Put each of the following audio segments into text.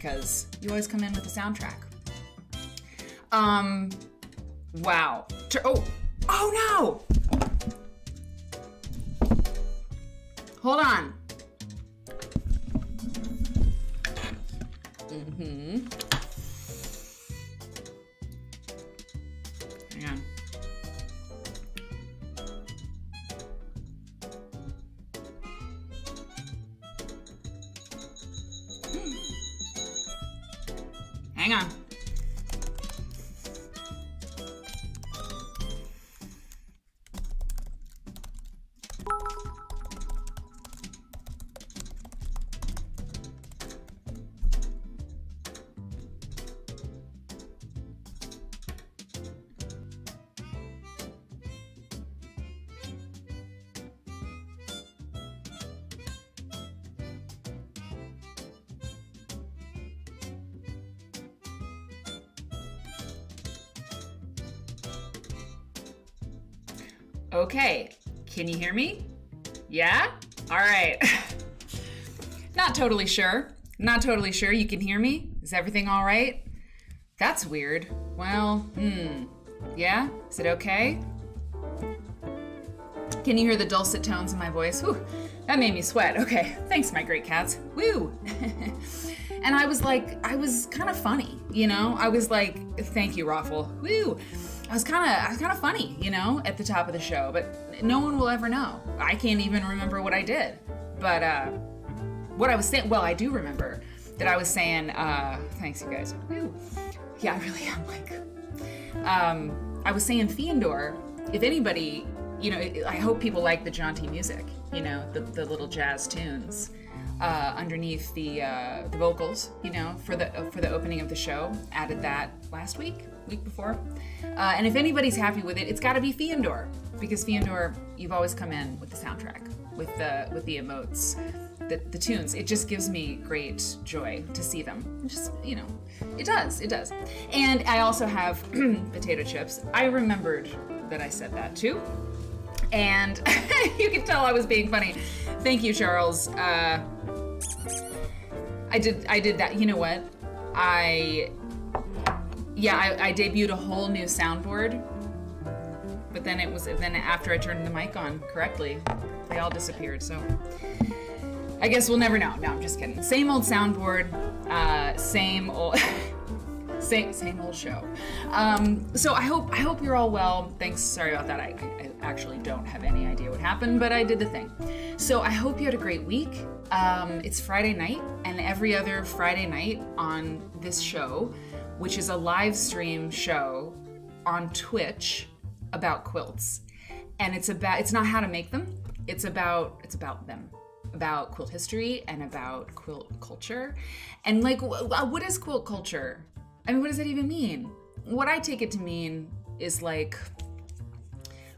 because you always come in with the soundtrack. Wow. Oh no! Hold on. Hang on. Hang on. Okay, can you hear me? Yeah? All right. Not totally sure. Not totally sure you can hear me. Is everything all right? That's weird. Well, yeah? Is it okay? Can you hear the dulcet tones in my voice? Whew, that made me sweat. Okay, thanks, my great cats. Woo! And I was kind of funny, you know? I was like, thank you, Raffle. Woo! I was kind of funny, you know, at the top of the show, but no one will ever know. I can't even remember what I did. But what I was saying, well, I do remember that I was saying, thanks you guys. Woo. Yeah, I really am like, I was saying Fiendor, if anybody, you know, I hope people like the jaunty music, you know, the little jazz tunes underneath the vocals, you know, for the opening of the show. Added that last week before. And if anybody's happy with it, it's got to be Fiendor, because Fiendor, you've always come in with the soundtrack, with the emotes, the tunes. It just gives me great joy to see them. Just, you know, it does. And I also have potato chips. I remembered that I said that too. And you can tell I was being funny. Thank you, Charles. I did that. You know what? I debuted a whole new soundboard, but then after I turned the mic on correctly, they all disappeared. So I guess we'll never know. No, I'm just kidding. Same old soundboard, same old show. So I hope you're all well. Thanks. Sorry about that. I actually don't have any idea what happened, but I did the thing. So I hope you had a great week. It's Friday night, and every other Friday night on this show, which is a live stream show on Twitch about quilts. And it's not how to make them, it's about them, about quilt history and about quilt culture. And like, what is quilt culture? I mean, what does that even mean? What I take it to mean is like,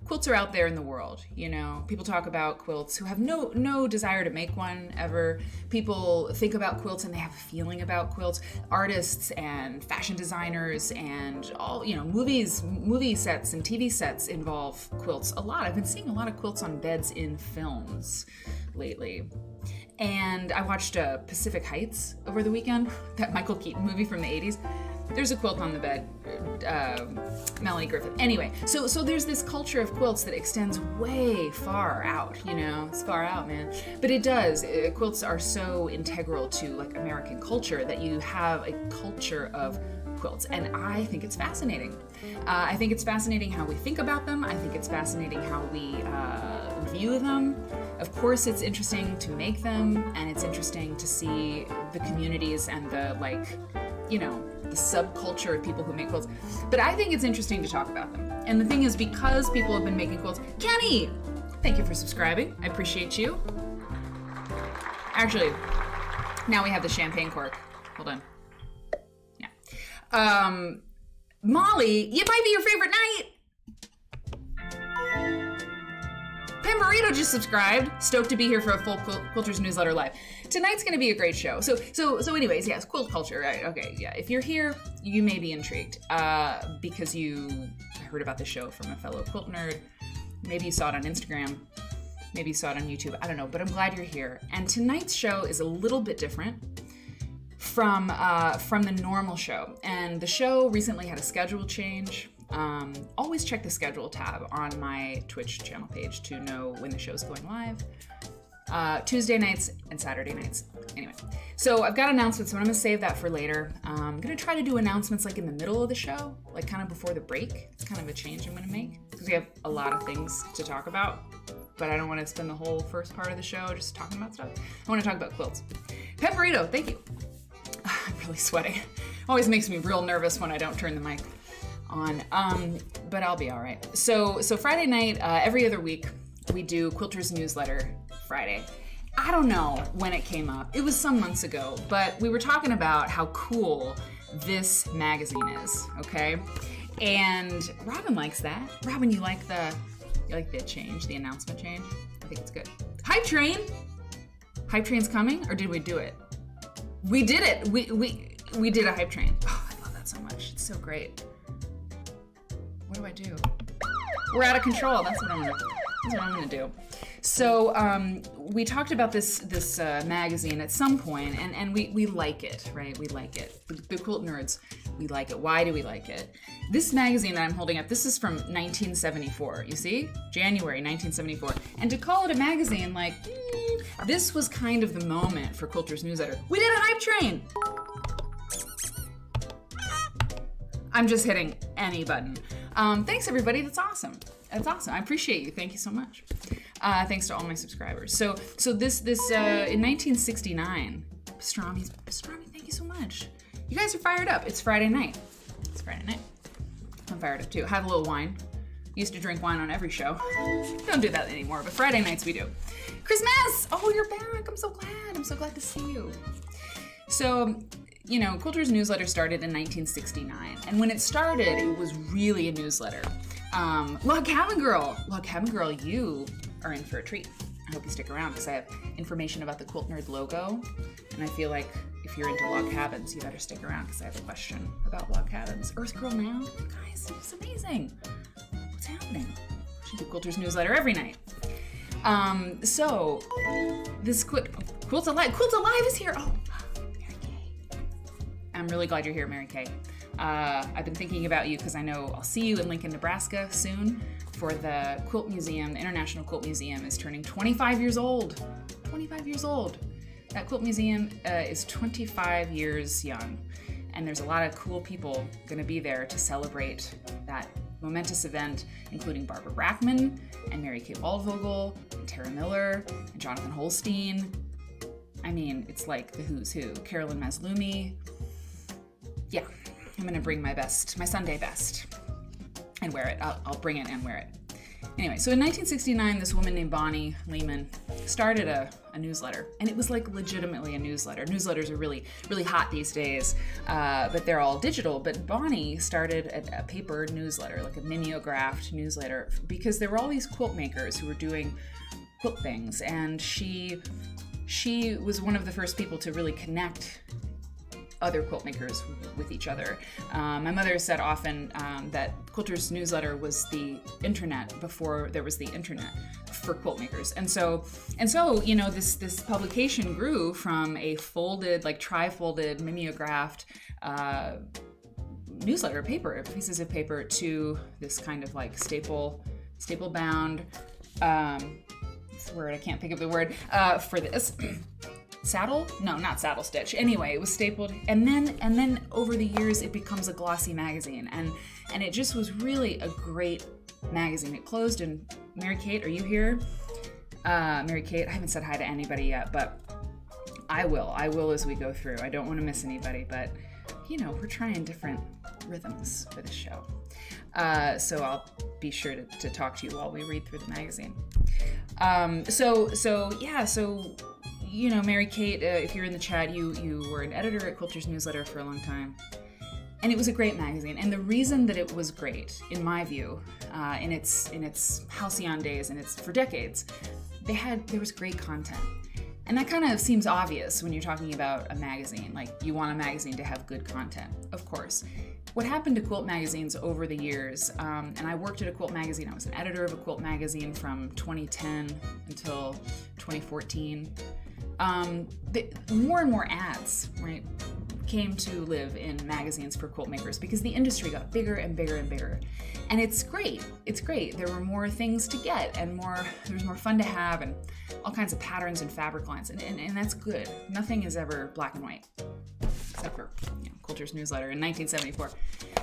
quilts are out there in the world, you know? People talk about quilts who have no desire to make one ever. People think about quilts and they have a feeling about quilts. Artists and fashion designers and all, you know, movie sets and TV sets involve quilts a lot. I've been seeing a lot of quilts on beds in films lately. And I watched Pacific Heights over the weekend, that Michael Keaton movie from the 80s. There's a quilt on the bed, Melanie Griffith. Anyway, so there's this culture of quilts that extends way far out, you know? It's far out, man. But it does. Quilts are so integral to like American culture that you have a culture of quilts, and I think it's fascinating. I think it's fascinating how we think about them. I think it's fascinating how we view them. Of course, it's interesting to make them, and it's interesting to see the communities and the, like, you know, the subculture of people who make quilts. But I think it's interesting to talk about them. And the thing is, because people have been making quilts, Kenny, thank you for subscribing. I appreciate you. Actually, now we have the champagne cork. Hold on. Yeah. Molly, it might be your favorite night. Pimburrito just subscribed. Stoked to be here for a full Quilters newsletter live. Tonight's gonna be a great show. So anyways, yes, quilt culture, right? Okay, yeah. If you're here, you may be intrigued because you heard about the show from a fellow quilt nerd. Maybe you saw it on Instagram. Maybe you saw it on YouTube. I don't know, but I'm glad you're here. And tonight's show is a little bit different from the normal show. And the show recently had a schedule change. Always check the schedule tab on my Twitch channel page to know when the show's going live. Tuesday nights and Saturday nights. Anyway, so I've got announcements, but I'm gonna save that for later. I'm gonna try to do announcements like in the middle of the show, like kind of before the break. It's kind of a change I'm gonna make because we have a lot of things to talk about, but I don't want to spend the whole first part of the show just talking about stuff. I want to talk about quilts. Pepperito, thank you. I'm really sweating. Always makes me real nervous when I don't turn the mic on, but I'll be all right. So Friday night, every other week, we do Quilter's newsletter Friday. I don't know when it came up. It was some months ago, but we were talking about how cool this magazine is, okay? And Robin likes that. Robin, you like the change, the announcement change? I think it's good. Hype Train! Hype Train's coming, or did we do it? We did it! We did a Hype Train. Oh, I love that so much. It's so great. What do I do? We're out of control. That's what I'm gonna do. So we talked about this magazine at some point, and we like it, right? We like it. The Quilt Nerds, we like it. Why do we like it? This magazine that I'm holding up, this is from 1974. You see? January 1974. And to call it a magazine, like, this was kind of the moment for Quilter's newsletter. We did a Hype Train! I'm just hitting any button. Thanks, everybody. That's awesome. That's awesome. I appreciate you. Thank you so much. Thanks to all my subscribers. So this in 1969, Pastrami, thank you so much. You guys are fired up. It's Friday night. It's Friday night. I'm fired up too. Have a little wine. Used to drink wine on every show. Don't do that anymore, but Friday nights we do. Christmas! Oh, you're back. I'm so glad. I'm so glad to see you. So, you know, Quilter's newsletter started in 1969, and when it started, it was really a newsletter. Log Cabin Girl, you are in for a treat. I hope you stick around because I have information about the Quilt Nerd logo, and I feel like if you're into log cabins, you better stick around because I have a question about log cabins. Earth Girl Now, guys, it's amazing. What's happening? Should do Quilter's newsletter every night. So this Quilts Alive is here. Oh, Mary Kay. I'm really glad you're here, Mary Kay. I've been thinking about you because I know I'll see you in Lincoln, Nebraska soon for the Quilt Museum. The International Quilt Museum is turning 25 years old. 25 years old. That Quilt Museum is 25 years young, and there's a lot of cool people going to be there to celebrate that momentous event, including Barbara Brackman and Mary Kay Waldvogel and Tara Miller and Jonathan Holstein. I mean, it's like the who's who. Carolyn Maslumi. Yeah. I'm gonna bring my best, my Sunday best, and wear it. I'll bring it and wear it. Anyway, so in 1969, this woman named Bonnie Lehman started a newsletter, and it was like legitimately a newsletter. Newsletters are really, really hot these days, but they're all digital. But Bonnie started a paper newsletter, like a mimeographed newsletter, because there were all these quilt makers who were doing quilt things, and she was one of the first people to really connect other quilt makers with each other. My mother said often that Quilter's newsletter was the internet before there was the internet for quilt makers. And so, you know, this publication grew from a folded, like tri-folded, mimeographed newsletter paper, pieces of paper, to this kind of like staple bound, what's the word? I can't think of the word for this. Saddle? No, not saddle stitch. Anyway, it was stapled, and then over the years it becomes a glossy magazine, and it just was really a great magazine. It closed in, Mary Kate, are you here? Mary Kate, I haven't said hi to anybody yet, but I will as we go through. I don't want to miss anybody, but you know, we're trying different rhythms for this show. So I'll be sure to talk to you while we read through the magazine. So you know, Mary Kate, if you're in the chat, you were an editor at Quilter's newsletter for a long time. And it was a great magazine. And the reason that it was great, in my view, in its halcyon days, and it's for decades, there was great content. And that kind of seems obvious when you're talking about a magazine. Like, you want a magazine to have good content, of course. What happened to quilt magazines over the years, and I worked at a quilt magazine, I was an editor of a quilt magazine from 2010 until 2014. More and more ads, right? came to live in magazines for quilt makers because the industry got bigger and bigger and bigger. And it's great. It's great. There were more things to get and there was more fun to have and all kinds of patterns and fabric lines. And that's good. Nothing is ever black and white, except for Quilter's newsletter in 1974.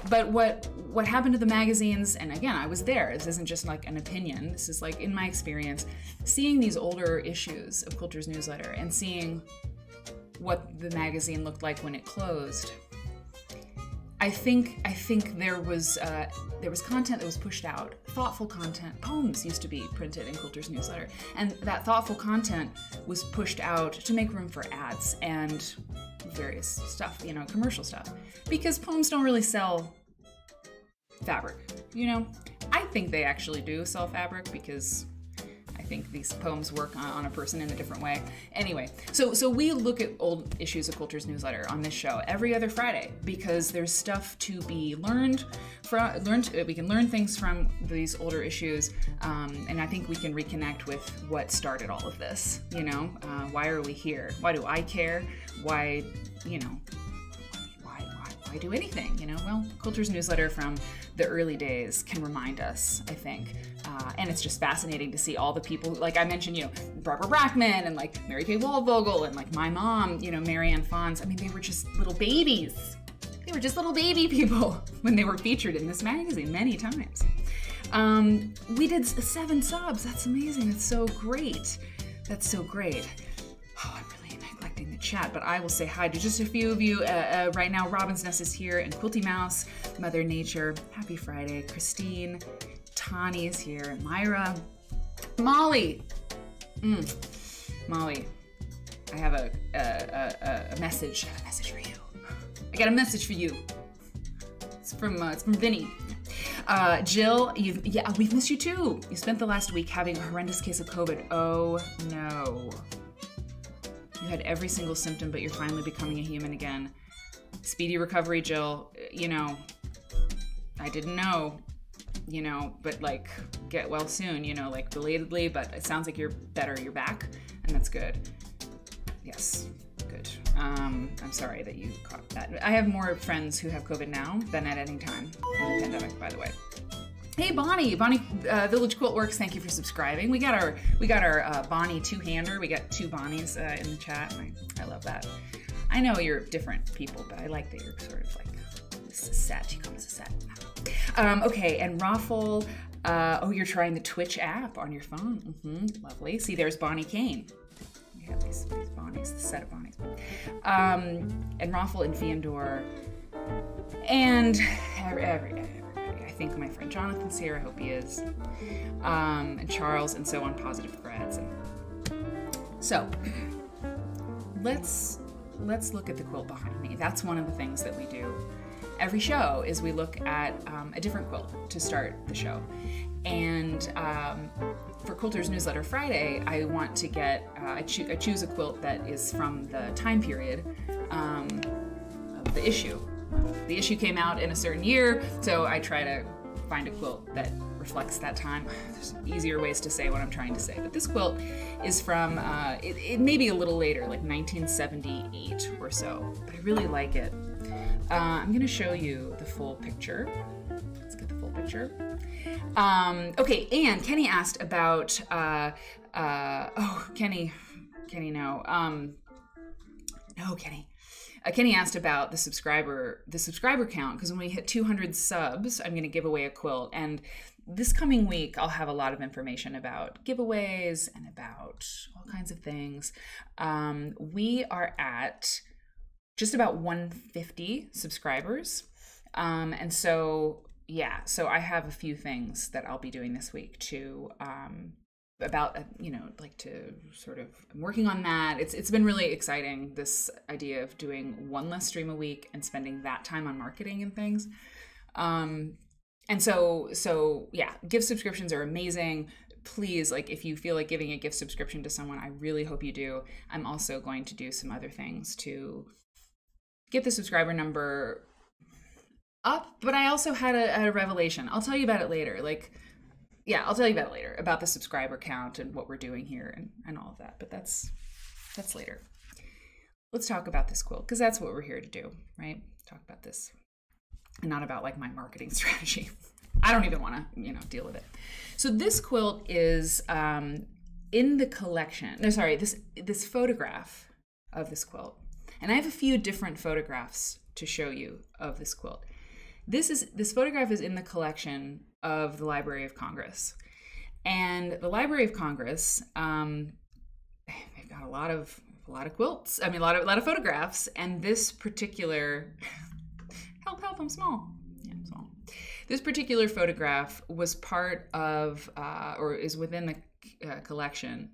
But what happened to the magazines, and again, I was there, this isn't just like an opinion, this is like in my experience, seeing these older issues of Quilter's newsletter and seeing what the magazine looked like when it closed. I think there was content that was pushed out, thoughtful content. Poems used to be printed in Quilter's newsletter, and that thoughtful content was pushed out to make room for ads and various stuff, commercial stuff, because poems don't really sell fabric. I think they actually do sell fabric because I think these poems work on a person in a different way. Anyway, so we look at old issues of Quilter's newsletter on this show every other Friday because there's stuff to be learned. We can learn things from these older issues, and I think we can reconnect with what started all of this. Why are we here? Why do I care? Why do anything? Well, Quilter's newsletter from the early days can remind us, I think. And it's just fascinating to see all the people, like I mentioned, Barbara Brackman and like Mary Kay Waldvogel and like my mom, Mary Ann Fons. I mean, they were just little babies. They were just little baby people when they were featured in this magazine many times. We did 7 subs. That's amazing. That's so great. That's so great. Oh, I'm really neglecting the chat, but I will say hi to just a few of you. Right now, Robin's Nest is here, and Quilty Mouse, Mother Nature, happy Friday. Christine, Tani is here, Myra, Molly. Molly, I have a message. I have a message for you. I got a message for you. It's from Vinny. Jill, we've missed you too. You spent the last week having a horrendous case of COVID. Oh no. You had every single symptom, but you're finally becoming a human again. Speedy recovery, Jill. I didn't know, but like get well soon, like belatedly, but it sounds like you're better, you're back, and that's good. Yes, good. I'm sorry that you caught that. I have more friends who have COVID now than at any time in the pandemic, by the way. Hey Bonnie, Village Quilt Works, thank you for subscribing. We got our Bonnie two-hander. We got 2 Bonnies in the chat, and I love that. I know you're different people, but I like that you're sort of like this is a set. You come as a set. Okay, and Raffle. You're trying the Twitch app on your phone. Lovely. See, there's Bonnie Kane. We have these Bonnies, the set of Bonnies. And Raffle and Fiandor, and everybody. I think my friend Jonathan's here. I hope he is. And Charles, and so on. Positive Threads. So let's look at the quilt behind me. That's one of the things that we do every show is we look at a different quilt to start the show. And for Quilter's Newsletter Friday, I want to get, I choose a quilt that is from the time period of the issue. The issue came out in a certain year, so I try to find a quilt that reflects that time. There's easier ways to say what I'm trying to say, but this quilt is from, it may be a little later, like 1978 or so, but I really like it. I'm gonna show you the full picture. Let's get the full picture. Okay, and Kenny asked about, Kenny, no. No, Kenny. Kenny asked about the subscriber count, because when we hit 200 subs, I'm going to give away a quilt. And this coming week, I'll have a lot of information about giveaways and about all kinds of things. We are at just about 150 subscribers. And so, yeah, so I have a few things that I'll be doing this week to, about, like to sort of, I'm working on that. It's been really exciting, this idea of doing one less stream a week and spending that time on marketing and things. And so yeah, gift subscriptions are amazing. Please, like, if you feel like giving a gift subscription to someone, I really hope you do. I'm also going to do some other things to get the subscriber number up, but I also had a revelation. I'll tell you about it later. Yeah, I'll tell you about it later, about the subscriber count and what we're doing here and all of that, but that's later. let's talk about this quilt, because that's what we're here to do, right? Talk about this, and not about like my marketing strategy. I don't even want to, deal with it. So this quilt is in the collection. No, sorry, this photograph of this quilt, and I have a few different photographs to show you of this quilt. This photograph is in the collection of the Library of Congress, and the Library of Congress, they've got a lot of quilts. I mean, a lot of photographs, and this particular help, I'm small. Yeah, I'm small. This particular photograph was part of, or is within the collection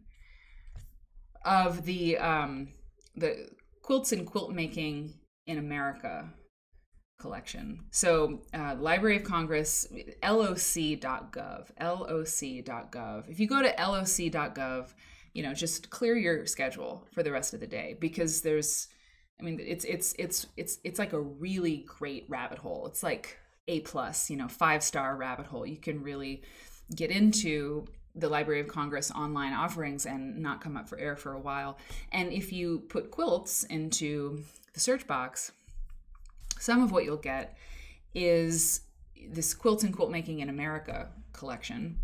of the Quilts and Quilt Making in America collection. So Library of Congress, loc.gov. If you go to loc.gov, just clear your schedule for the rest of the day, because it's like a really great rabbit hole. It's like A+, 5-star rabbit hole. You can really get into the Library of Congress online offerings and not come up for air for a while. And if you put quilts into the search box, some of what you'll get is this Quilts and Quilt Making in America collection.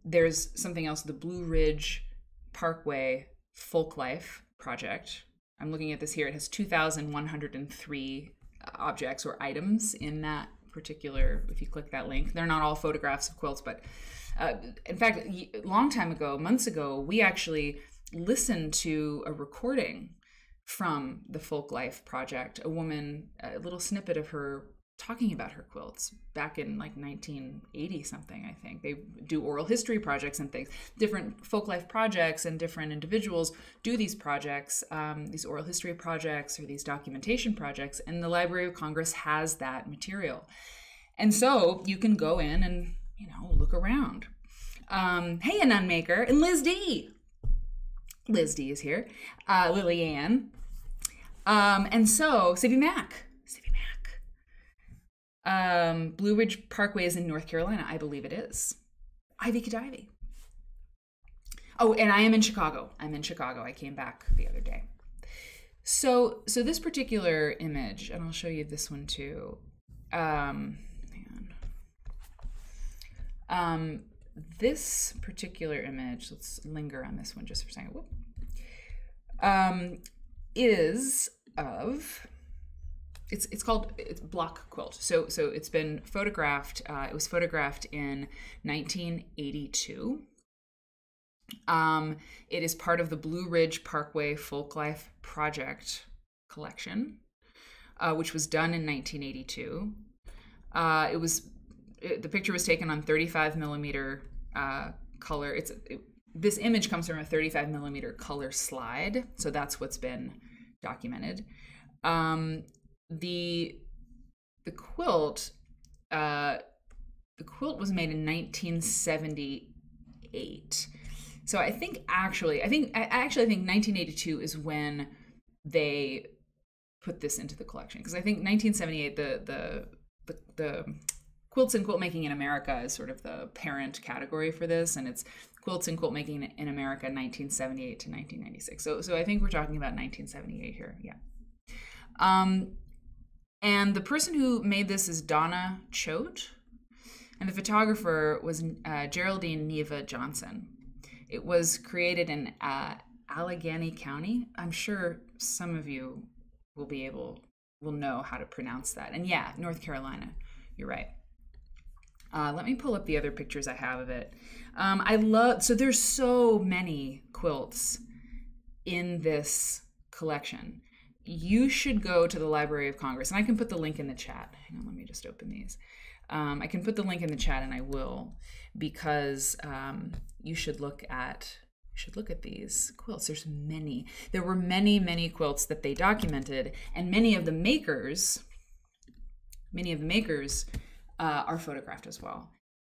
There's something else, the Blue Ridge Parkway Folk Life Project. I'm looking at this here. It has 2,103 objects or items in that particular, if you click that link. They're not all photographs of quilts, but in fact, a long time ago, months ago, we actually listened to a recording from the Folk Life Project, a woman, a little snippet of her talking about her quilts back in like 1980 something, I think. They do oral history projects and things. Different folk life projects and different individuals do these projects, these oral history projects or these documentation projects, and the Library of Congress has that material. And so you can go in and, look around. Hey, Anon Maker and Liz D. Liz D is here. Lillian. And so, Sibby Mac. Blue Ridge Parkway is in North Carolina. I believe it is. Ivy Kadivy. Oh, and I am in Chicago. I came back the other day. So this particular image, and I'll show you this one too. Hang on. This particular image, let's linger on this one just for a second. Whoop. Is of, it's block quilt. So it's been photographed. It was photographed in 1982. It is part of the Blue Ridge Parkway Folk Life Project collection, which was done in 1982. The picture was taken on 35 millimeter color. This image comes from a 35 millimeter color slide, so that's what's been documented. The quilt was made in 1978. So I think 1982 is when they put this into the collection, because I think 1978 the Quilts and Quilt Making in America is sort of the parent category for this, and it's Quilts and Quilt Making in America 1978 to 1996. So I think we're talking about 1978 here, yeah. And the person who made this is Donna Choate, and the photographer was Geraldine Neva Johnson. It was created in Allegheny County. I'm sure some of you will know how to pronounce that. And yeah, North Carolina, you're right. Let me pull up the other pictures I have of it. So there's so many quilts in this collection. You should go to the Library of Congress, and I can put the link in the chat. Hang on, let me just open these. I can put the link in the chat, and I will, because you should look at these quilts. There's many. There were many quilts that they documented, and many of the makers are photographed as well.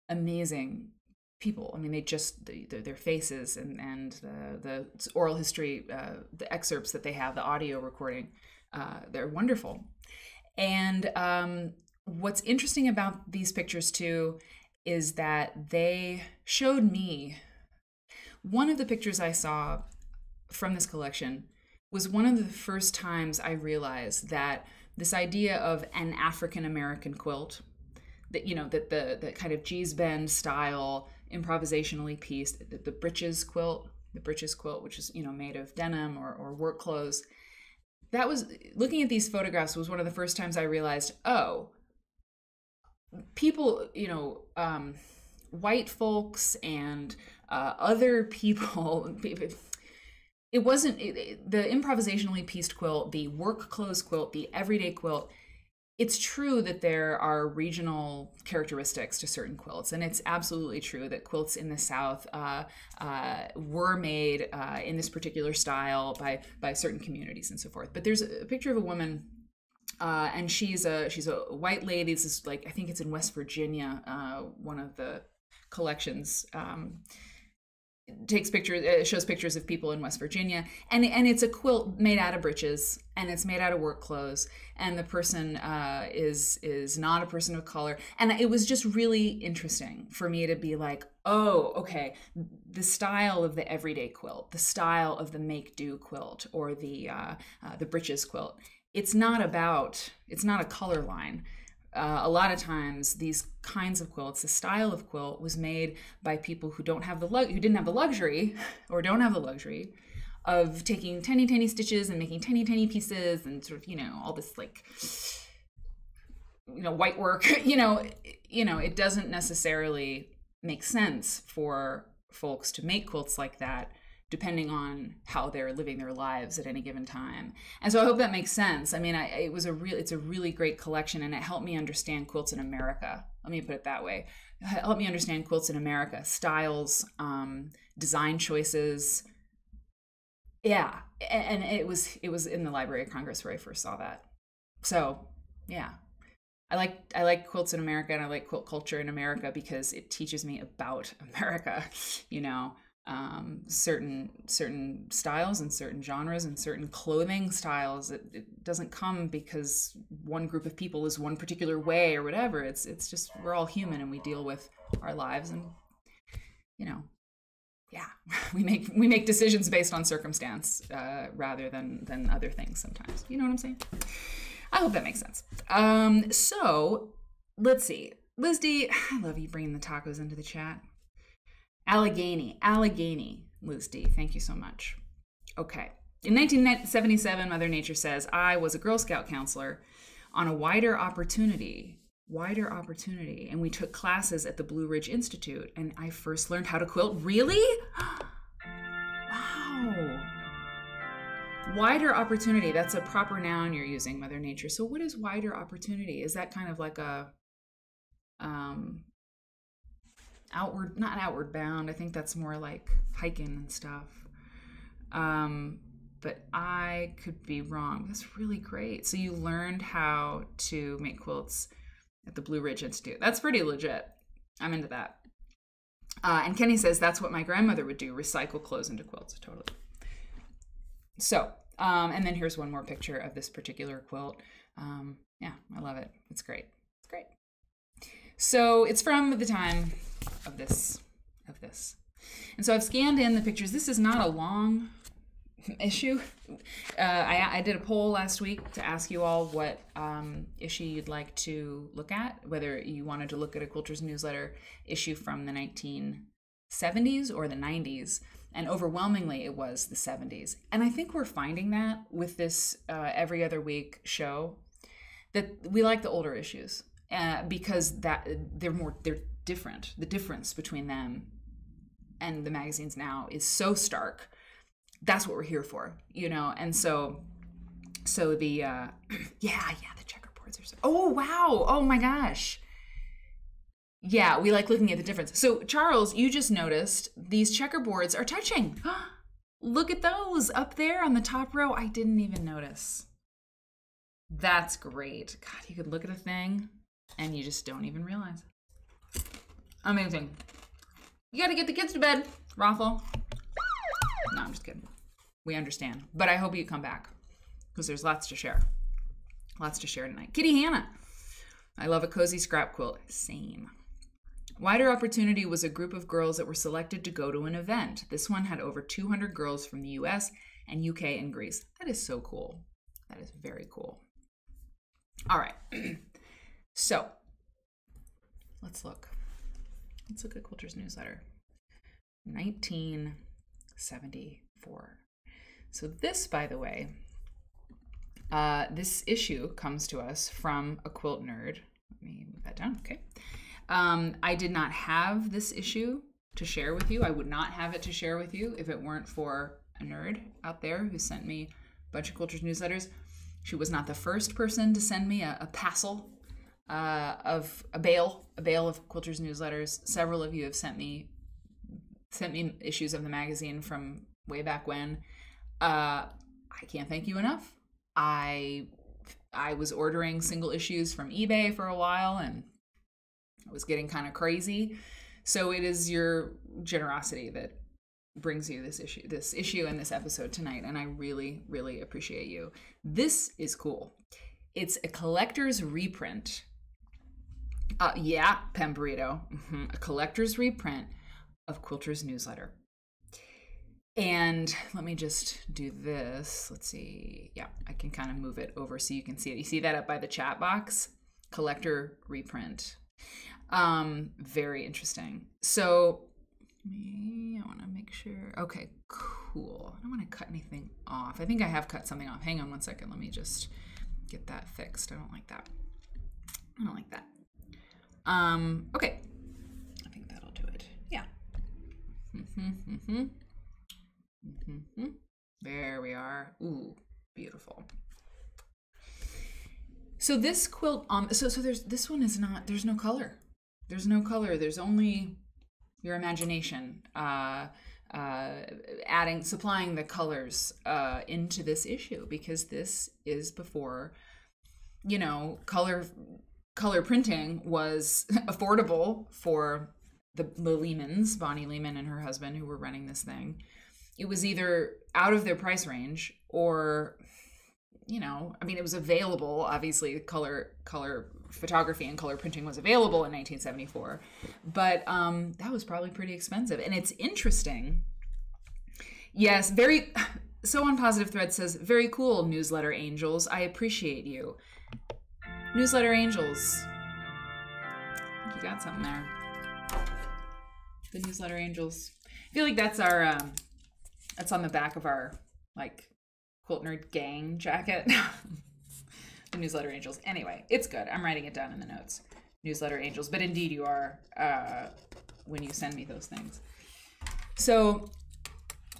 Amazing people. I mean, their faces and the oral history, the excerpts that they have, the audio recording, they're wonderful. And what's interesting about these pictures too is that they showed me one of the pictures I saw from this collection was one of the first times I realized that this idea of an African American quilt, that, you know, that the kind of Gee's Bend style, improvisationally pieced, the breeches quilt, which is, you know, made of denim or work clothes. That was, looking at these photographs was one of the first times I realized, oh, people, you know, white folks and other people, it wasn't the improvisationally pieced quilt, the work clothes quilt, the everyday quilt. It's true that there are regional characteristics to certain quilts, and it's absolutely true that quilts in the South were made in this particular style by certain communities and so forth. But there's a picture of a woman, and she's a white lady. This is, like, I think it's in West Virginia, one of the collections. Takes pictures, it shows pictures of people in West Virginia, and it's a quilt made out of breeches, and it's made out of work clothes, and the person is not a person of color. And it was just really interesting for me to be like, oh, okay, the style of the everyday quilt, the style of the make-do quilt, or the breeches quilt, it's not a color line. A lot of times these kinds of quilts, the style of quilt, was made by people who didn't have the luxury of taking tiny stitches and making tiny pieces and sort of, you know, all this, like, you know, white work. you know, it doesn't necessarily make sense for folks to make quilts like that, depending on how they're living their lives at any given time. And so I hope that makes sense. I mean, it's a really great collection, and it helped me understand quilts in America. Let me put it that way. It helped me understand quilts in America, styles, design choices. Yeah, and it was in the Library of Congress where I first saw that. So yeah, I like quilts in America, and I like quilt culture in America because it teaches me about America, you know. Certain styles and certain genres and certain clothing styles. It doesn't come because one group of people is one particular way or whatever. It's just, we're all human, and we deal with our lives, and, you know, yeah, we make decisions based on circumstance rather than other things sometimes. You know what I'm saying? I hope that makes sense. So let's see. Liz D, I love you bringing the tacos into the chat. Allegheny, Liz D, thank you so much. Okay. In 1977, Mother Nature says, I was a Girl Scout counselor on a wider opportunity, and we took classes at the Blue Ridge Institute, and I first learned how to quilt. Really? Wow. Wider opportunity, that's a proper noun you're using, Mother Nature. So what is wider opportunity? Is that kind of like a not outward bound? I think that's more like hiking and stuff. But I could be wrong. That's really great. So you learned how to make quilts at the Blue Ridge Institute. That's pretty legit. I'm into that. And Kenny says that's what my grandmother would do, recycle clothes into quilts. Totally. So, and then here's one more picture of this particular quilt. Yeah, I love it. It's great. It's great. So it's from the time of this. And so I've scanned in the pictures. This is not a long issue. I did a poll last week to ask you all what issue you'd like to look at, whether you wanted to look at a Quilters newsletter issue from the 1970s or the 90s. And overwhelmingly, it was the 70s. And I think we're finding that with this every other week show, that we like the older issues. Because they're different. The difference between them and the magazines now is so stark. That's what we're here for, you know. And so the yeah, the checkerboards are so, oh wow, oh my gosh, yeah, we like looking at the difference. So Charles, you just noticed these checkerboards are touching. Look at those up there on the top row. I didn't even notice. That's great. God, you could look at a thing and you just don't even realize. Amazing. You gotta get the kids to bed, Rothel. No, I'm just kidding. We understand. But I hope you come back because there's lots to share. Lots to share tonight. Kitty Hannah. I love a cozy scrap quilt. Same. Wider Opportunity was a group of girls that were selected to go to an event. This one had over 200 girls from the US and UK and Greece. That is so cool. That is very cool. All right. So let's look. Let's look at Quilter's newsletter. 1974. So this, by the way, this issue comes to us from a Quilt Nerd. Let me move that down. Okay. I did not have this issue to share with you. I would not have it to share with you if it weren't for a nerd out there who sent me a bunch of Quilter's newsletters. She was not the first person to send me a parcel of a bale of Quilter's newsletters. Several of you have sent me issues of the magazine from way back when. I can't thank you enough. I was ordering single issues from eBay for a while, and I was getting kind of crazy. So it is your generosity that brings you this issue and this episode tonight, and I really, really appreciate you. This is cool. It's a collector's reprint. Yeah, Pen Burrito. A collector's reprint of Quilter's newsletter. And let me just do this. Let's see. Yeah, I can kind of move it over so you can see it. You see that up by the chat box? Collector reprint. Very interesting. So I want to make sure. Okay, cool. I don't want to cut anything off. I think I have cut something off. Hang on one second. Let me just get that fixed. I don't like that. I don't like that. Okay. I think that'll do it. Yeah. There we are. Ooh, beautiful. So this quilt, so there's, this one is not, there's no color. There's no color. There's only your imagination, supplying the colors, into this issue, because this is before, you know, color printing was affordable for the Lehmans, Bonnie Lehman and her husband, who were running this thing. It was either out of their price range or, you know, I mean, it was available. Obviously, color photography and color printing was available in 1974, but that was probably pretty expensive. And it's interesting. Yes, so on Positive Thread says, very cool, newsletter angels. I appreciate you. Newsletter angels. I think you got something there. The newsletter angels. I feel like that's our, that's on the back of our, like, Quilt Nerd gang jacket. The newsletter angels. Anyway, it's good. I'm writing it down in the notes. Newsletter angels. But indeed you are, when you send me those things. So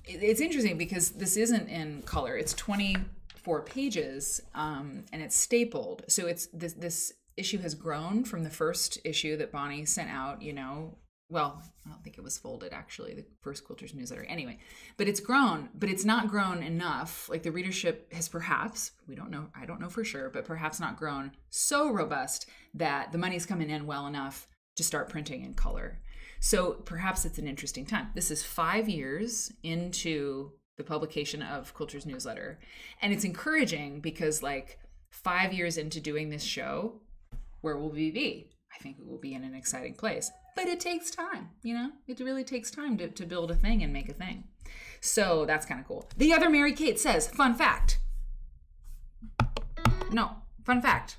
it's interesting because this isn't in color. It's 24 pages, and it's stapled. So it's this issue has grown from the first issue that Bonnie sent out, you know. Well, I don't think it was folded, actually, the first Quilter's newsletter. Anyway, but it's grown, but it's not grown enough. Like, the readership has perhaps, we don't know, I don't know for sure, but perhaps not grown so robust that the money's coming in well enough to start printing in color. So perhaps it's an interesting time. This is 5 years into the publication of Quilter's newsletter. And it's encouraging because, like, 5 years into doing this show, where will we be? I think we will be in an exciting place. But it takes time, you know? It really takes time to build a thing and make a thing. So that's kind of cool. The other Mary Kate says, fun fact. No, fun fact.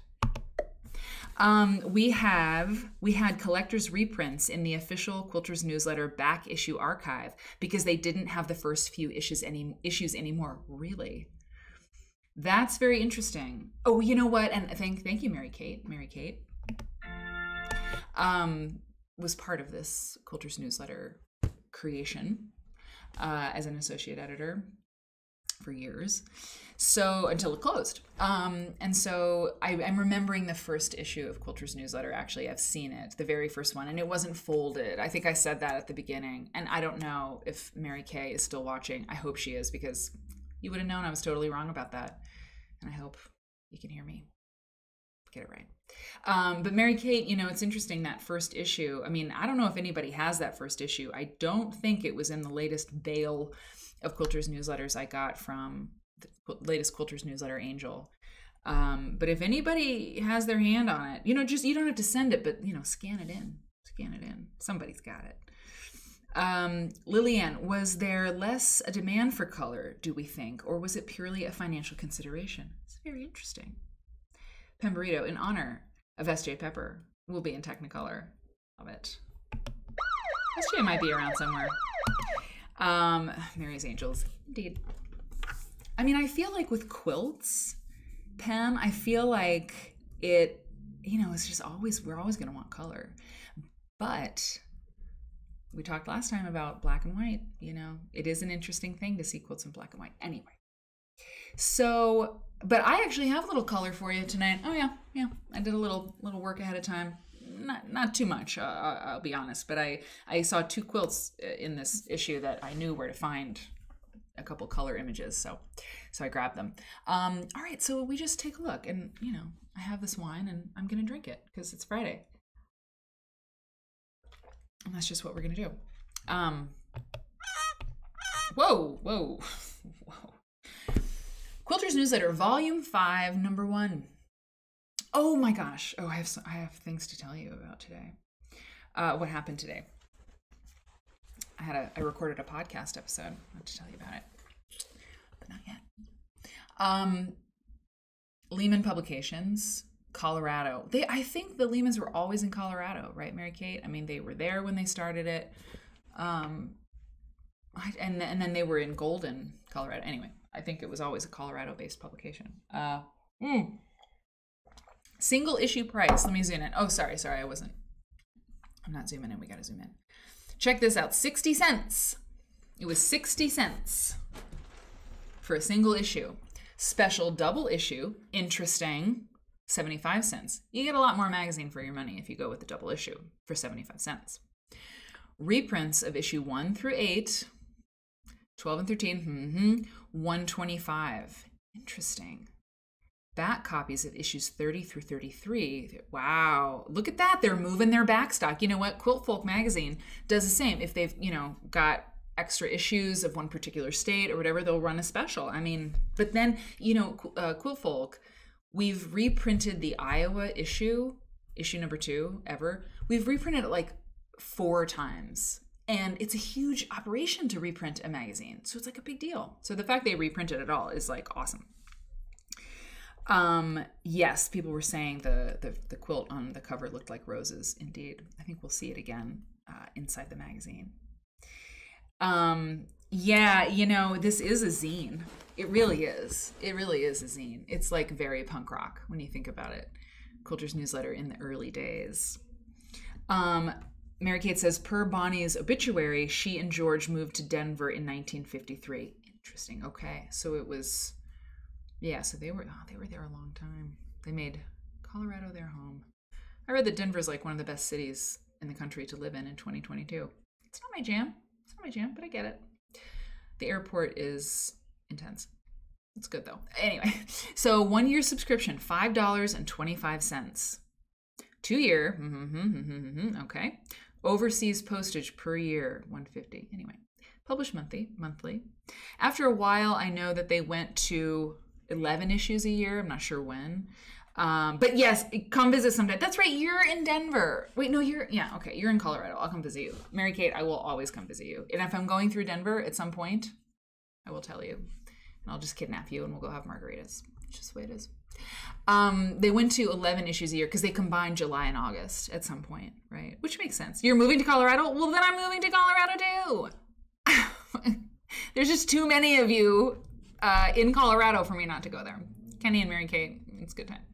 We had collector's reprints in the official Quilter's newsletter back issue archive because they didn't have the first few issues anymore. Really? That's very interesting. Oh, you know what? And thank you, Mary Kate. Mary Kate. Was part of this Quilter's newsletter creation as an associate editor for years, so until it closed. And so I'm remembering the first issue of Quilter's newsletter. Actually, I've seen it, the very first one, and it wasn't folded. I think I said that at the beginning, and I don't know if Mary Kay is still watching. I hope she is, because you would have known I was totally wrong about that, and I hope you can hear me get it right. But Mary Kate, you know, it's interesting, that first issue. I mean, I don't know if anybody has that first issue. I don't think it was in the latest bale of Quilter's newsletters I got from the latest Quilter's newsletter angel. But if anybody has their hand on it, you know, just, you don't have to send it, but, you know, scan it in. Somebody's got it. Lillian, was there less a demand for color, do we think, or was it purely a financial consideration? It's very interesting. Pemberito, in honor of S.J. Pepper, will be in Technicolor. Love it. S.J. might be around somewhere. Mary's Angels, indeed. I mean, I feel like with quilts, Pem, I feel like it, it's just we're always going to want color. But we talked last time about black and white, it is an interesting thing to see quilts in black and white. Anyway, so, but I actually have a little color for you tonight. Oh yeah, I did a little work ahead of time. Not too much, I'll be honest, but I saw 2 quilts in this issue that I knew where to find a couple color images, so I grabbed them. All right, so we just take a look, and I have this wine, and I'm gonna drink it because it's Friday. And that's just what we're going to do. Whoa. Quilter's Newsletter, Volume 5, Number 1. Oh my gosh. Oh, I have things to tell you about today. What happened today? I recorded a podcast episode. I have to tell you about it, but not yet. Lehman Publications, Colorado. I think the Lehmans were always in Colorado, right, Mary Kate? I mean, they were there when they started it. And then they were in Golden, Colorado. Anyway, I think it was always a Colorado-based publication. Single issue price. Let me zoom in. Oh, sorry, I'm not zooming in. We got to zoom in. Check this out. 60 cents. It was 60 cents for a single issue. Special double issue. Interesting. 75 cents. You get a lot more magazine for your money if you go with the double issue for 75 cents. Reprints of issue 1 through 8, 12 and 13, 125. Interesting. Back copies of issues 30 through 33. Wow, look at that. They're moving their back stock. You know what? Quilt Folk magazine does the same. If they've, got extra issues of one particular state or whatever, they'll run a special. I mean, but then, Quilt Folk, we've reprinted the Iowa issue number 2 ever. We've reprinted it like 4 times. And it's a huge operation to reprint a magazine. So it's like a big deal. So the fact they reprinted it all is like awesome. Yes, people were saying the quilt on the cover looked like roses. Indeed. I think we'll see it again inside the magazine. Yeah, this is a zine. It really is. It really is a zine. It's like very punk rock when you think about it. Quilter's Newsletter in the early days. Mary Kate says, per Bonnie's obituary, she and George moved to Denver in 1953. Interesting. Okay. So it was, so they were there a long time. They made Colorado their home. I read that Denver's like one of the best cities in the country to live in 2022. It's not my jam. But I get it. The airport is intense. It's good though. Anyway, so 1 year subscription, $5.25. 2 year, okay. Overseas postage per year, $150. Anyway, published monthly. After a while, I know that they went to 11 issues a year. I'm not sure when. But yes, come visit sometime. That's right, you're in Denver. Wait, no, you're in Colorado. I'll come visit you. Mary Kate, I will always come visit you. And if I'm going through Denver at some point, I will tell you. And I'll just kidnap you and we'll go have margaritas. It's just the way it is. They went to 11 issues a year because they combined July and August at some point, right? Which makes sense. You're moving to Colorado? Well, then I'm moving to Colorado too. There's just too many of you in Colorado for me not to go there. Kenny and Mary Kate, it's a good time.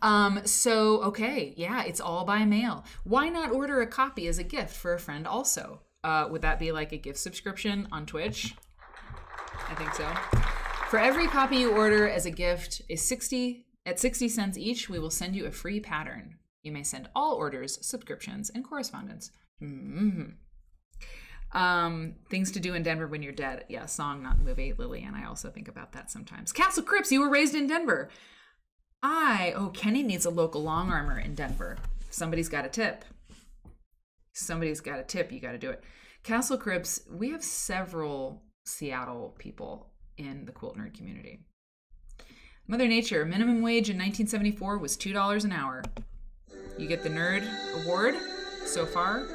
Okay, yeah, it's all by mail. Why not order a copy as a gift for a friend also? Would that be like a gift subscription on Twitch? I think so. For every copy you order as a gift, at 60 cents each, we will send you a free pattern. You may send all orders, subscriptions, and correspondence. Things to do in Denver when you're dead. Yeah, song, not movie. Lily and I also think about that sometimes. Castle Cripps, you were raised in Denver. Kenny needs a local long armor in Denver. Somebody's got a tip. You got to do it. Castle Cripps, we have several Seattle people in the Quilt Nerd community. Mother Nature, minimum wage in 1974 was $2 an hour. You get the Nerd Award so far.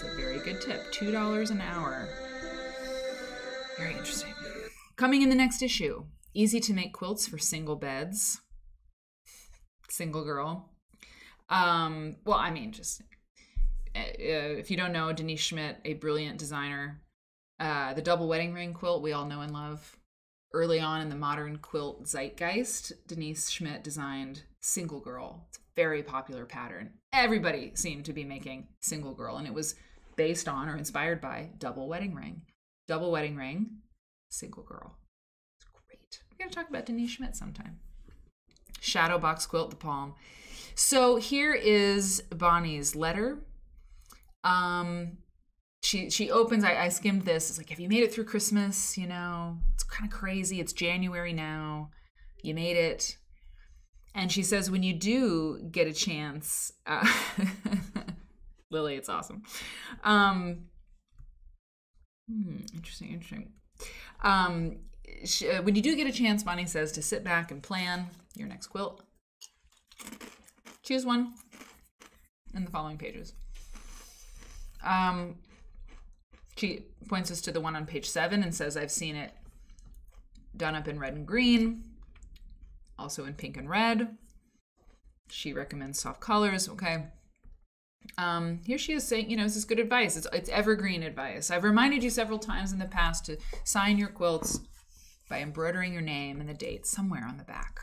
That's a very good tip. $2 an hour. Very interesting. Coming in the next issue. Easy to make quilts for single beds. Single girl. Well, I mean, just if you don't know, Denise Schmidt, a brilliant designer, the double wedding ring quilt we all know and love. Early on in the modern quilt zeitgeist, Denise Schmidt designed Single Girl. It's a very popular pattern. Everybody seemed to be making Single Girl, and it was based on or inspired by double wedding ring. Double wedding ring, Single Girl. It's great. We gotta talk about Denise Schmidt sometime. Shadow box quilt, the palm. So here is Bonnie's letter. She opens, I skimmed this. It's like, have you made it through Christmas? You know, it's kind of crazy. It's January now. You made it. And she says, when you do get a chance, Lily, it's awesome. Interesting. When you do get a chance, Bonnie says, to sit back and plan your next quilt. Choose one in the following pages. She points us to the one on page 7 and says, I've seen it done up in red and green, also in pink and red. She recommends soft colors. Okay. Here she is saying, you know, this is good advice. It's evergreen advice. I've reminded you several times in the past to sign your quilts by embroidering your name and the date somewhere on the back.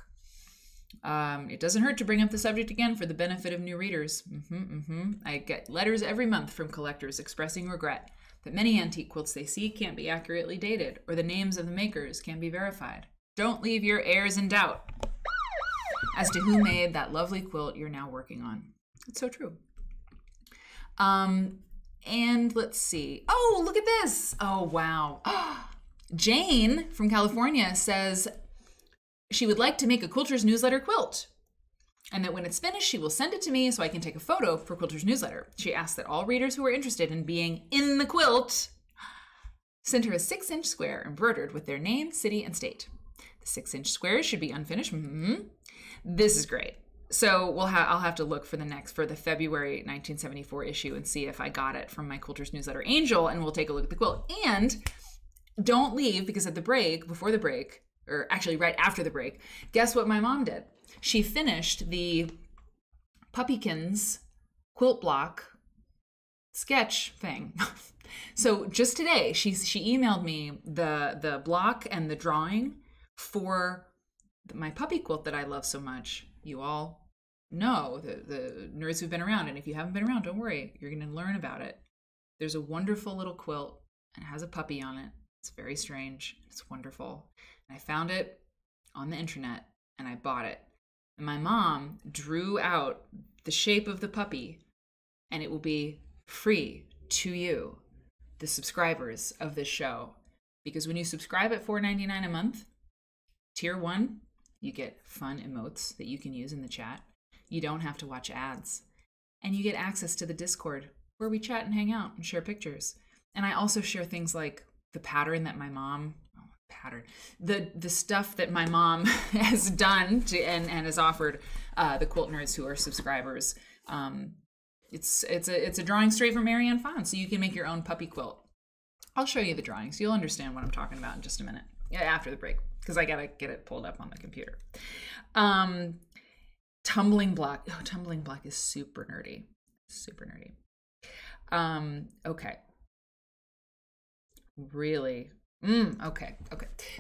It doesn't hurt to bring up the subject again for the benefit of new readers. I get letters every month from collectors expressing regret that many antique quilts they see can't be accurately dated, or the names of the makers can't be verified. Don't leave your heirs in doubt as to who made that lovely quilt you're now working on. It's so true. And let's see. Oh, look at this. Oh, wow. Jane from California says she would like to make a Quilter's newsletter quilt, and that when it's finished, she will send it to me so I can take a photo for Quilter's newsletter. She asks that all readers who are interested in being in the quilt send her a 6-inch square embroidered with their name, city, and state. The 6-inch squares should be unfinished. This is great. So I'll have to look for the February 1974 issue and see if I got it from my Quilter's newsletter Angel, and we'll take a look at the quilt. And don't leave, because at the break, before the break, or actually right after the break, guess what my mom did? She finished the Puppykins quilt block sketch thing. So just today, she emailed me the block and the drawing for my puppy quilt that I love so much. You all know, the nerds who've been around, and if you haven't been around, don't worry, you're going to learn about it. There's a wonderful little quilt, and it has a puppy on it. It's very strange. It's wonderful. And I found it on the internet, and I bought it. And my mom drew out the shape of the puppy, and it will be free to you, the subscribers of this show. Because when you subscribe at $4.99 a month, tier 1, you get fun emotes that you can use in the chat. You don't have to watch ads. And you get access to the Discord, where we chat and hang out and share pictures. And I also share things like the pattern that my mom, the stuff that my mom has done and has offered the Quilt Nerds who are subscribers. It's a drawing straight from Marianne Fawn, so you can make your own puppy quilt. I'll show you the drawings. You'll understand what I'm talking about in just a minute. Yeah, after the break, because I gotta get it pulled up on the computer. Tumbling block. Oh, tumbling block is super nerdy. Super nerdy. Okay. Really? Okay.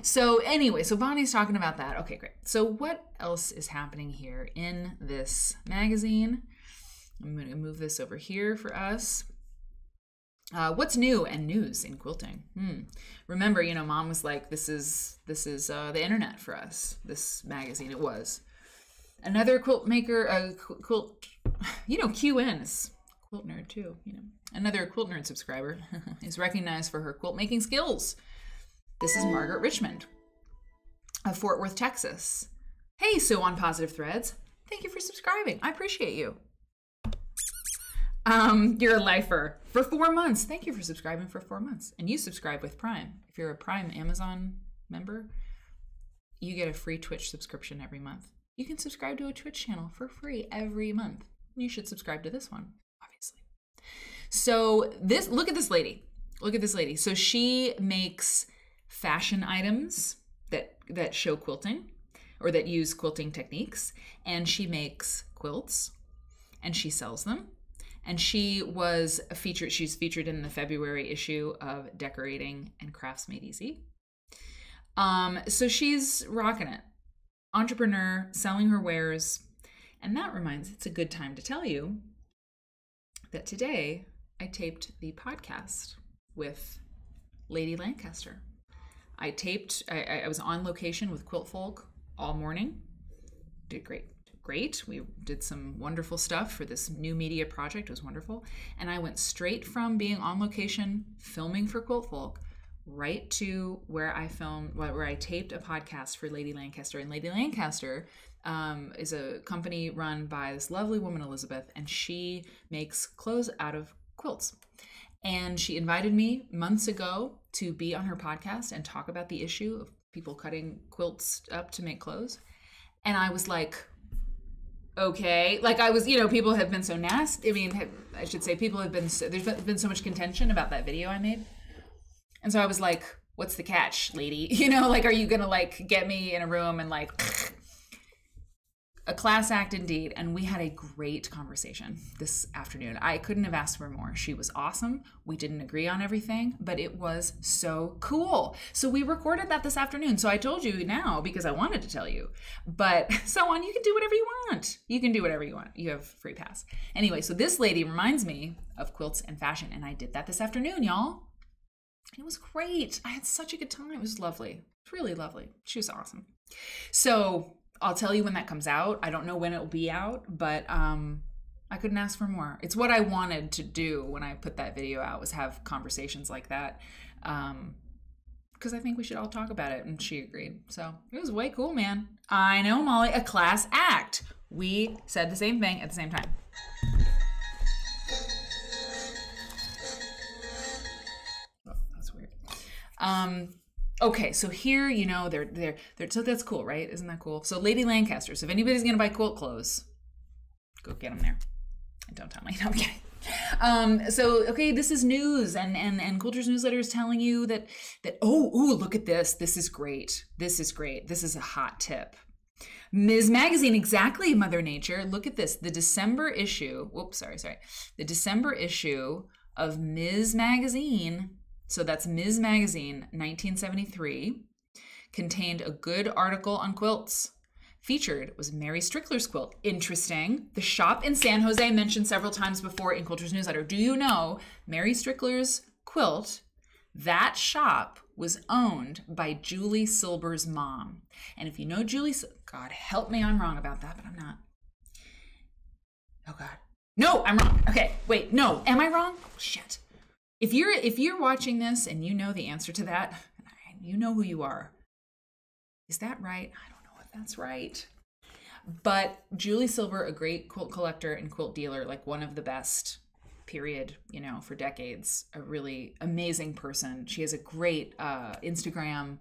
So anyway, so Bonnie's talking about that. Okay, great. So what else is happening here in this magazine? I'm going to move this over here for us. What's new and news in quilting? Remember, you know, Mom was like, this is the internet for us, this magazine. It was. Another quilt maker, quilt, you know, QN is Quilt Nerd too, you know. Another Quilt Nerd subscriber is recognized for her quilt making skills. This is Margaret Richmond of Fort Worth, Texas. Hey, Sue on Positive Threads. Thank you for subscribing. I appreciate you. You're a lifer for 4 months. Thank you for subscribing for 4 months. And you subscribe with Prime. If you're a Prime Amazon member, you get a free Twitch subscription every month. You can subscribe to a Twitch channel for free every month. You should subscribe to this one, obviously. So look at this lady. Look at this lady. So she makes fashion items that show quilting or that use quilting techniques. And she makes quilts and she sells them. And she's featured in the February issue of Decorating and Crafts Made Easy. So she's rocking it. Entrepreneur, selling her wares. And that it's a good time to tell you that today I taped the podcast with Lady Lancaster. I was on location with Quilt Folk all morning. Did great. We did some wonderful stuff for this new media project. It was wonderful. And I went straight from being on location, filming for Quilt Folk, right to where I taped a podcast for Lady Lancaster. And Lady Lancaster is a company run by this lovely woman, Elizabeth, and she makes clothes out of quilts. And she invited me months ago to be on her podcast and talk about the issue of people cutting quilts up to make clothes. And I was like, okay. Like I was, people have been so nasty. I mean, I should say there's been so much contention about that video I made. And so I was like, what's the catch, lady? Are you going to get me in a room and a class act indeed. And we had a great conversation this afternoon. I couldn't have asked for more. She was awesome. We didn't agree on everything, but it was so cool. So we recorded that this afternoon. So I told you now because I wanted to tell you, but so on, you can do whatever you want. You can do whatever you want. You have free pass. Anyway, so this lady reminds me of quilts and fashion. And I did that this afternoon, y'all. It was great. I had such a good time. It was lovely. It was really lovely. She was awesome. So I'll tell you when that comes out. I don't know when it will be out, but I couldn't ask for more. It's what I wanted to do when I put that video out, was have conversations like that. Because I think we should all talk about it, and she agreed. So it was way cool, man. I know, Molly, a class act. We said the same thing at the same time. Oh, that's weird. Okay, so here, they're so that's cool, right? Isn't that cool? So Lady Lancaster. So if anybody's gonna buy quilt clothes, go get them there. And don't tell me. No, I'm kidding. Okay, this is news, and Quilter's newsletter is telling you that look at this. This is great. This is great. This is a hot tip. Ms. Magazine, exactly, Mother Nature. Look at this. The December issue. Whoops, sorry. The December issue of Ms. Magazine. So that's Ms. Magazine, 1973, contained a good article on quilts. Featured was Mary Strickler's quilt. Interesting. The shop in San Jose, mentioned several times before in Quilter's newsletter. Do you know Mary Strickler's quilt? That shop was owned by Julie Silber's mom. And if you know Julie, God help me, I'm wrong about that, but I'm not. Oh God. No, I'm wrong. Okay, wait, no, am I wrong? Shit. If you're watching this and you know the answer to that, you know who you are. Is that right? I don't know if that's right. But Julie Silber, a great quilt collector and quilt dealer, like one of the best, period, for decades, a really amazing person. She has a great Instagram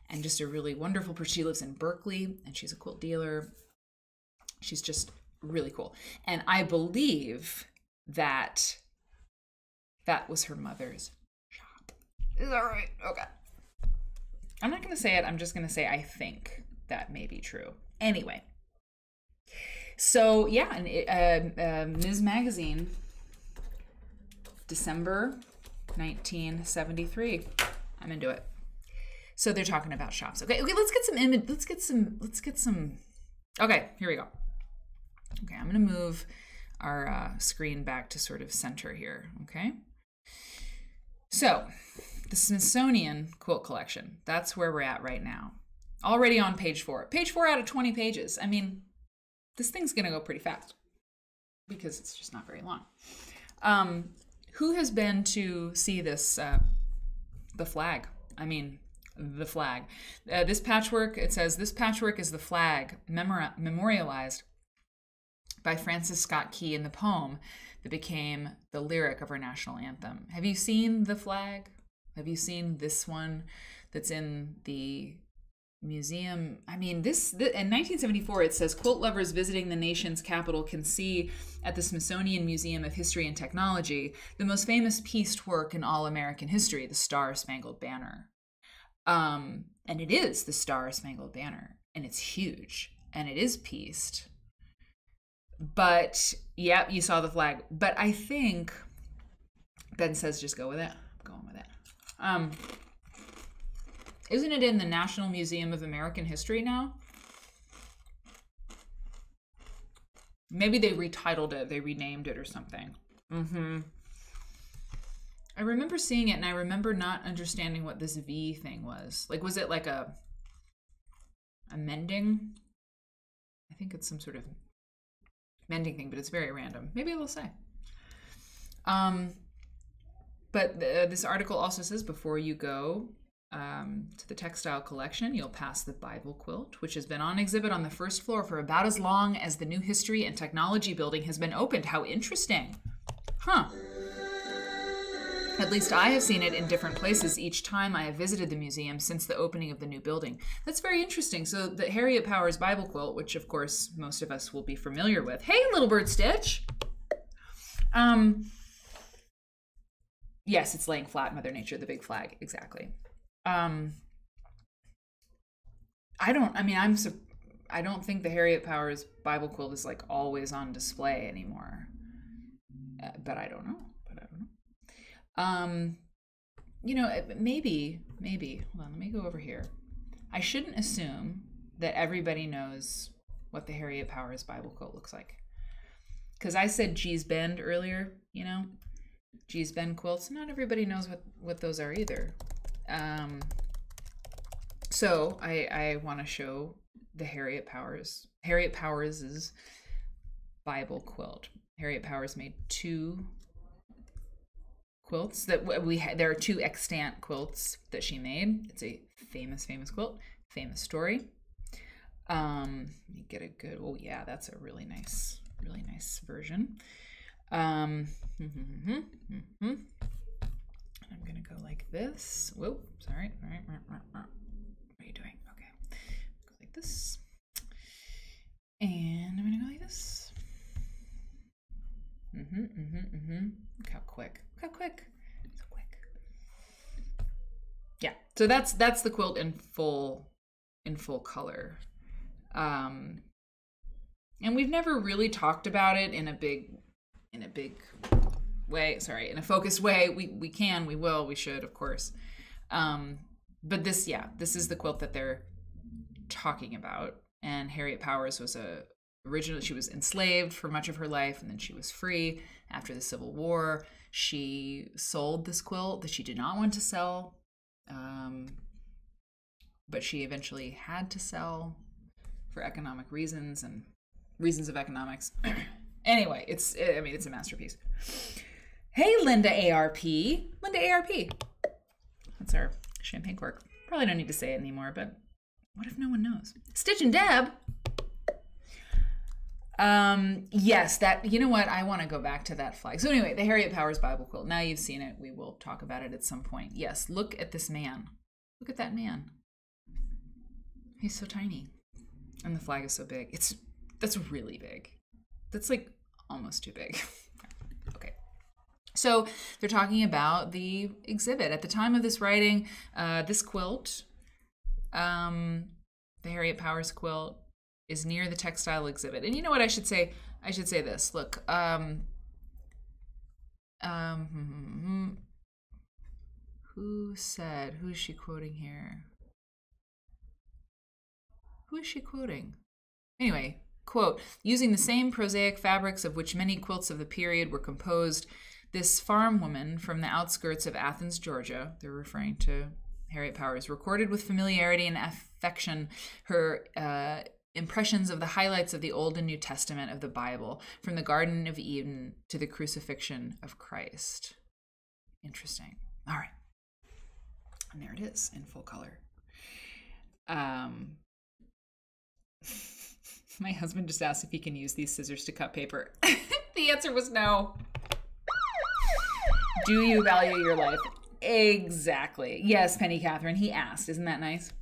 and just a really wonderful person. She lives in Berkeley and she's a quilt dealer. She's just really cool. And I believe that was her mother's shop. Is that right? Okay. I'm not going to say it. I'm just going to say I think that may be true. Anyway. So, yeah, Ms. Magazine, December 1973. I'm into it. So they're talking about shops. Okay, let's get some. Okay, here we go. Okay, I'm going to move our screen back to sort of center here, okay? So, the Smithsonian Quilt Collection, that's where we're at right now. Already on page 4. Page 4 out of 20 pages. I mean, this thing's going to go pretty fast because it's just not very long. Who has been to see this, the flag? I mean, the flag. This patchwork, it says, this patchwork is the flag memorialized by Francis Scott Key in the poem that became the lyric of our national anthem. Have you seen the flag? Have you seen this one that's in the museum. I mean, this in 1974, it says quilt lovers visiting the nation's capital can see at the Smithsonian Museum of History and Technology the most famous pieced work in all American history, the Star-Spangled Banner. And it is the Star-Spangled Banner, and it's huge, and it is pieced. But yeah, you saw the flag. But I think Ben says just go with it. I'm going with it. Isn't it in the National Museum of American History now? Maybe they retitled it, they renamed it or something. I remember seeing it, and I remember not understanding what this V thing was. Like, was it like a mending? I think it's some sort of mending thing, but it's very random. Maybe it'll say. But this article also says before you go to the textile collection, you'll pass the Bible quilt, which has been on exhibit on the first floor for about as long as the new History and Technology building has been opened. How interesting. Huh. At least I have seen it in different places each time I have visited the museum since the opening of the new building. That's very interesting. So the Harriet Powers Bible quilt, which of course most of us will be familiar with. Hey, Little Bird Stitch! Yes, it's laying flat, Mother Nature, the big flag, exactly. I don't think the Harriet Powers Bible quilt is like always on display anymore. But I don't know. You know, maybe, hold on, let me go over here. I shouldn't assume that everybody knows what the Harriet Powers Bible quilt looks like. Because I said G's Bend earlier, you know, G's Bend quilts. Not everybody knows what those are either. So I want to show the Harriet Powers' Bible quilt. Harriet Powers made 2 quilts that there are 2 extant quilts that she made. It's a famous quilt, famous story. Let me get a good, oh yeah, that's a really nice version. I'm gonna go like this. Whoa, sorry. All right. What are you doing? Okay. Go like this. And I'm gonna go like this. Look how quick. So quick. Yeah. So that's the quilt in full color. And we've never really talked about it in a big way, in a focused way. We can, we will, we should, of course. But this is the quilt that they're talking about. And Harriet Powers was originally, she was enslaved for much of her life, and then she was free after the Civil War. She sold this quilt that she did not want to sell, but she eventually had to sell for economic reasons and reasons of economics. Anyway, it's a masterpiece. Hey, Linda ARP. Linda ARP. That's our champagne cork. Probably don't need to say it anymore, but what if no one knows? Stitch and Deb. Yes, that, you know what? I want to go back to that flag. So anyway, the Harriet Powers Bible quilt. Now you've seen it. We will talk about it at some point. Yes, look at this man. Look at that man. He's so tiny. And the flag is so big. That's really big. That's like almost too big. Okay. So they're talking about the exhibit. At the time of this writing, this quilt, the Harriet Powers quilt, is near the textile exhibit. And you know what I should say? I should say this. Look, who is she quoting here? Who is she quoting? Anyway, quote, using the same prosaic fabrics of which many quilts of the period were composed, this farm woman from the outskirts of Athens, Georgia, they're referring to Harriet Powers, recorded with familiarity and affection her impressions of the highlights of the Old and New Testament of the Bible, from the Garden of Eden to the crucifixion of Christ. Interesting. All right. And there it is in full color. My husband just asked if he can use these scissors to cut paper. The answer was no. Do you value your life? Exactly. Yes, Penny Catherine, he asked. Isn't that nice?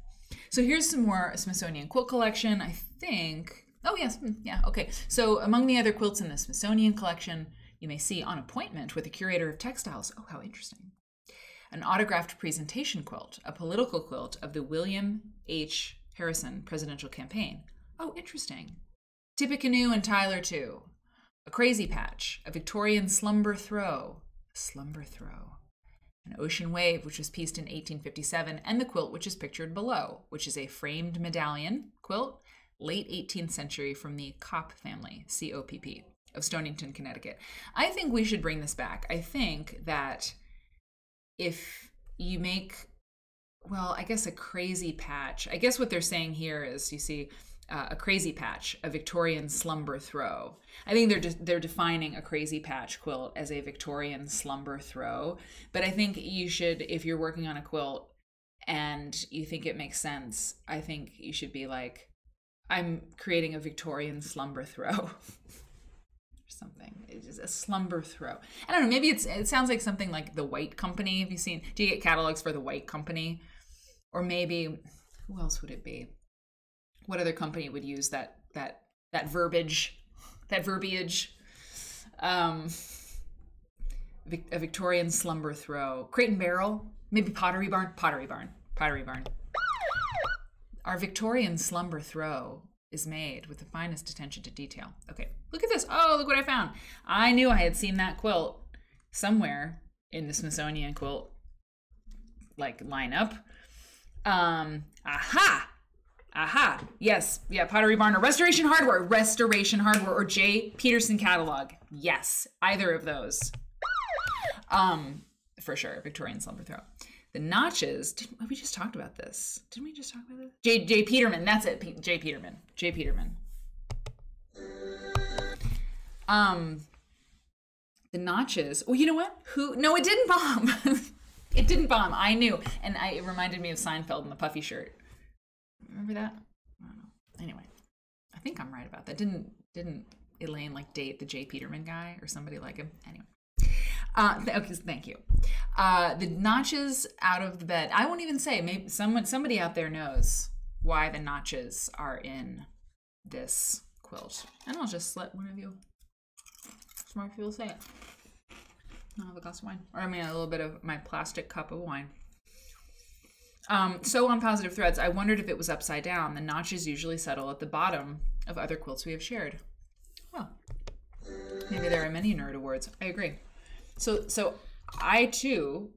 So here's some more Smithsonian quilt collection. I think, oh yes, yeah, okay. So among the other quilts in the Smithsonian collection, you may see On Appointment with the Curator of Textiles. Oh, how interesting. An autographed presentation quilt, a political quilt of the William H. Harrison presidential campaign. Oh, interesting. Tippecanoe and Tyler too. A crazy patch, a Victorian slumber throw. Slumber throw. An ocean wave, which was pieced in 1857, and the quilt which is pictured below, which is a framed medallion quilt, late 18th century, from the Kopp family, C-O-P-P, of Stonington, Connecticut. I think we should bring this back. I think that if you make, well, I guess a crazy patch, I guess what they're saying here is, you see, a crazy patch, a Victorian slumber throw. I think they're defining a crazy patch quilt as a Victorian slumber throw. But I think you should, if you're working on a quilt and you think it makes sense, I think you should be like, I'm creating a Victorian slumber throw. Or something. It's just a slumber throw. I don't know, maybe it sounds like something like the White Company. Have you seen, do you get catalogs for the White Company? Or maybe, who else would it be? What other company would use that verbiage, that verbiage? A Victorian slumber throw. Crate and Barrel, maybe Pottery Barn. Our Victorian slumber throw is made with the finest attention to detail. Okay, look at this. Oh, look what I found. I knew I had seen that quilt somewhere in the Smithsonian quilt like lineup. Aha! Yes, yeah, Pottery Barn or Restoration Hardware, or J. Peterson catalog. Yes, either of those. For sure, Victorian slumber throw. The notches. We just talked about this. Didn't we just talk about this? J. Peterman. That's it. J. Peterman. The notches. Well, you know what? No, it didn't bomb. It didn't bomb. I knew, and it reminded me of Seinfeld in the puffy shirt. Remember that? I don't know. Anyway, I think I'm right about that. Didn't Elaine like date the J. Peterman guy or somebody like him? Anyway. Okay, thank you. The notches out of the bed. I won't even say. Maybe somebody out there knows why the notches are in this quilt, and I'll just let one of you smart people say it. I'll have a glass of wine, or I mean a little bit of my plastic cup of wine. So on Positive Threads, I wondered if it was upside down. The notches usually settle at the bottom of other quilts we have shared. Well, maybe there are many nerd awards. I agree. So I too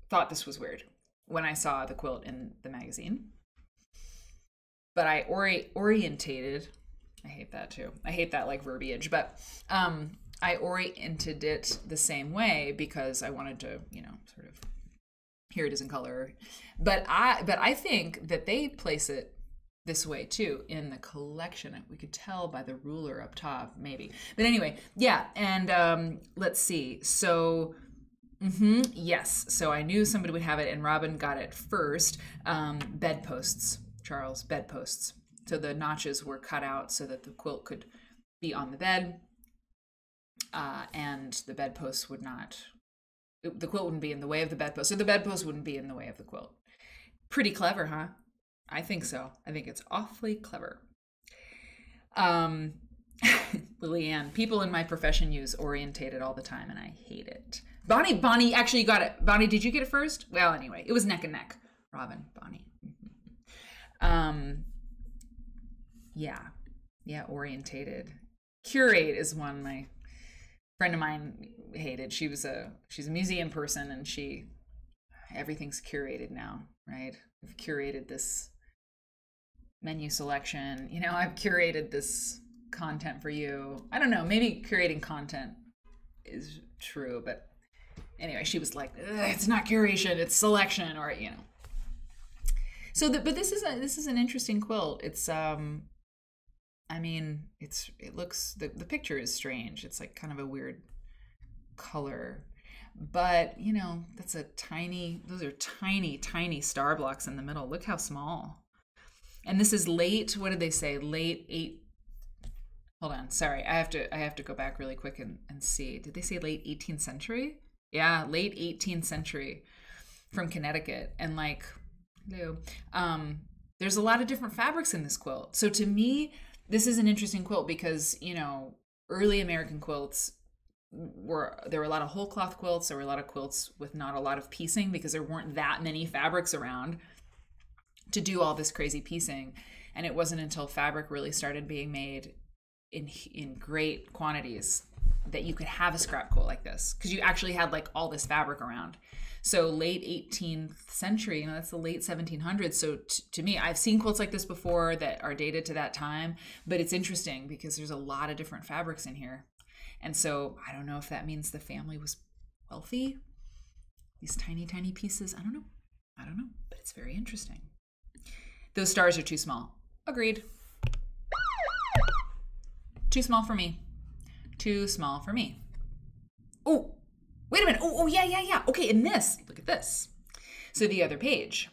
thought this was weird when I saw the quilt in the magazine. But I orientated. I hate that too. I hate that like verbiage. But I oriented it the same way because I wanted to, sort of. Here it is in color, but I think that they place it this way too in the collection. We could tell by the ruler up top, maybe. But anyway, yeah. And let's see. So, yes. So I knew somebody would have it, and Robin got it first. Bedposts, Charles, bedposts. So the notches were cut out so that the quilt could be on the bed, and the bedposts would not. The quilt wouldn't be in the way of the bedpost, so the bedpost wouldn't be in the way of the quilt. Pretty clever, huh? I think so. I think it's awfully clever. Lillian, people in my profession use orientated all the time, and I hate it. Bonnie, actually you got it. Bonnie, did you get it first? Well, anyway, it was neck and neck. Robin, Bonnie. Yeah, orientated. Curate is one my friend of mine hated. She's a museum person, and everything's curated now, right? I've curated this menu selection. I've curated this content for you. I don't know, maybe curating content is true, but anyway, she was like, it's not curation, it's selection, or So, but this is an interesting quilt. It's it looks, the picture is strange. It's like kind of a weird color, but those are tiny star blocks in the middle. Look how small. And this is late, what did they say? Hold on, sorry. I have to go back really quick and see. Did they say late 18th century? Yeah, late 18th century from Connecticut. And like, hello. there's a lot of different fabrics in this quilt. So to me, this is an interesting quilt because, you know, early American quilts there were a lot of whole cloth quilts. There were a lot of quilts with not a lot of piecing because there weren't that many fabrics around to do all this crazy piecing. And it wasn't until fabric really started being made in great quantities that you could have a scrap quilt like this, because you actually had like all this fabric around. So late 18th century, you know, that's the late 1700s. So to me, I've seen quilts like this before that are dated to that time, but it's interesting because there's a lot of different fabrics in here. And so I don't know if that means the family was wealthy. These tiny, tiny pieces, I don't know, but it's very interesting. Those stars are too small. Agreed. Too small for me. Too small for me. Oh, wait a minute. Oh, yeah. Okay, in this, look at this. So the other page.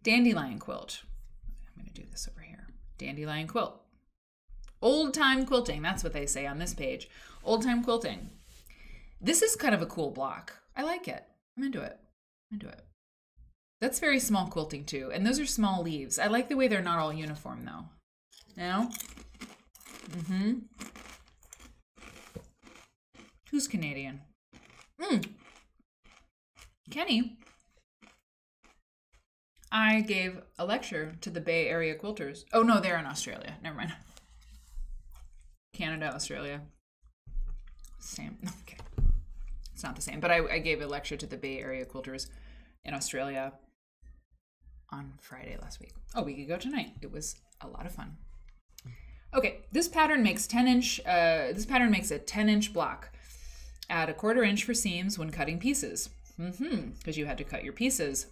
Dandelion quilt. I'm going to do this over here. Dandelion quilt. Old time quilting. That's what they say on this page. Old time quilting. This is kind of a cool block. I like it. I'm into it. That's very small quilting too. And those are small leaves. I like the way they're not all uniform though. You know? Who's Canadian? Kenny. I gave a lecture to the Bay Area quilters. Oh no, they're in Australia. Never mind. Canada, Australia. Same. Okay. It's not the same, but I gave a lecture to the Bay Area quilters in Australia on Friday last week. A week ago tonight. It was a lot of fun. Okay, this pattern makes a 10-inch block. Add a 1/4 inch for seams when cutting pieces. Because you had to cut your pieces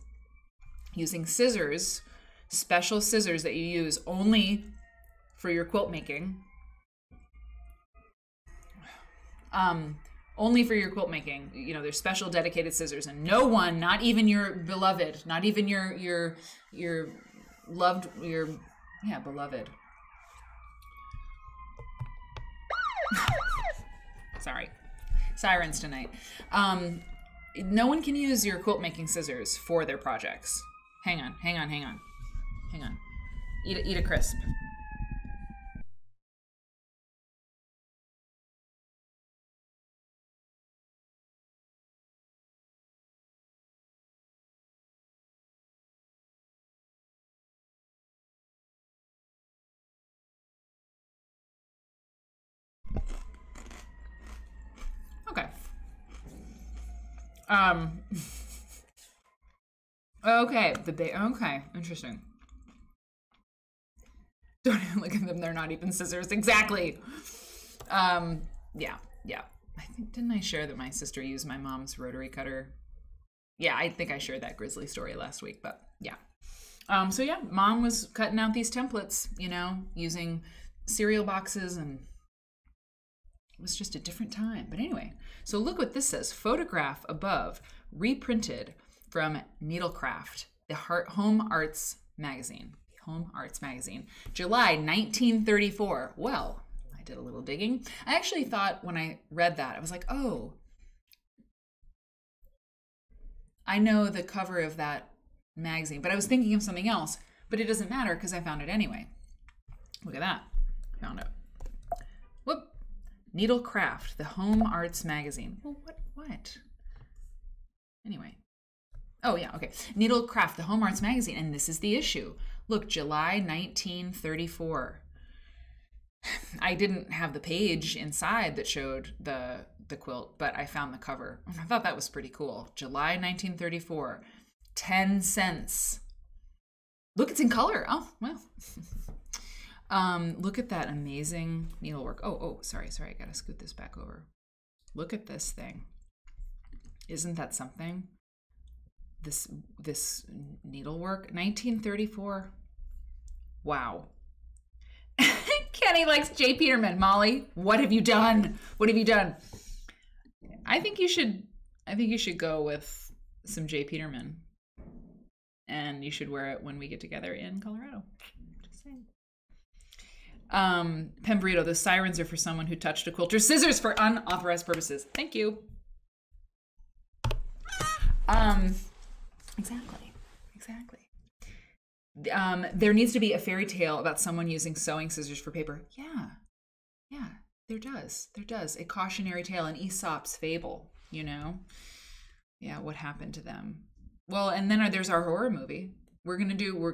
using scissors, special scissors that you use only for your quilt making. Only for your quilt making. You know, there's special dedicated scissors, and no one, not even your beloved, not even your beloved. Sorry. Sirens tonight. No one can use your quilt making scissors for their projects. Hang on. Eat a crisp. Okay. Okay, interesting. Don't even look at them, they're not even scissors. Exactly. Yeah. I think, didn't I share that my sister used my mom's rotary cutter? Yeah, I think I shared that grisly story last week, but yeah. So yeah, mom was cutting out these templates, you know, using cereal boxes, and it was just a different time. But anyway, so look what this says. Photograph above, reprinted from Needlecraft, the Home Arts Magazine. Home Arts Magazine, July 1934. Well, I did a little digging. I actually thought when I read that, I was like, oh, I know the cover of that magazine, but I was thinking of something else, but it doesn't matter because I found it anyway. Look at that. Found it. Whoop. Needlecraft, the Home Arts Magazine. Well, what? Anyway. Oh, yeah, okay. Needlecraft, the Home Arts Magazine, and this is the issue. Look, July 1934. I didn't have the page inside that showed the quilt, but I found the cover. I thought that was pretty cool. July 1934. 10 cents. Look, it's in color. Oh, well. Look at that amazing needlework. Oh, sorry. I gotta scoot this back over. Look at this thing. Isn't that something? This needlework, 1934. Wow. Kenny likes J. Peterman. Molly, what have you done? I think you should go with some J. Peterman, and you should wear it when we get together in Colorado. Just saying. Pembrito, the sirens are for someone who touched a quilter's scissors for unauthorized purposes. Thank you. Exactly. There needs to be a fairy tale about someone using sewing scissors for paper. Yeah, there does. There does. A cautionary tale, an Aesop's fable, you know? Yeah, what happened to them? Well, and then there's our horror movie.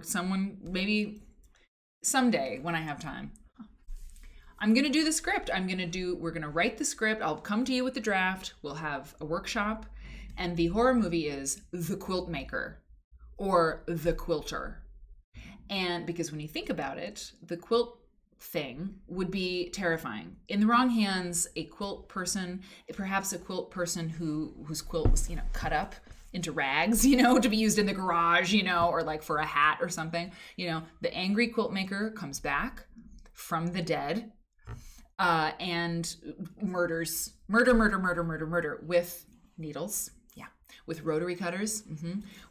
Someone, maybe someday when I have time. I'm going to do the script. We're going to write the script. I'll come to you with the draft. We'll have a workshop. And the horror movie is The Quilt Maker or The Quilter. And because when you think about it, the quilt thing would be terrifying. In the wrong hands, a quilt person, perhaps a quilt person whose quilt was, cut up into rags, to be used in the garage, or like for a hat or something. The angry quilt maker comes back from the dead and murder with needles. With rotary cutters,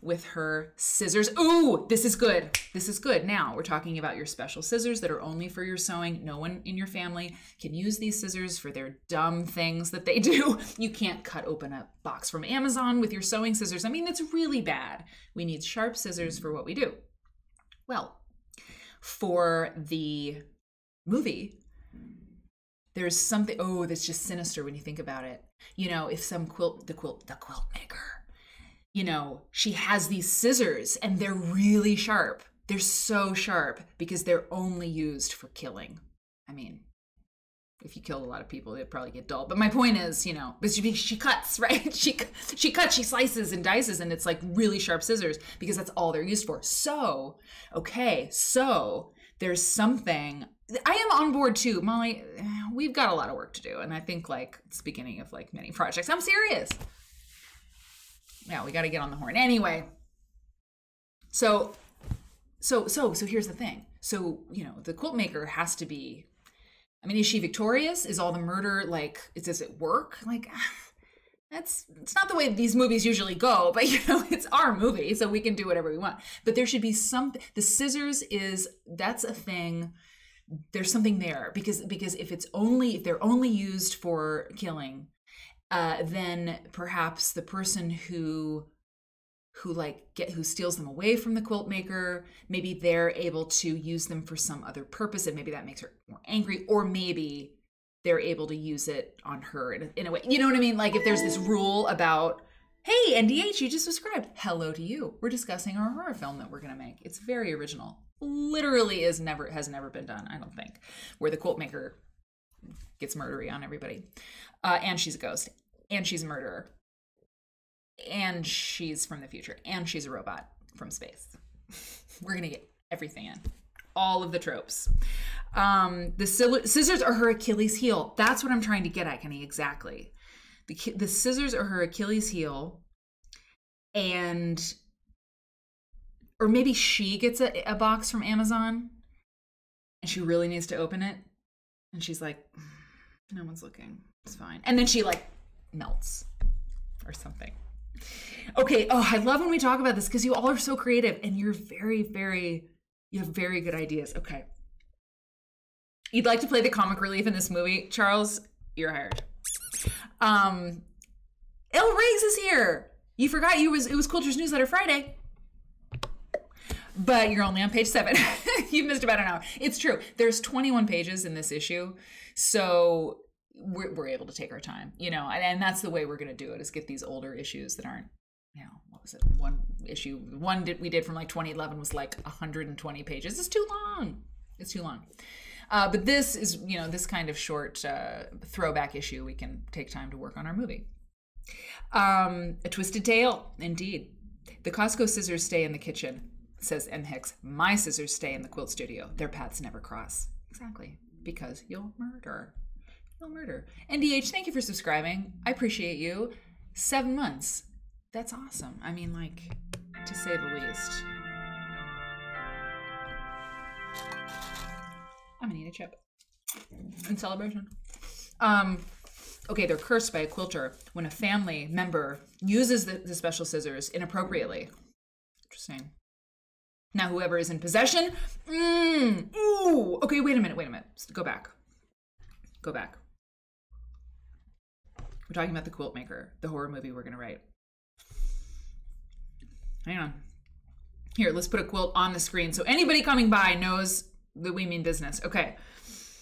with her scissors. Ooh, this is good. This is good. Now, we're talking about your special scissors that are only for your sewing. No one in your family can use these scissors for their dumb things that they do. You can't cut open a box from Amazon with your sewing scissors. I mean, it's really bad. We need sharp scissors for what we do. Well, for the movie, there's something, that's just sinister when you think about it. If the quilt maker, she has these scissors and they're really sharp. They're so sharp because they're only used for killing. I mean, if you killed a lot of people, they'd probably get dull. But my point is, but she cuts, right? She cuts, she slices and dices, and it's like really sharp scissors because that's all they're used for. So there's something. I am on board too, Molly. We've got a lot of work to do, and I think it's the beginning of many projects. I'm serious. Yeah, we got to get on the horn. Anyway, so here's the thing. So the quilt maker has to be. I mean, is she victorious? Is all the murder does it work? It's not the way these movies usually go, but it's our movie, so we can do whatever we want. But there should be something. The scissors that's a thing. There's something there because if they're only used for killing, then perhaps the person who steals them away from the quilt maker, maybe they're able to use them for some other purpose, and maybe that makes her more angry, or maybe they're able to use it on her in a way. You know what I mean? If there's this rule about, hey, NDH, you just subscribed. Hello to you. We're discussing our horror film that we're going to make. It's very original. Literally has never been done, I don't think, where the quilt maker gets murdery on everybody. And she's a ghost. And she's a murderer. And she's from the future. And she's a robot from space. We're going to get everything in. All of the tropes. The scissors are her Achilles heel. That's what I'm trying to get at, Kenny. Exactly. The scissors are her Achilles heel. Or maybe she gets a box from Amazon and she really needs to open it. And she's like, no one's looking. It's fine. And then she melts or something. Okay. Oh, I love when we talk about this because you all are so creative and you're you have very good ideas. Okay. You'd like to play the comic relief in this movie? Charles, you're hired. El Riggs is here. You forgot it was Quilter's Newsletter Friday. But you're only on page 7. You've missed about an hour. It's true. There's 21 pages in this issue. So we're able to take our time, and that's the way we're going to do it, is get these older issues that aren't, what was it? One we did from 2011 was 120 pages. It's too long. But this is, this kind of short throwback issue, we can take time to work on our movie. A twisted tale, indeed. The Costco scissors stay in the kitchen, says M. Hicks. My scissors stay in the quilt studio. Their paths never cross. Exactly. Because you'll murder. NDH, thank you for subscribing. I appreciate you. 7 months. That's awesome. I mean, to say the least. I'm gonna eat a chip. In celebration. Okay, they're cursed by a quilter when a family member uses the special scissors inappropriately. Interesting. Now, whoever is in possession, okay, wait a minute. Go back. We're talking about the Quilt Maker, the horror movie we're going to write. Hang on. Here, let's put a quilt on the screen so anybody coming by knows that we mean business. Okay.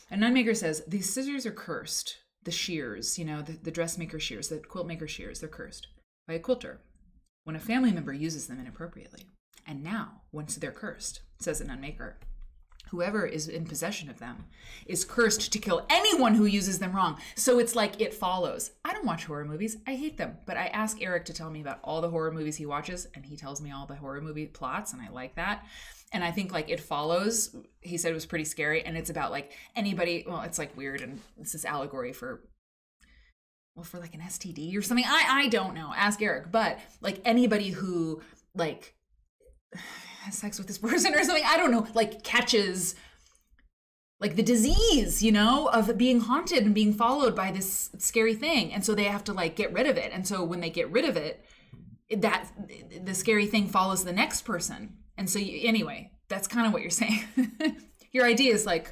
A nun maker says, these scissors are cursed. The shears, you know, the dressmaker shears, the quilt maker shears, they're cursed by a quilter when a family member uses them inappropriately. And now, once they're cursed, says a nun maker, whoever is in possession of them is cursed to kill anyone who uses them wrong. So it's like It Follows. I don't watch horror movies. I hate them. But I ask Eric to tell me about all the horror movies he watches, and he tells me all the horror movie plots, and I like that. And I think like It Follows, he said, was pretty scary. And it's about like anybody, well, it's like weird. And it's this allegory for like an STD or something. I don't know. Ask Eric. But like anybody who like has sex with this person or something, I don't know, like catches like the disease, you know, of being haunted and being followed by this scary thing. And so they have to like get rid of it. And so when they get rid of it, that the scary thing follows the next person. And so anyway, that's kind of what you're saying. Your idea is like,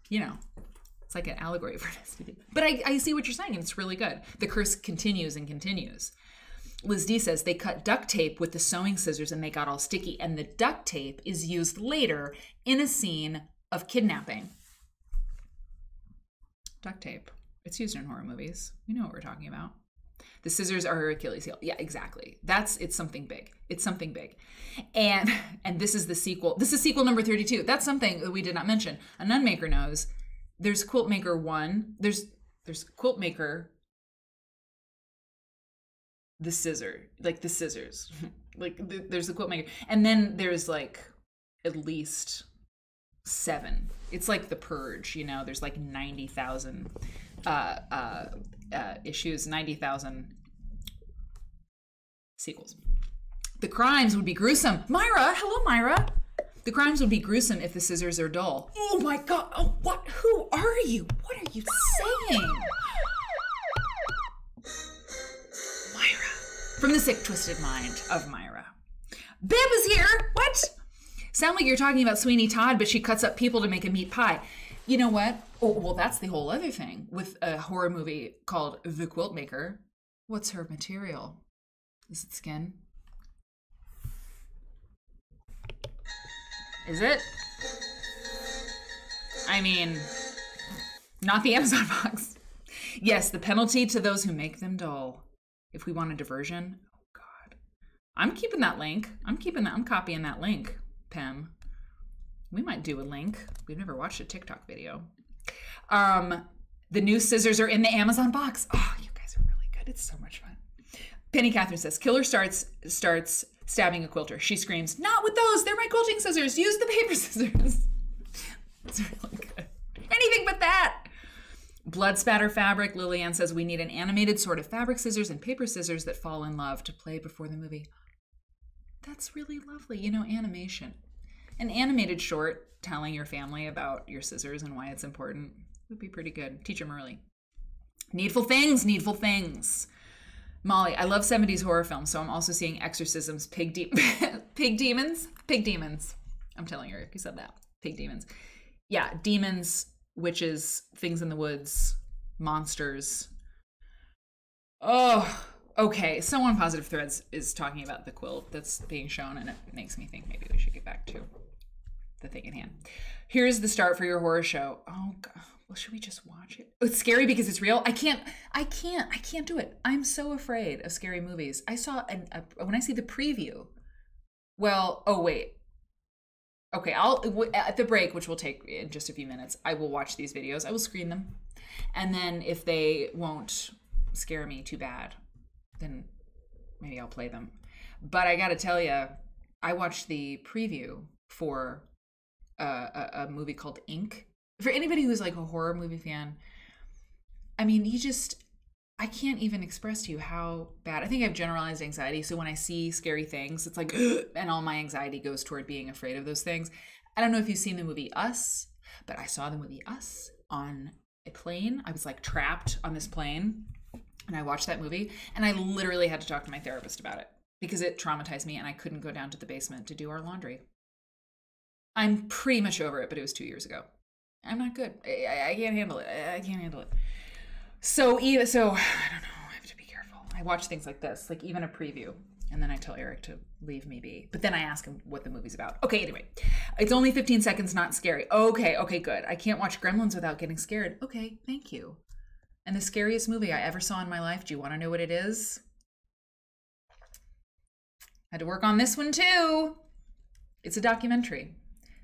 you know, it's like an allegory for an STD. But I see what you're saying, and it's really good. The curse continues and continues. Liz D says they cut duct tape with the sewing scissors and they got all sticky. And the duct tape is used later in a scene of kidnapping. Duct tape. It's used in horror movies. We know what we're talking about. The scissors are her Achilles heel. Yeah, exactly. It's something big. It's something big. And this is the sequel. This is sequel number 32. That's something that we did not mention. A nun maker knows. There's Quilt Maker 1. There's Quilt Maker the scissors, like there's the Quilt Maker, and then there's like at least 7. It's like The Purge, you know. There's like 90,000 issues, 90,000 sequels. The crimes would be gruesome. Myra, hello Myra. The crimes would be gruesome if the scissors are dull. Oh my God! Oh, what? Who are you? What are you saying? From the sick, twisted mind of Myra. Bib is here! What? Sound like you're talking about Sweeney Todd, but she cuts up people to make a meat pie. You know what? Oh, well, that's the whole other thing with a horror movie called The Quilt Maker. What's her material? Is it skin? Is it? I mean, not the Amazon box. Yes, the penalty to those who make them dull. If we want a diversion, oh God. I'm keeping that link. I'm copying that link, Pem. We might do a link. We've never watched a TikTok video. The new scissors are in the Amazon box. Oh, you guys are really good. It's so much fun. Penny Catherine says, Killer starts stabbing a quilter. She screams, not with those. They're my quilting scissors. Use the paper scissors. It's really good. Anything but that. Blood spatter fabric. Lillian says we need an animated sort of fabric scissors and paper scissors that fall in love to play before the movie. That's really lovely. You know, animation. An animated short telling your family about your scissors and why it's important would be pretty good. Teach them early. Needful things, needful things. Molly, I love 70s horror films, so I'm also seeing exorcisms, pig demons. I'm telling you, you said that. Pig demons. Yeah, demons, witches, things in the woods, monsters. Oh, okay. Someone on Positive Threads is talking about the quilt that's being shown, and it makes me think maybe we should get back to the thing in hand. Here's the start for your horror show. Oh God. Well, should we just watch it? It's scary because it's real. I can't do it. I'm so afraid of scary movies. I saw when I see the preview. Well, oh wait. Okay, at the break, which will take in just a few minutes, I will watch these videos. I will screen them. And then if they won't scare me too bad, then maybe I'll play them. But I got to tell you, I watched the preview for a movie called Ink. For anybody who's like a horror movie fan, I mean, I can't even express to you how bad. I think I have generalized anxiety. So when I see scary things, it's like, and all my anxiety goes toward being afraid of those things. I don't know if you've seen the movie Us, but I saw the movie Us on a plane. I was like trapped on this plane and I watched that movie and I literally had to talk to my therapist about it because it traumatized me and I couldn't go down to the basement to do our laundry. I'm pretty much over it, but it was 2 years ago. I'm not good. I can't handle it. I can't handle it. So I don't know. I have to be careful. I watch things like this, like even a preview, And then I tell Eric to leave me be. But then I ask him what the movie's about. Okay, anyway. It's only 15 seconds, not scary. Okay, good. I can't watch Gremlins without getting scared. Okay, thank you. And the scariest movie I ever saw in my life, do you want to know what it is? Had to work on this one too. It's a documentary.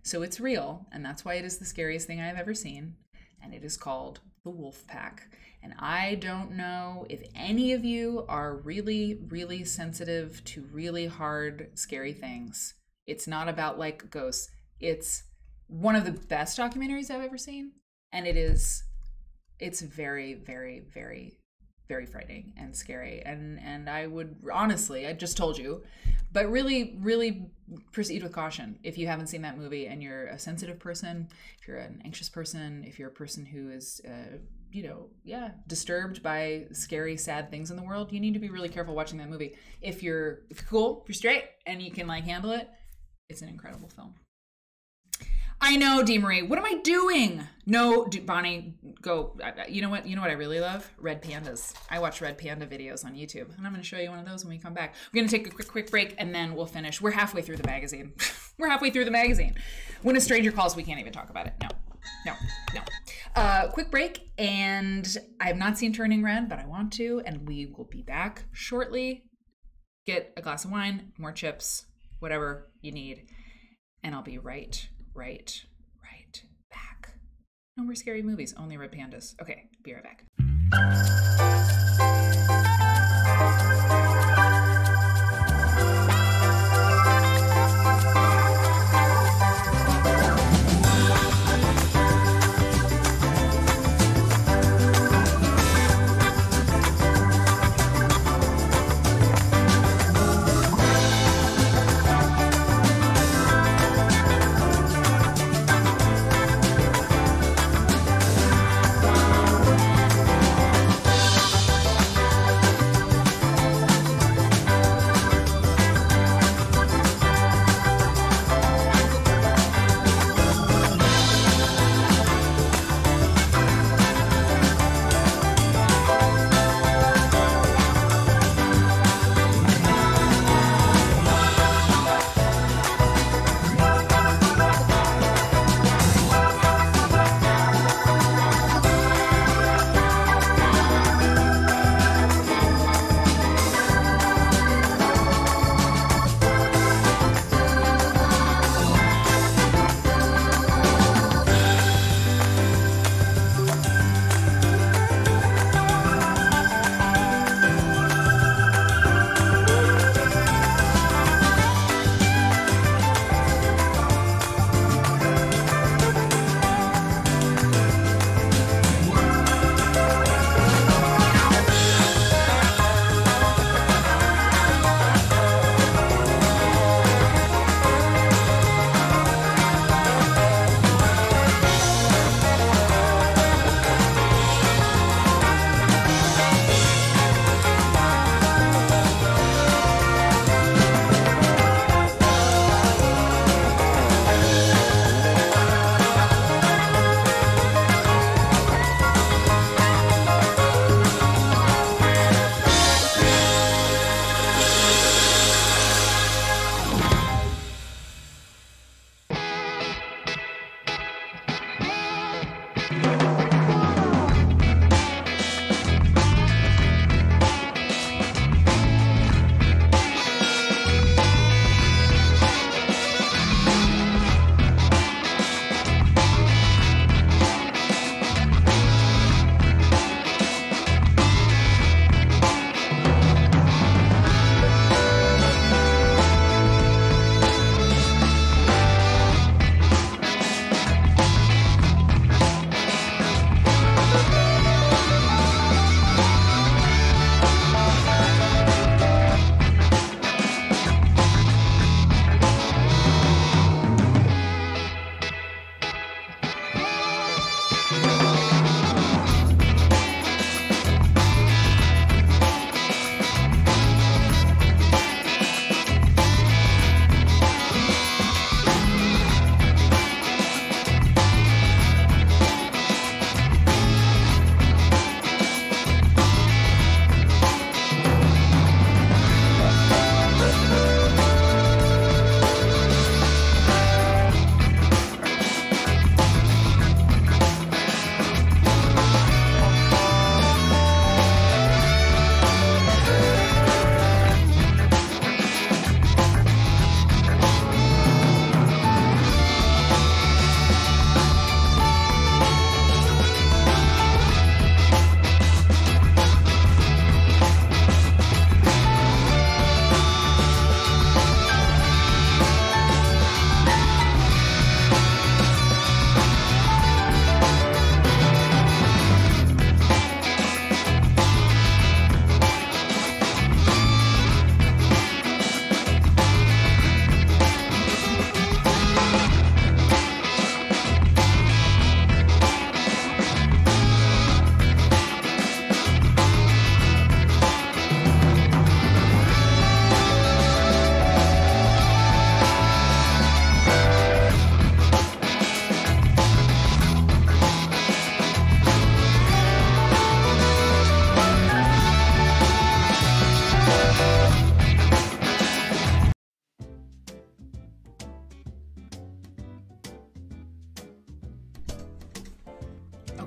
So it's real, and that's why it is the scariest thing I've ever seen. And it is called The Wolf Pack. And I don't know if any of you are really, really sensitive to really hard, scary things. It's not about like ghosts. It's one of the best documentaries I've ever seen. And it's very, very, very, very frightening and scary. And I would, honestly, I just told you, but really, really proceed with caution. If you haven't seen that movie and you're a sensitive person, if you're an anxious person, if you're a person who is, disturbed by scary, sad things in the world, you need to be really careful watching that movie. If you're cool, if you're straight, and you can like handle it, it's an incredible film. I know, Dee Marie. What am I doing? No, Bonnie, go. You know what? You know what I really love? Red pandas. I watch red panda videos on YouTube, and I'm going to show you one of those when we come back. We're going to take a quick break, and then we'll finish. We're halfway through the magazine. We're halfway through the magazine. When a stranger calls, we can't even talk about it. No. Quick break, and I have not seen Turning Red, but I want to, and we will be back shortly. Get a glass of wine, more chips, whatever you need, and I'll be right back. No more scary movies, only red pandas. Okay, be right back.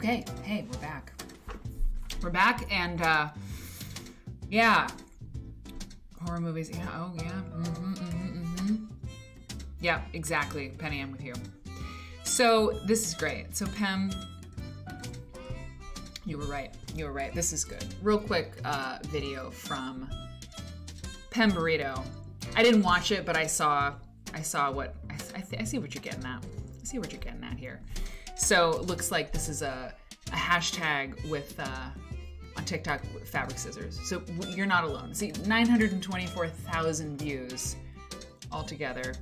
Okay, hey, we're back. We're back, and yeah, horror movies. Yeah, oh yeah, yeah, exactly. Penny, I'm with you. So this is great. So Pem, you were right. You were right. This is good. Real quick video from Pem Burrito. I didn't watch it, but I saw what I see what you're getting at. I see what you're getting at here. So it looks like this is a hashtag with on TikTok with fabric scissors. So you're not alone. See, 924,000 views altogether.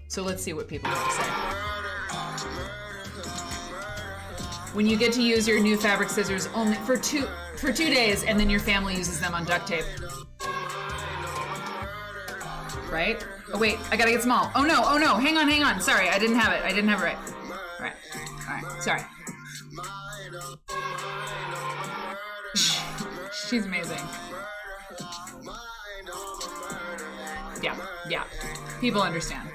So let's see what people have to say. When you get to use your new fabric scissors only for two days, and then your family uses them on duct tape. Right? Oh wait, I gotta get small. Oh no, hang on. Sorry, I didn't have it right. All right, sorry. She's amazing. Yeah. People understand.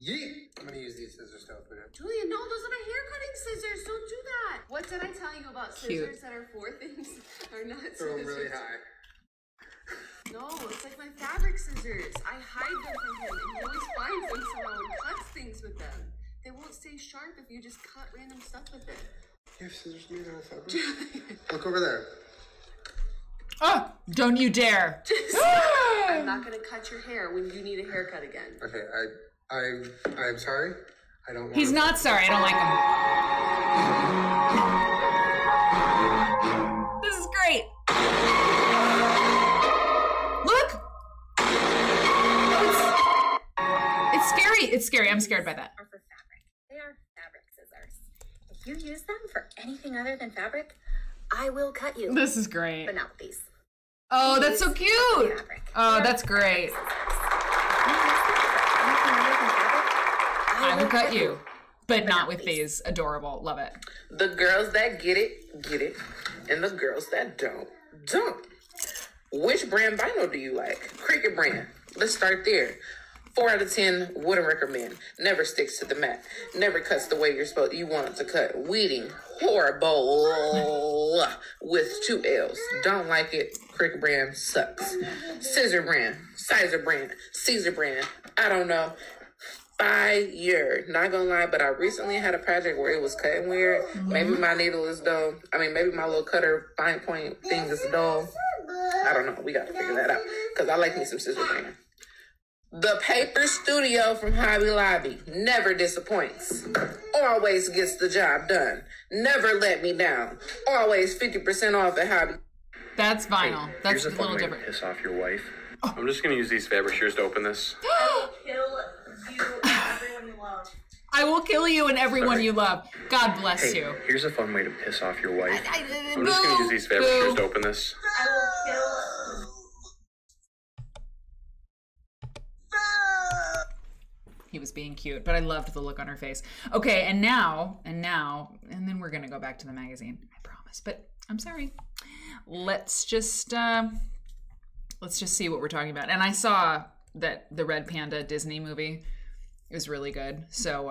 Yeet! I'm gonna use these scissors to open it. Julia, no, those are my hair cutting scissors. Don't do that. What did I tell you about scissors that are for things are not scissors? Throw them really high. No, it's like my fabric scissors. I hide them from him, and he always finds them somehow and cuts things with them. They won't stay sharp if you just cut random stuff with it. You have scissors made out of fabric? Look over there. Oh, don't you dare. I'm not gonna cut your hair when you need a haircut again. Okay, I'm sorry. I don't want He's not sorry. I don't like him. This is great. Look. It's scary. It's scary. I'm scared by that. Are for fabric. They are fabric scissors. If you use them for anything other than fabric, I will cut you. This is great. But not with these. Oh, that's so cute. Oh, that's great. I will cut you, but not with these. Adorable. Love it. The girls that get it, and the girls that don't. Which brand vinyl do you like? Cricut brand. Let's start there. 4 out of 10 wouldn't recommend. Never sticks to the mat. Never cuts the way you want it to cut. Weeding. Horrible. With 2 L's. Don't like it. Cricut brand sucks. Scissor brand. Sizer brand. Caesar brand. I don't know. Fire. Not gonna lie, but I recently had a project where it was cutting weird. Maybe my needle is dull. Maybe my little cutter fine point thing is dull. I don't know. We got to figure that out. Because I like me some scissor brand. The Paper Studio from Hobby Lobby never disappoints. Always gets the job done. Never let me down. Always 50% off at Hobby. That's vinyl. Hey, That's here's a a fun little way different. to piss off your wife. I'm just gonna use these fabric shears to open this. I will kill you and everyone you love. I will kill you and everyone you love. God bless Hey, you. here's a fun way to piss off your wife. I'm just Boo, gonna use these fabric boo. shears to open this. I will kill. He was being cute, but I loved the look on her face. Okay, and then we're gonna go back to the magazine. I promise, but I'm sorry. Let's just see what we're talking about. And I saw that the Red Panda Disney movie is really good. So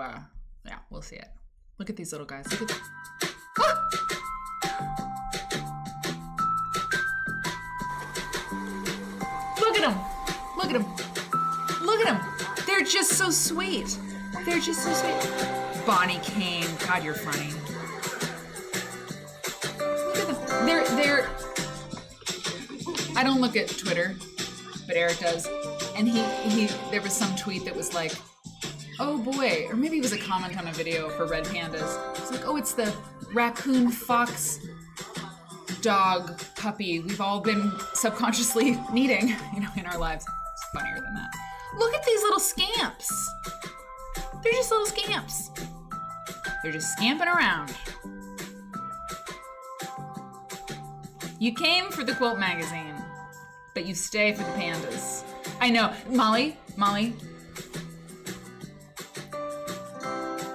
yeah, we'll see it. Look at these little guys. Look at them. Ah! Look at them. Look at them. Look at them. They're just so sweet. They're just so sweet. Bonnie Kane. God, you're funny. Look at them. They're I don't look at Twitter, but Eric does. And there was some tweet that was like, oh boy, or maybe it was a comment on a video for Red Pandas. It's like, oh, it's the raccoon fox dog puppy we've all been subconsciously needing, in our lives. It's funnier than that. Look at these little scamps. They're just little scamps. They're just scamping around. You came for the Quilt magazine, but you stay for the pandas. I know. Molly,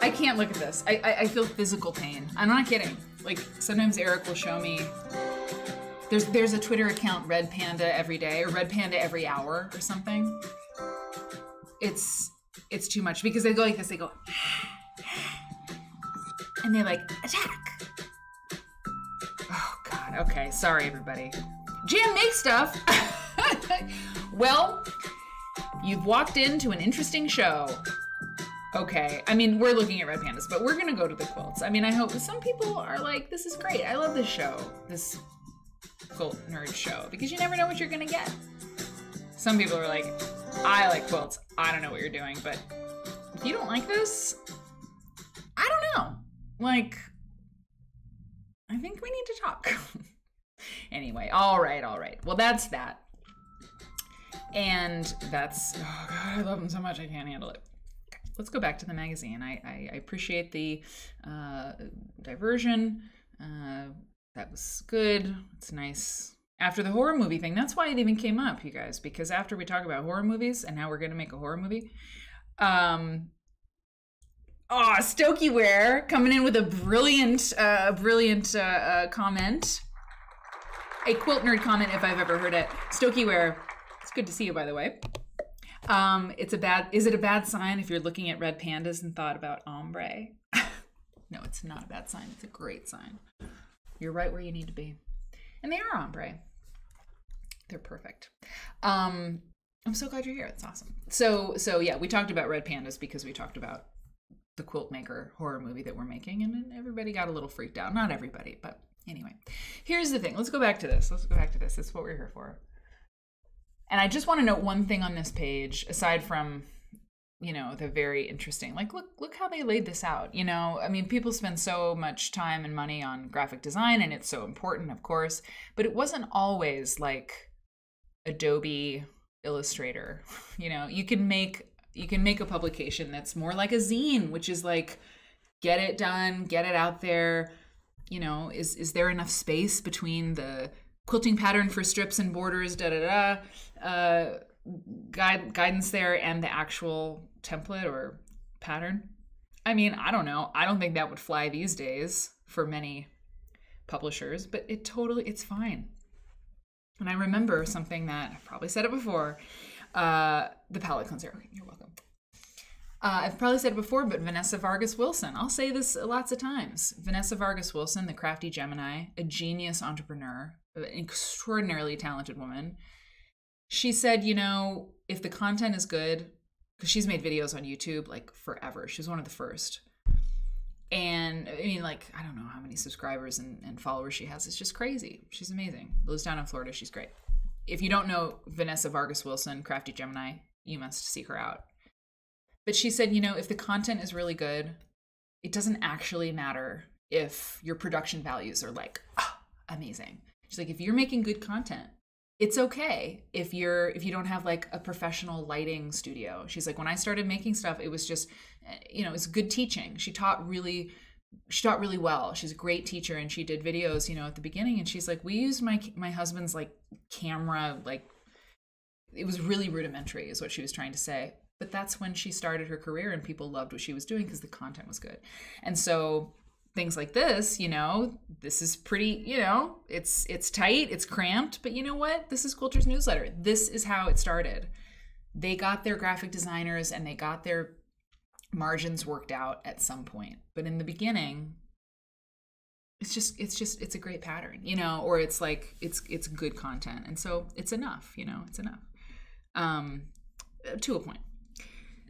I can't look at this. I feel physical pain. I'm not kidding. Like, sometimes Eric will show me, there's a Twitter account, Red Panda Every Day, or Red Panda Every Hour, or something. It's too much, because they go like this, they go, and they like attack. Oh God, okay, sorry everybody. Jam make stuff. Well, you've walked into an interesting show. Okay, I mean, we're looking at red pandas, but we're gonna go to the quilts. I mean, I hope some people are like, this is great. I love this show, this Quilt Nerd show, because you never know what you're gonna get. Some people are like, I like quilts. I don't know what you're doing, but if you don't like this, I don't know. Like, I think we need to talk. Anyway, all right. Well, that's that. And that's, oh God, I love them so much, I can't handle it. Let's go back to the magazine. I appreciate the diversion. That was good. It's nice. After the horror movie thing, that's why it even came up, you guys, because after we talk about horror movies and how we're going to make a horror movie, Stokey Ware coming in with a brilliant comment. A Quilt Nerd comment, if I've ever heard it. Stokey Ware, it's good to see you, by the way. Is it a bad sign if you're looking at red pandas and thought about ombre? No, it's not a bad sign. It's a great sign. You're right where you need to be. And they are ombre. They're perfect. I'm so glad you're here. It's awesome. So yeah, we talked about red pandas because we talked about the Quilt Maker horror movie that we're making, and everybody got a little freaked out. Not everybody, but anyway. Here's the thing. Let's go back to this. This is what we're here for. And I just want to note one thing on this page, aside from, you know, the very interesting, like, look how they laid this out. You know, I mean, people spend so much time and money on graphic design, and it's so important, of course, but it wasn't always like Adobe Illustrator. You know, you can make a publication that's more like a zine, which is like, get it done, get it out there. You know, is there enough space between the quilting pattern for strips and borders, guidance there, and the actual template or pattern? I mean, I don't know. I don't think that would fly these days for many publishers, but it's fine. And I remember something that I've probably said it before, the palette cleanser. Okay, you're welcome. I've probably said it before, but Vanessa Vargas Wilson. I'll say this lots of times. Vanessa Vargas Wilson, the crafty Gemini, a genius entrepreneur, an extraordinarily talented woman. She said, you know, if the content is good, because she's made videos on YouTube like forever. She was one of the first. And I mean, like, I don't know how many subscribers and followers she has. It's just crazy. She's amazing. Lives down in Florida. She's great. If you don't know Vanessa Vargas Wilson, crafty Gemini, you must seek her out. But she said, you know, if the content is really good, it doesn't actually matter if your production values are like, amazing. She's like, if you're making good content, it's okay if you don't have like a professional lighting studio. She's like, when I started making stuff, it was just, you know, it's good teaching. She taught really well. She's a great teacher, and she did videos, you know, at the beginning. And she's like, we used my husband's like camera, like it was really rudimentary is what she was trying to say. But that's when she started her career, and people loved what she was doing because the content was good. And so things like this, you know, this is pretty, you know, it's tight, it's cramped, but you know what? This is Quilter's newsletter. This is how it started. They got their graphic designers and they got their margins worked out at some point. But in the beginning, it's a great pattern, you know, or it's like, it's good content. And so it's enough, you know, it's enough. To a point.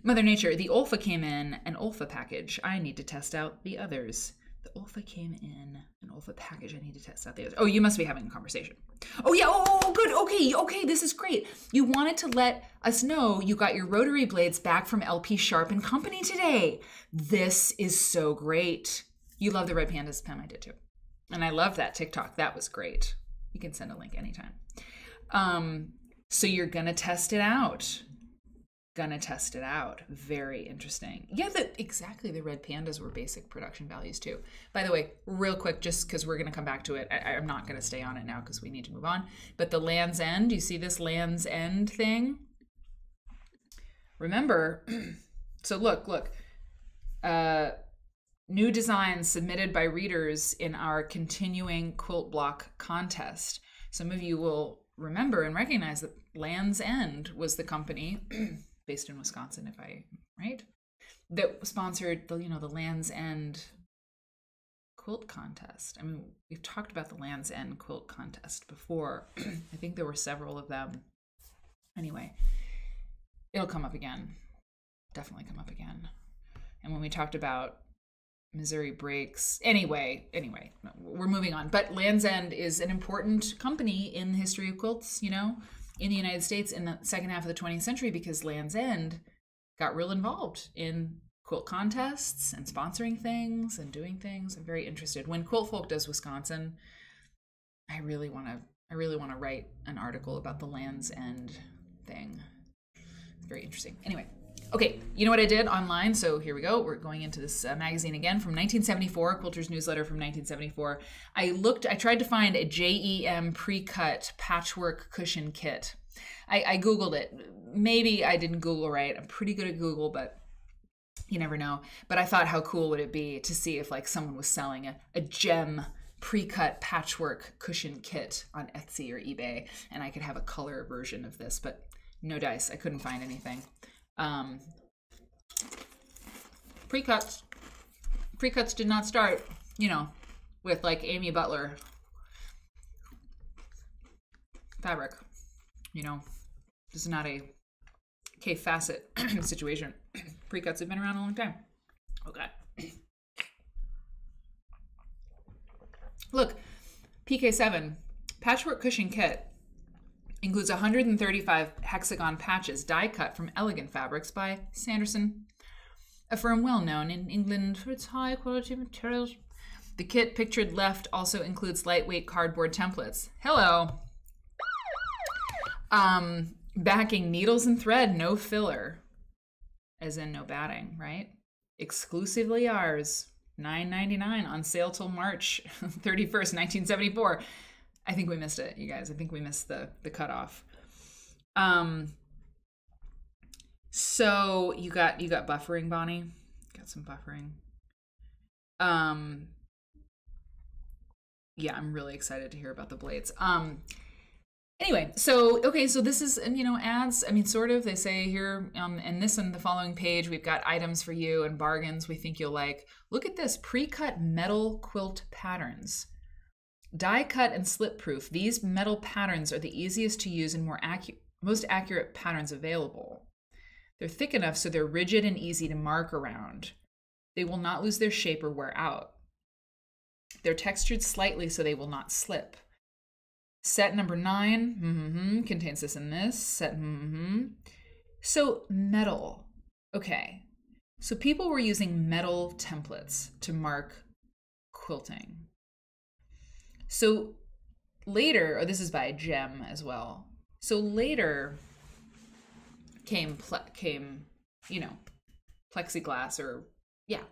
Mother Nature, the Olfa came in an Olfa package. I need to test out the others. The Olfa came in an Olfa package. I need to test out the others. Oh, you must be having a conversation. Oh, yeah. Oh, good. Okay. This is great. You wanted to let us know you got your rotary blades back from LP Sharp and Company today. This is so great. You love the Red Pandas, Pam. I did too. And I love that TikTok. That was great. You can send a link anytime. So you're going to test it out. Very interesting. Yeah, exactly. The Red Pandas were basic production values too. By the way, real quick, just because we're going to come back to it, I'm not going to stay on it now because we need to move on. But the Land's End, you see this Land's End thing? Remember, so look. New designs submitted by readers in our continuing quilt block contest. Some of you will remember and recognize that Land's End was the company based in Wisconsin, right? That sponsored the Land's End quilt contest. I mean, we've talked about the Land's End quilt contest before. I think there were several of them. Anyway, it'll come up again. Definitely come up again. And when we talked about Missouri Breaks, anyway, we're moving on. But Land's End is an important company in the history of quilts, you know, in the United States in the second half of the 20th century, because Land's End got real involved in quilt contests and sponsoring things and doing things. I'm very interested. When Quilt Folk does Wisconsin, I really want to write an article about the Land's End thing. It's very interesting. Anyway, okay, you know what I did online? So here we go. We're going into this magazine again from 1974, Quilter's newsletter from 1974. I tried to find a JEM pre-cut patchwork cushion kit. I Googled it. Maybe I didn't Google right. I'm pretty good at Google, but you never know. But I thought, how cool would it be to see if like someone was selling a gem pre-cut patchwork cushion kit on Etsy or eBay, and I could have a color version of this, but no dice. I couldn't find anything. Pre-cuts did not start, you know, with like Amy Butler fabric. You know, this is not a K Facet situation. Pre-cuts have been around a long time. Okay. Look, PK7 patchwork cushion kit includes 135 hexagon patches die cut from elegant fabrics by Sanderson, a firm well known in England for its high quality materials. The kit pictured left also includes lightweight cardboard templates. Hello. Backing needles and thread, no filler, as in no batting, right? Exclusively ours, $9.99 on sale till March 31st, 1974. I think we missed it, you guys. I think we missed the cutoff. So you got buffering, Bonnie. Got some buffering. Yeah, I'm really excited to hear about the blades. Anyway, so this is, you know, ads. I mean, sort of. They say here, and this and the following page, we've got items for you and bargains we think you'll like. Look at this, pre-cut metal quilt patterns. Die cut and slip proof. These metal patterns are the easiest to use and most accurate patterns available. They're thick enough so they're rigid and easy to mark around. They will not lose their shape or wear out. They're textured slightly so they will not slip. Set number 9 contains this and this. Set So metal. Okay. So people were using metal templates to mark quilting. So later, this is by Gem as well. So later came you know, plexiglass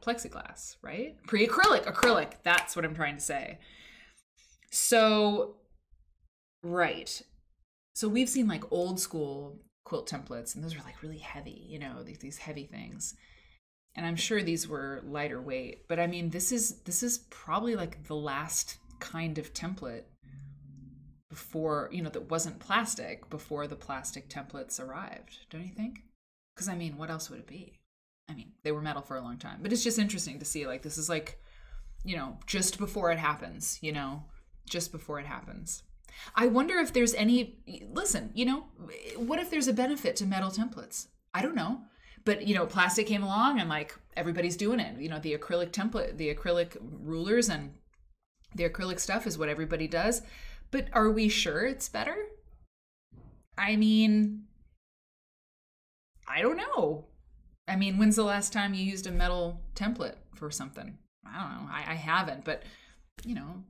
plexiglass, right? Acrylic. That's what I'm trying to say. So, right. So we've seen like old school quilt templates, and those are like really heavy, you know, these heavy things. And I'm sure these were lighter weight, but I mean, this is probably like the last kind of template before, you know, that wasn't plastic, before the plastic templates arrived, don't you think? Because I mean, what else would it be? I mean, they were metal for a long time, but it's just interesting to see, like, this is like, you know, just before it happens, you know, just before it happens. I wonder if there's any, listen, you know, what if there's a benefit to metal templates? I don't know. But, you know, plastic came along and like everybody's doing it. You know, the acrylic template, the acrylic rulers and the acrylic stuff is what everybody does. But are we sure it's better? I mean, I don't know. I mean, when's the last time you used a metal template for something? I don't know. I haven't, but, you know,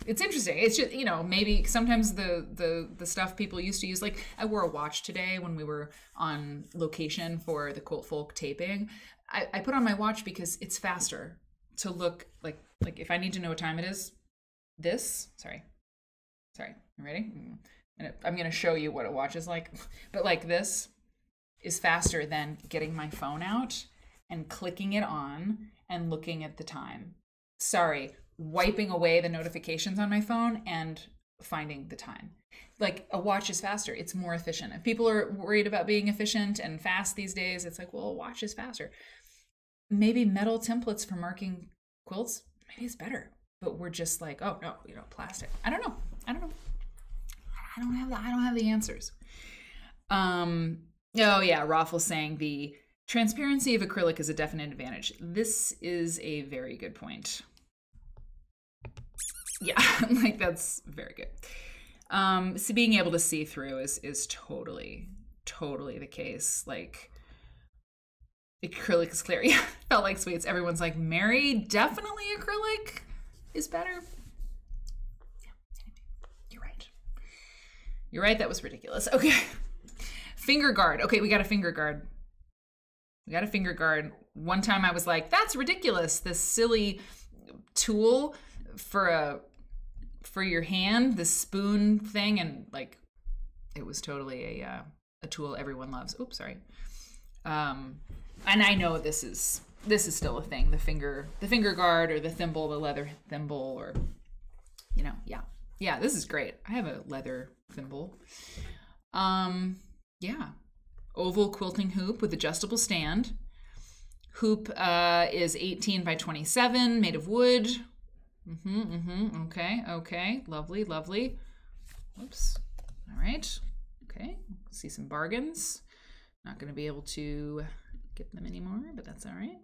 it's interesting. It's just, you know, maybe sometimes the stuff people used to use, like I wore a watch today when we were on location for the Quilt Folk taping. I put on my watch because it's faster to look like if I need to know what time it is, sorry, you ready? I'm going to show you what a watch is like, but like this is faster than getting my phone out and clicking it on and looking at the time. Sorry, wiping away the notifications on my phone and finding the time. Like a watch is faster. It's more efficient. If people are worried about being efficient and fast these days, it's like, well, a watch is faster. Maybe metal templates for marking quilts. maybe it's better, but we're just like, oh no, you know, plastic. I don't know. I don't have the answers. Oh yeah, Raffle's saying the transparency of acrylic is a definite advantage. This is a very good point. Yeah, like that's very good. So being able to see through is totally the case. Like acrylic is clear. Yeah, felt like sweets. Everyone's like, Mary, definitely acrylic is better. Yeah, you're right. You're right, that was ridiculous. Okay. Finger guard. Okay, we got a finger guard. One time I was like, that's ridiculous. This silly tool for your hand, this spoon thing, and like it was totally a tool everyone loves. Oops, sorry. And I know this is still a thing. The finger guard or the thimble, the leather thimble, or you know, yeah, this is great. I have a leather thimble. Yeah. Oval quilting hoop with adjustable stand. Hoop is 18 by 27, made of wood. Okay. Lovely. Whoops. All right. Okay. See some bargains. Not going to be able to get them anymore, but that's all right.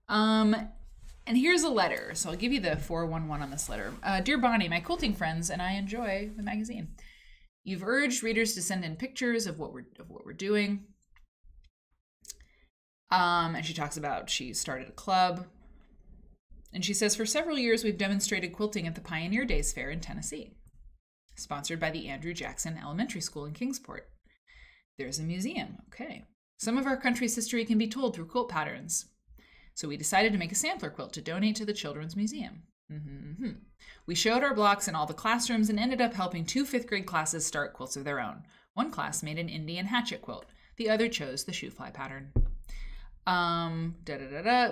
And here's a letter. So I'll give you the 411 on this letter. Dear Bonnie, my quilting friends, and I enjoy the magazine. You've urged readers to send in pictures of what we're doing. And she talks about she started a club. And she says, for several years, we've demonstrated quilting at the Pioneer Days Fair in Tennessee, sponsored by the Andrew Jackson Elementary School in Kingsport. There's a museum. Okay. Some of our country's history can be told through quilt patterns. So we decided to make a sampler quilt to donate to the Children's Museum. We showed our blocks in all the classrooms and ended up helping 2 5th-grade classes start quilts of their own. One class made an Indian hatchet quilt. The other chose the shoe fly pattern.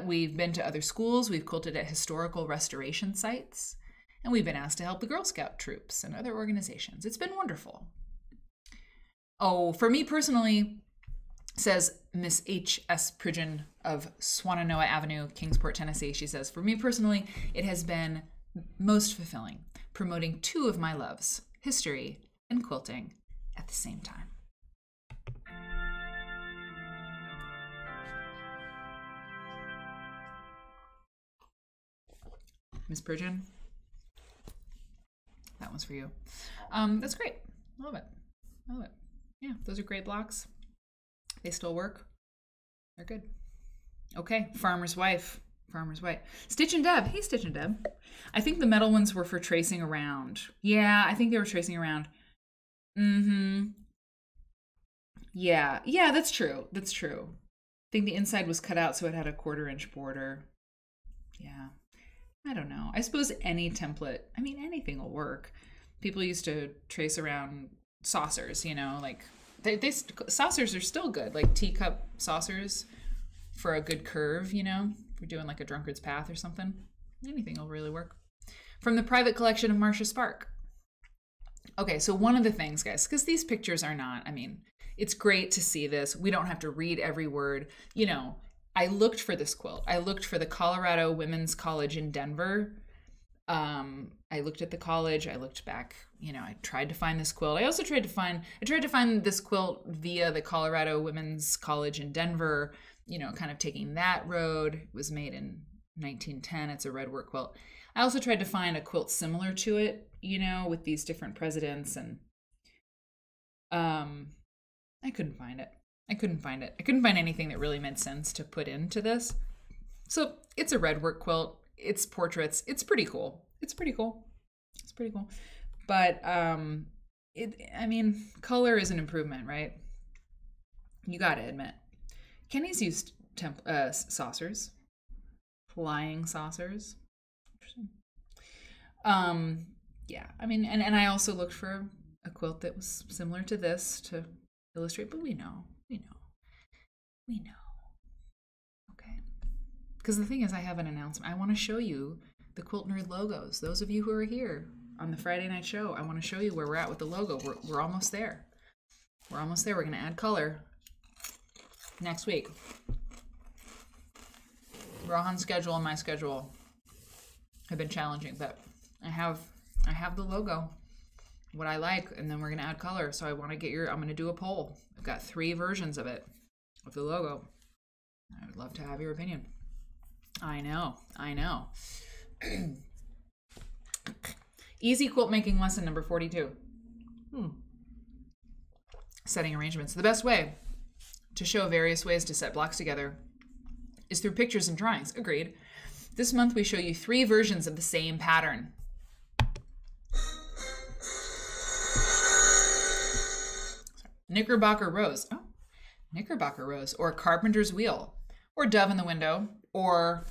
We've been to other schools. We've quilted at historical restoration sites. And we've been asked to help the Girl Scout troops and other organizations. It's been wonderful. Oh, for me personally, says Miss H.S. Pridgeon of Swannanoa Avenue, Kingsport, Tennessee. She says, for me personally, it has been most fulfilling, promoting 2 of my loves, history and quilting, at the same time. Miss Pridgeon, that one's for you. That's great. Love it. Yeah, those are great blocks. They still work. They're good. Okay, Farmer's Wife. Stitch and Deb. Hey, Stitch and Deb. I think the metal ones were for tracing around. Yeah, I think they were tracing around. Yeah, that's true. I think the inside was cut out so it had a 1/4-inch border. Yeah. I don't know. I suppose any template, I mean, anything will work. People used to trace around saucers, you know, like saucers are still good, like teacup saucers for a good curve, you know, if we're doing like a drunkard's path or something. Anything will really work. From the private collection of Marcia Spark. Okay, so one of the things, guys, because these pictures are not, I mean, it's great to see this. We don't have to read every word. You know, I looked for this quilt. I looked for the Colorado Women's College in Denver. I looked at the college. I looked back, you know, I tried to find this quilt. I also tried to find this quilt via the Colorado Women's College in Denver, you know, kind of taking that road. It was made in 1910. It's a redwork quilt. I also tried to find a quilt similar to it, you know, with these different presidents, and I couldn't find it. I couldn't find anything that really made sense to put into this. So it's a redwork quilt. It's portraits. It's pretty cool. But I mean, color is an improvement, right? You got to admit. Kenny's used saucers, flying saucers. Interesting. Yeah, I mean, and I also looked for a quilt that was similar to this to illustrate, but we know. Okay. Because the thing is, I have an announcement. I want to show you the Quilt Nerd logos. Those of you who are here on the Friday night show, I want to show you where we're at with the logo. We're almost there. We're going to add color next week. Rohan's schedule and my schedule. have been challenging, but I have the logo, what I like, and then we're gonna add color. So I want to get I'm gonna do a poll. I've got 3 versions of it, of the logo. I would love to have your opinion. I know. Easy quilt making lesson number 42. Setting arrangements. The best way to show various ways to set blocks together is through pictures and drawings. Agreed. This month we show you 3 versions of the same pattern. Knickerbocker rose. Oh, Knickerbocker rose, or carpenter's wheel, or dove in the window, or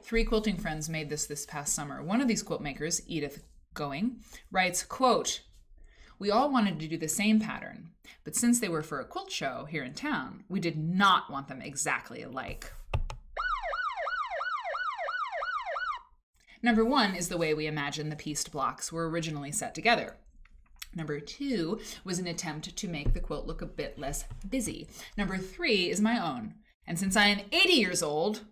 3 quilting friends made this past summer. One of these quilt makers, Edith Going, writes, quote, "We all wanted to do the same pattern, but since they were for a quilt show here in town, we did not want them exactly alike." Number 1 is the way we imagine the pieced blocks were originally set together. Number 2 was an attempt to make the quilt look a bit less busy. Number 3 is my own. And since I am 80 years old,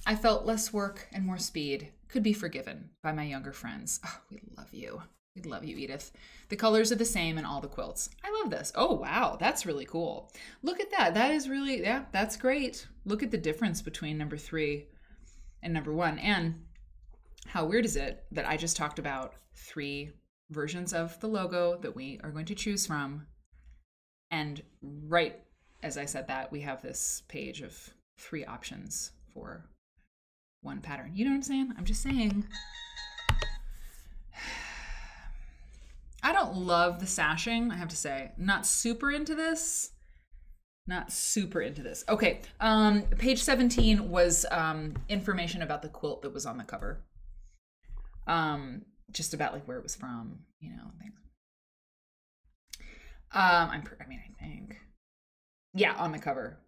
I felt less work and more speed could be forgiven by my younger friends. Oh, we love you. We love you, Edith. The colors are the same in all the quilts. I love this. Oh, wow. That's really cool. Look at that. That is really, yeah, that's great. Look at the difference between number 3 and number 1. And how weird is it that I just talked about 3 versions of the logo that we are going to choose from, and right as I said that, we have this page of 3 options for 1 pattern. You know what I'm saying? I'm just saying. I don't love the sashing, I have to say. Not super into this. Okay, page 17 was information about the quilt that was on the cover. Just about like where it was from, you know, things. I think. Yeah, on the cover.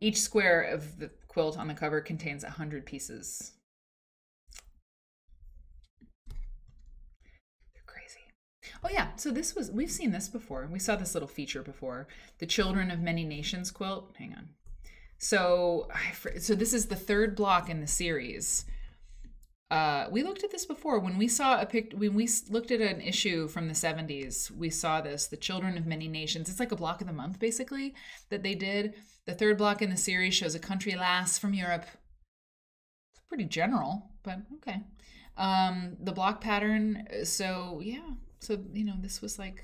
Each square of the quilt on the cover contains 100 pieces. They're crazy. Oh yeah, so we've seen this before. We saw this little feature before. The Children of Many Nations quilt. Hang on. So this is the 3rd block in the series. We looked at this before when we saw when we looked at an issue from the 70s. We saw this, the Children of Many Nations. It's like a block of the month basically that they did. The 3rd block in the series shows a country lass from Europe. It's pretty general, but okay. The block pattern. So yeah, so you know, this was like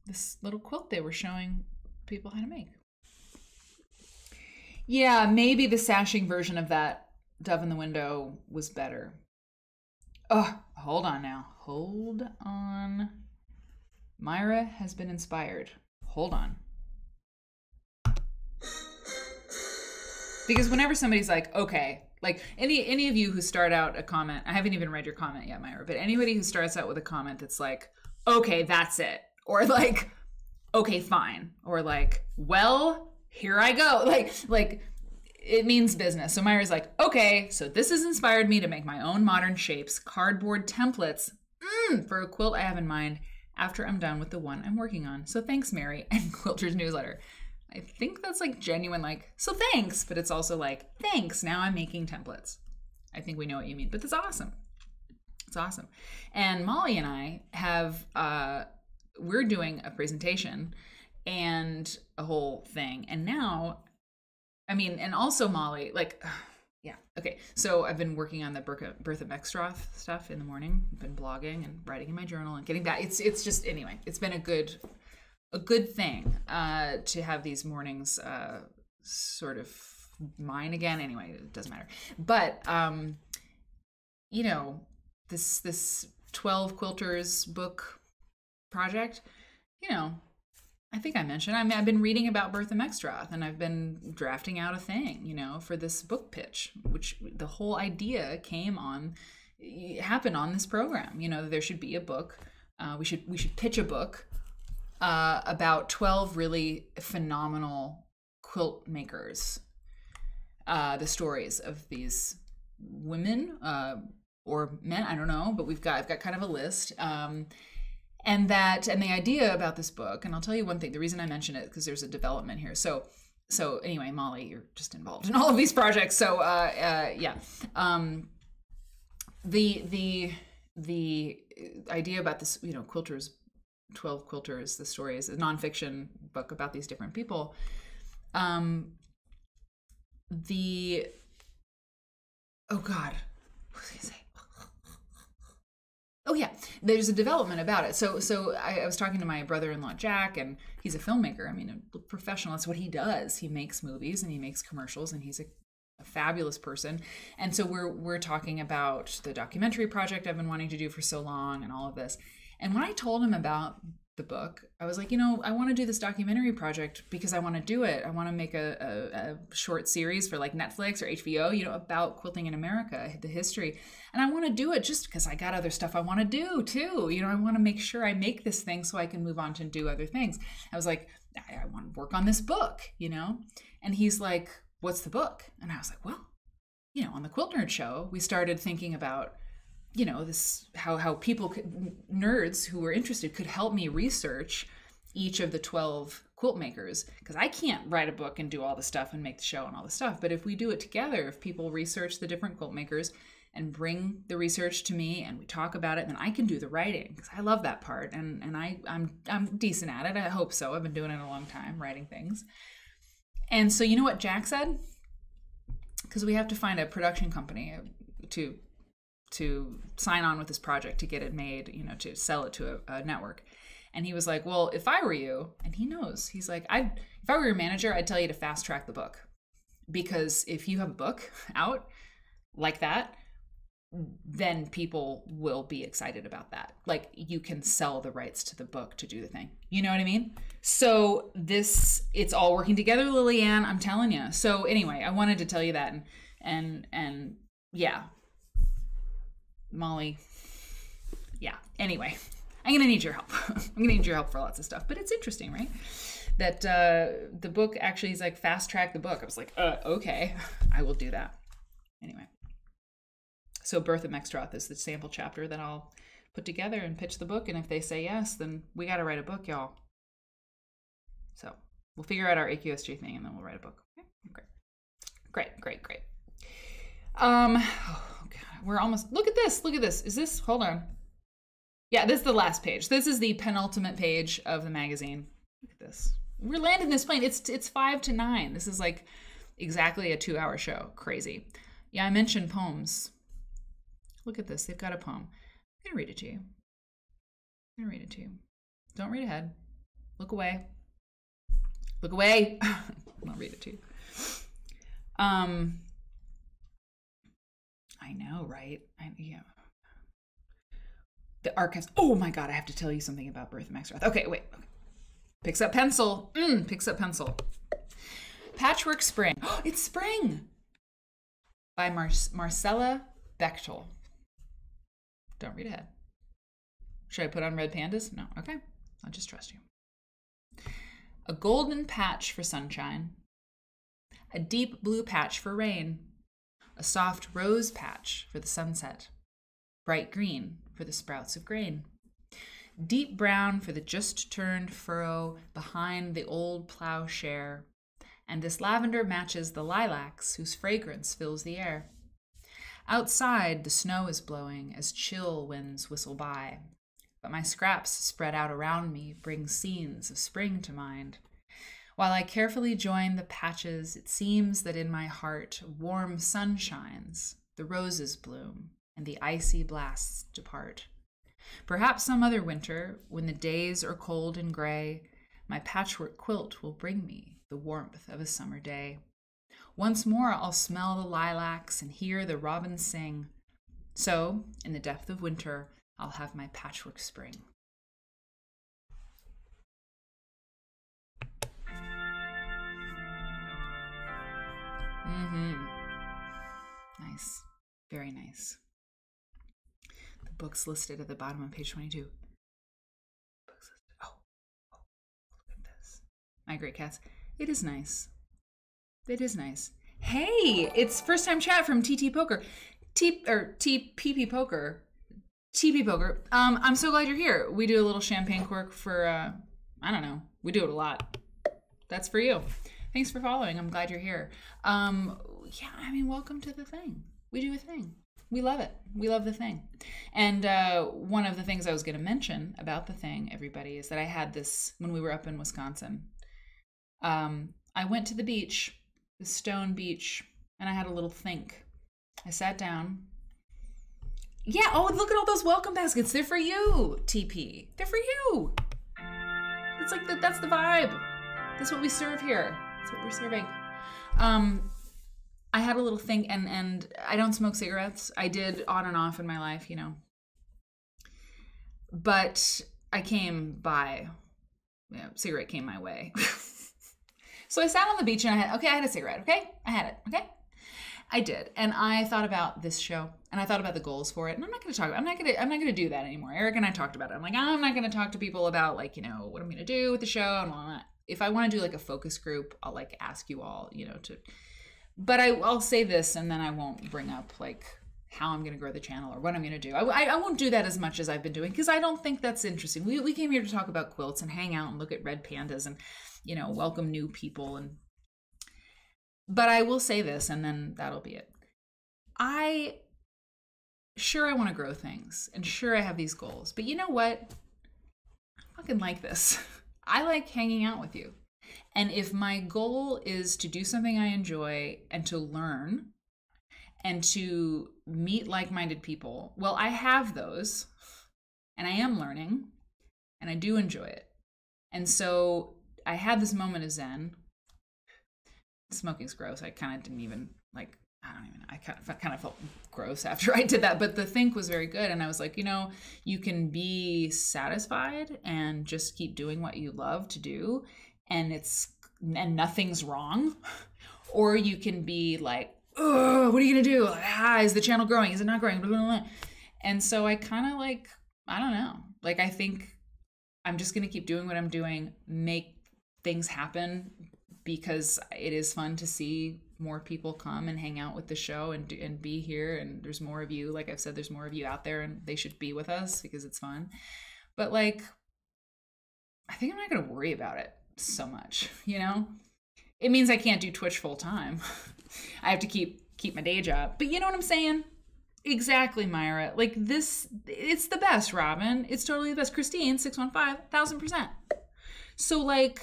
this little quilt they were showing people how to make. Yeah, maybe the sashing version of that Dove in the Window was better. Oh, hold on now. Hold on. Myra has been inspired. Hold on. Because whenever somebody's like, okay, like any of you who start out a comment, I haven't even read your comment yet, Myra, but anybody who starts out with a comment that's like, okay, that's it. Or like, okay, fine. Or like, well, here I go. Like it means business. So Myra's like, okay, so this has inspired me to make my own modern shapes, cardboard templates for a quilt I have in mind after I'm done with the one I'm working on. So thanks, Mary, and Quilter's newsletter. I think that's like genuine, like, so thanks, but it's also like, thanks, now I'm making templates. I think we know what you mean, but that's awesome. It's awesome. And Molly and I have, we're doing a presentation and a whole thing. And now, I mean, and also Molly, like, yeah, okay. So I've been working on the Bertha Beckstroth stuff in the morning. I've been blogging and writing in my journal and getting back. It's just, anyway, it's been a good thing to have these mornings sort of mine again. Anyway, it doesn't matter. But, you know, this 12 Quilters book project, you know, I think I mentioned, I've been reading about Bertha Beckstroth and I've been drafting out a thing, you know, for this book pitch, which the whole idea happened on this program. You know, there should be a book. We should pitch a book about 12 really phenomenal quilt makers. The stories of these women or men, I don't know, but I've got kind of a list. And the idea about this book, and I'll tell you one thing, the reason I mention it, because there's a development here. So So anyway, Molly, you're just involved in all of these projects. So yeah. The idea about this, you know, Quilters, 12 Quilters, the story is a nonfiction book about these different people. Oh God, what was I gonna say? Oh yeah, there's a development about it. So I was talking to my brother-in-law Jack, and he's a filmmaker. I mean, a professional. That's what he does. He makes movies and he makes commercials, and he's a fabulous person. And so we're talking about the documentary project I've been wanting to do for so long, and all of this. And when I told him about the book, I was like, you know, I want to do this documentary project because I want to do it. I want to make a short series for like Netflix or HBO, you know, about quilting in America, the history. And I want to do it just because I got other stuff I want to do too. You know, I want to make sure I make this thing so I can move on to do other things. I was like, I want to work on this book, you know? And he's like, what's the book? And I was like, well, you know, on the Quilt Nerd show, we started thinking about, you know, this, how people could, nerds who were interested could help me research each of the 12 quilt makers, because I can't write a book and do all the stuff and make the show and all the stuff. But if we do it together, if people research the different quilt makers and bring the research to me and we talk about it, then I can do the writing, because I love that part, and I'm decent at it. I hope so. I've been doing it a long time, writing things. And so you know what Jack said? Because we have to find a production company to sign on with this project to get it made, you know, to sell it to a network. And he was like, well, if I were you, and he knows, he's like, if I were your manager, I'd tell you to fast track the book. Because if you have a book out like that, then people will be excited about that. Like, you can sell the rights to the book to do the thing. You know what I mean? So it's all working together, Lillian, I'm telling you. So anyway, I wanted to tell you that. And yeah, Molly, yeah. Anyway, I'm gonna need your help. I'm gonna need your help for lots of stuff, but it's interesting, right? That the book actually is like fast track the book. I was like, okay, I will do that. Anyway, so Birth of Mextroth is the sample chapter that I'll put together and pitch the book, and if they say yes, then we got to write a book, y'all. So we'll figure out our AQSG thing, and then we'll write a book. Okay, great. Oh God, we're almost, look at this. Is this, hold on. Yeah, this is the last page. This is the penultimate page of the magazine. Look at this. We're landing this plane. It's 5 to 9. This is like exactly a 2-hour show. Crazy. Yeah, I mentioned poems. Look at this. They've got a poem. I'm gonna read it to you. Don't read ahead. Look away. I'll read it to you. I know, right? Yeah. The archives. Oh my God, I have to tell you something about Birth of Mextroth. Okay, wait. Okay. Picks up pencil. Patchwork Spring. Oh, it's spring! By Marcella Bechtel. Don't read ahead. Should I put on red pandas? No. Okay. I'll just trust you. A golden patch for sunshine. A deep blue patch for rain. A soft rose patch for the sunset. Bright green for the sprouts of grain. Deep brown for the just turned furrow behind the old plowshare. And this lavender matches the lilacs whose fragrance fills the air. Outside, the snow is blowing as chill winds whistle by. But my scraps spread out around me bring scenes of spring to mind. While I carefully join the patches, it seems that in my heart warm sun shines, the roses bloom, and the icy blasts depart. Perhaps some other winter, when the days are cold and gray, my patchwork quilt will bring me the warmth of a summer day. Once more I'll smell the lilacs and hear the robins sing. So, in the depth of winter, I'll have my patchwork spring. Nice. Very nice. The book's listed at the bottom of page 22. Book's listed. Oh, look at this. My great cats. It is nice. Hey, it's first time chat from TP Poker. TPP Poker. TP Poker. I'm so glad you're here. We do a little champagne cork for I don't know. We do it a lot. That's for you. Thanks for following. I'm glad you're here. Yeah, I mean, welcome to the thing. We do a thing. We love it. We love the thing. And one of the things I was going to mention about the thing, everybody, is that I had this when we were up in Wisconsin. I went to the beach, the stone beach, and I had a little think. I sat down. Yeah, oh, look at all those welcome baskets. They're for you, TP. They're for you. It's like that's the vibe. That's what we serve here. That's what we're serving. I had a little thing, and I don't smoke cigarettes. I did on and off in my life, you know. But I came by, cigarette came my way. So I sat on the beach and I had a cigarette, okay? I had it, okay? I did. And I thought about this show, and I thought about the goals for it. And I'm not going to do that anymore. Eric and I talked about it. I'm like, I'm not going to talk to people about, like, you know, what I'm going to do with the show and all that. If I want to do like a focus group, I'll like ask you all, you know, but I'll say this, and then I won't bring up like how I'm going to grow the channel or what I'm going to do. I won't do that as much as I've been doing, because I don't think that's interesting. We came here to talk about quilts and hang out and look at red pandas and, you know, welcome new people. But I will say this, and then that'll be it. I want to grow things, and sure I have these goals, but you know what? I fucking like this. I like hanging out with you. And if my goal is to do something I enjoy and to learn and to meet like-minded people, well, I have those, and I am learning, and I do enjoy it. And so I had this moment of Zen. Smoking's gross. I kind of didn't even like, I kind of felt gross after I did that, but the think was very good. And I was like, you know, you can be satisfied and just keep doing what you love to do, and nothing's wrong. Or you can be like, oh, what are you gonna do? Like, is the channel growing? Is it not growing? Blah, blah, blah. And so I kind of like, I don't know. Like, I think I'm just gonna keep doing what I'm doing, make things happen, because it is fun to see more people come and hang out with the show and be here. And there's more of you. Like I've said, there's more of you out there, and they should be with us because it's fun. But like, I think I'm not going to worry about it so much, you know? It means I can't do Twitch full time. I have to keep my day job. But you know what I'm saying? Exactly, Myra. Like this, it's the best, Robin. It's totally the best. Christine, 615, 1000%. So like,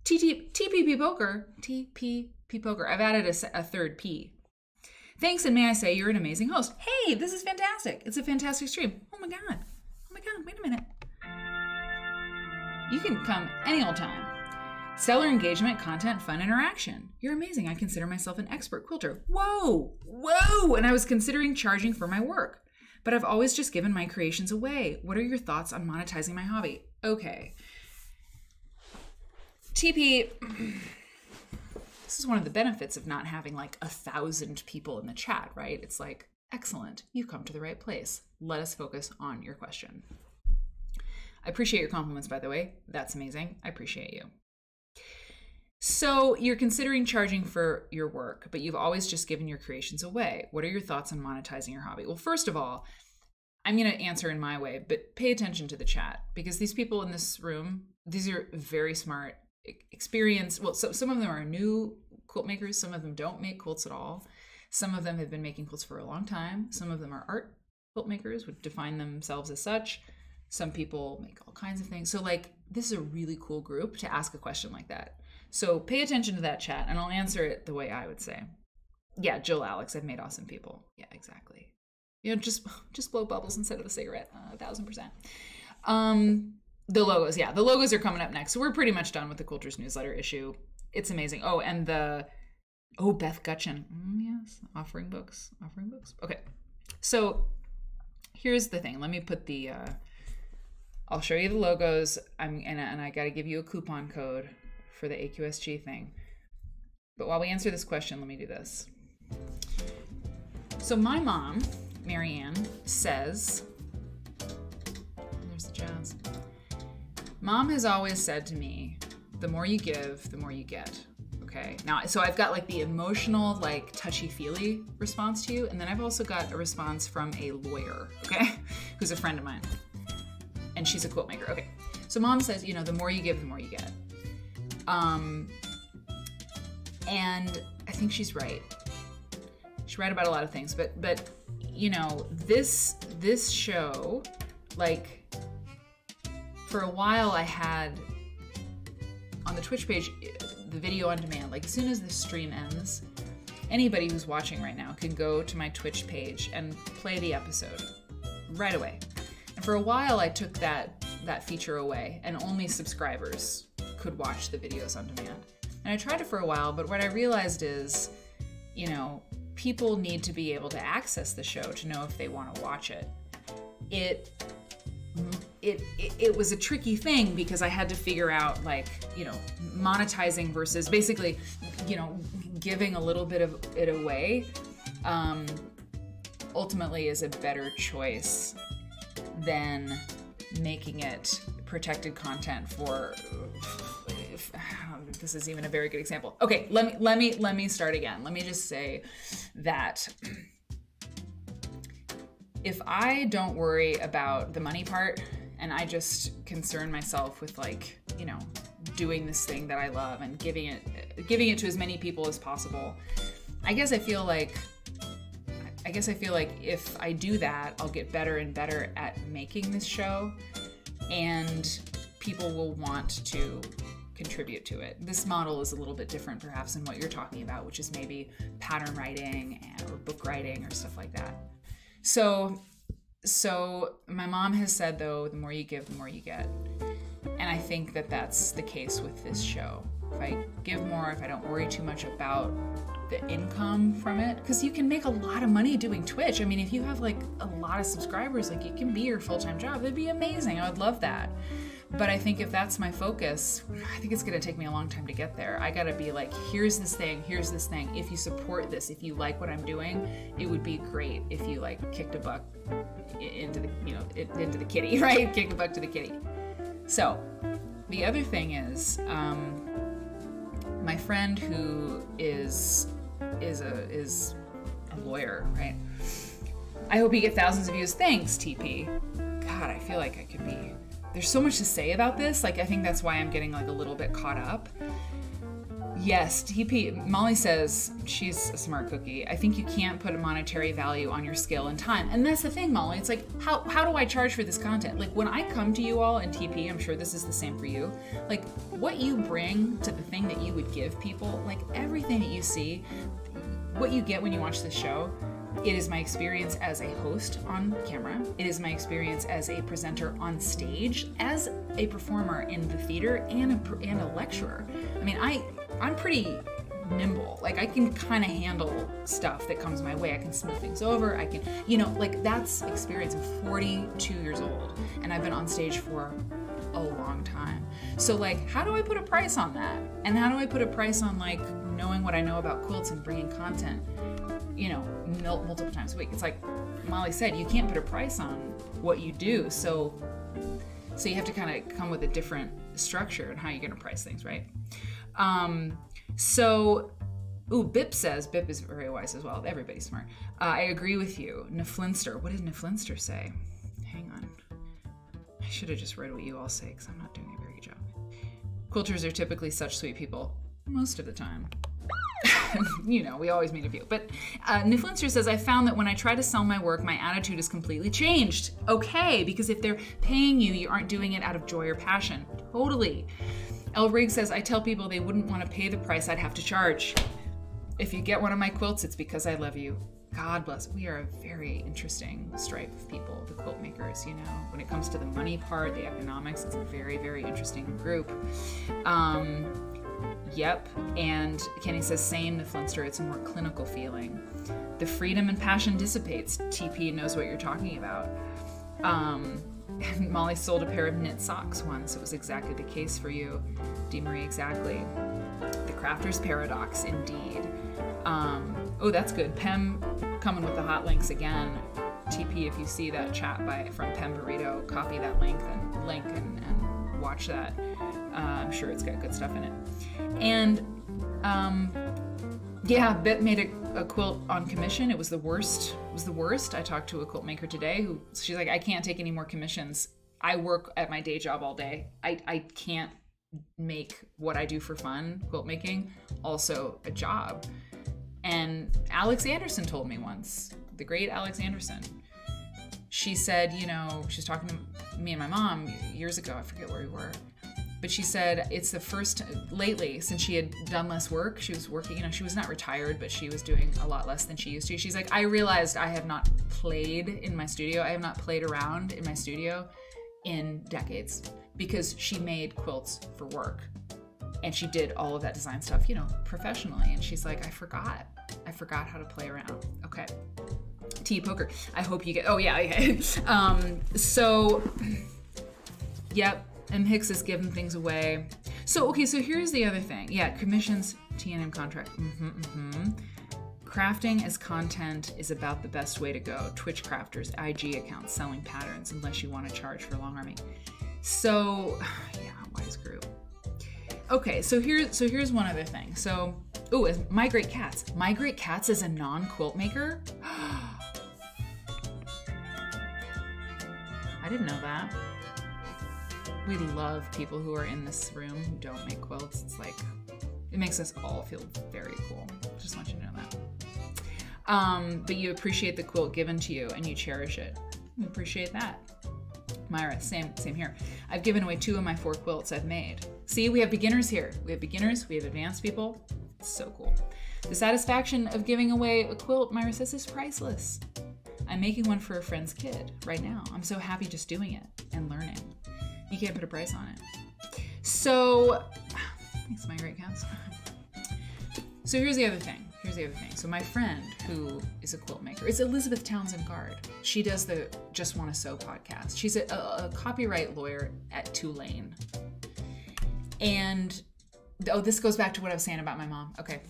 TPP Poker. I've added a third P. Thanks, and may I say you're an amazing host. Hey, this is fantastic. It's a fantastic stream. Oh my god, wait a minute. You can come any old time. Stellar engagement, content, fun interaction. You're amazing. I consider myself an expert quilter. Whoa. And I was considering charging for my work, but I've always just given my creations away. What are your thoughts on monetizing my hobby? Okay. TP, this is one of the benefits of not having like 1,000 people in the chat, right? It's like, excellent, you've come to the right place. Let us focus on your question. I appreciate your compliments, by the way. That's amazing. I appreciate you. So you're considering charging for your work, but you've always just given your creations away. What are your thoughts on monetizing your hobby? Well, first of all, I'm going to answer in my way, but pay attention to the chat, because these people in this room, these are very smart, experienced. Well, so some of them are new quilt makers. Some of them don't make quilts at all. Some of them have been making quilts for a long time. Some of them are art quilt makers, would define themselves as such. Some people make all kinds of things. So like, this is a really cool group to ask a question like that. So pay attention to that chat, and I'll answer it the way I would say. Yeah, Jill, Alex, I've made awesome people. Yeah, exactly. You know, just blow bubbles instead of a cigarette. 1000%. The logos, yeah, the logos are coming up next. So we're pretty much done with the Quilters newsletter issue. It's amazing. Oh, and Beth Gutchin. Yes, offering books. Okay, so here's the thing. Let me put the, I'll show you the logos. And I got to give you a coupon code for the AQSG thing. But while we answer this question, let me do this. So my mom, Marianne, says, there's the jazz. Mom has always said to me, the more you give, the more you get. Okay. Now, so I've got like the emotional, like touchy-feely response to you. And then I've also got a response from a lawyer, okay, who's a friend of mine. And she's a quilt maker. Okay. So mom says, you know, the more you give, the more you get. And I think she's right. She's right about a lot of things, but you know, this show, like, for a while I had on the Twitch page the video on demand. Like, as soon as the stream ends, anybody who's watching right now can go to my Twitch page and play the episode right away. And for a while I took that feature away, and only subscribers could watch the videos on demand. And I tried it for a while, but what I realized is, you know, people need to be able to access the show to know if they want to watch it. It was a tricky thing because I had to figure out, like, you know, monetizing versus basically, you know, giving a little bit of it away ultimately is a better choice than making it protected content for this is even a very good example. Okay, let me start again. Let me just say that if I don't worry about the money part and I just concern myself with, like, you know, doing this thing that I love and giving it to as many people as possible, I guess I feel like if I do that, I'll get better and better at making this show, and people will want to contribute to it. This model is a little bit different perhaps than what you're talking about, which is maybe pattern writing or book writing or stuff like that. So my mom has said, though, the more you give, the more you get. And I think that that's the case with this show. If I give more, if I don't worry too much about the income from it, because you can make a lot of money doing Twitch. I mean, if you have like a lot of subscribers, like, it can be your full-time job. That'd be amazing. I would love that. But I think if that's my focus, I think it's going to take me a long time to get there. I got to be like, here's this thing. If you support this, if you like what I'm doing, it would be great if you, like, kicked a buck into the, you know, into the kitty, right? Kick a buck to the kitty. So the other thing is, my friend who is a lawyer, right? I hope you get thousands of views. Thanks, TP. God, I feel like I could be. There's so much to say about this. Like, I think that's why I'm getting, like, a little bit caught up. Yes, TP. Molly says she's a smart cookie. I think you can't put a monetary value on your skill and time. And that's the thing, Molly. It's like, how do I charge for this content? Like, when I come to you all in TP, I'm sure this is the same for you. Like, what you bring to the thing that you would give people, like, everything that you see, what you get when you watch this show, it is my experience as a host on camera. It is my experience as a presenter on stage, as a performer in the theater, and a lecturer. I mean, I'm pretty nimble. Like, I can kind of handle stuff that comes my way. I can smooth things over. I can, you know, like, that's experience. I'm 42 years old, and I've been on stage for a long time. So, like, how do I put a price on that? And how do I put a price on, like, knowing what I know about quilts and bringing content, you know, multiple times a week? It's like Molly said, you can't put a price on what you do. So you have to kind of come with a different structure and how you're going to price things, right? Bip says, Bip is very wise as well. Everybody's smart. I agree with you. Neflinster. What did Neflinster say? Hang on. I should have just read what you all say because I'm not doing a very good job. Quilters are typically such sweet people. Most of the time. You know, we always meet a few. But Niflinster says, I found that when I try to sell my work, my attitude is completely changed. Okay, because if they're paying you, you aren't doing it out of joy or passion. Totally. El Rig says, I tell people they wouldn't want to pay the price I'd have to charge. If you get one of my quilts, it's because I love you. God bless. We are a very interesting stripe of people, the quilt makers, you know. When it comes to the money part, the economics, it's a very, very interesting group. Yep, and Kenny says, same, Neflinster, it's a more clinical feeling. The freedom and passion dissipates. TP knows what you're talking about. And Molly sold a pair of knit socks once. It was exactly the case for you, DeMarie, exactly. The crafter's paradox, indeed. Oh, that's good. Pem coming with the hot links again. TP, if you see that chat from Pem Burrito, copy that link and watch that. I'm sure it's got good stuff in it. And yeah, Bit made a quilt on commission. It was the worst. I talked to a quilt maker today she's like, I can't take any more commissions. I work at my day job all day. I can't make what I do for fun, quilt making, also a job. And Alex Anderson told me once, the great Alex Anderson, she said, you know, she was talking to me and my mom years ago, I forget where we were, but she said it's the first, lately, since she had done less work, she was working, you know, she was not retired, but she was doing a lot less than she used to. She's like, I realized I have not played in my studio, I have not played around in my studio in decades, because she made quilts for work. And she did all of that design stuff, you know, professionally. And she's like, I forgot how to play around. Okay. Tea poker. I hope you get, oh yeah, okay. So, yep, M. Hicks is giving things away. So, okay, so here's the other thing. Yeah, commissions, T&M contract. Crafting as content is about the best way to go. Twitch crafters, IG accounts, selling patterns, unless you want to charge for long arming. So, yeah, wise group. Okay, so here's one other thing. So, ooh, My Great Cats. My Great Cats is a non-quilt maker? I didn't know that. We love people who are in this room who don't make quilts. It's like, it makes us all feel very cool. Just want you to know that. But you appreciate the quilt given to you and you cherish it. We appreciate that. Myra, same here. I've given away 2 of my 4 quilts I've made. See, we have beginners here. We have beginners, we have advanced people. It's so cool. The satisfaction of giving away a quilt, Myra says, is priceless. I'm making one for a friend's kid right now. I'm so happy just doing it and learning. You can't put a price on it. So, thanks, My Great Cats. So here's the other thing. So my friend who is a quilt maker is Elizabeth Townsend Guard. She does the Just Wanna Sew podcast. She's a copyright lawyer at Tulane. And, oh, this goes back to what I was saying about my mom. Okay.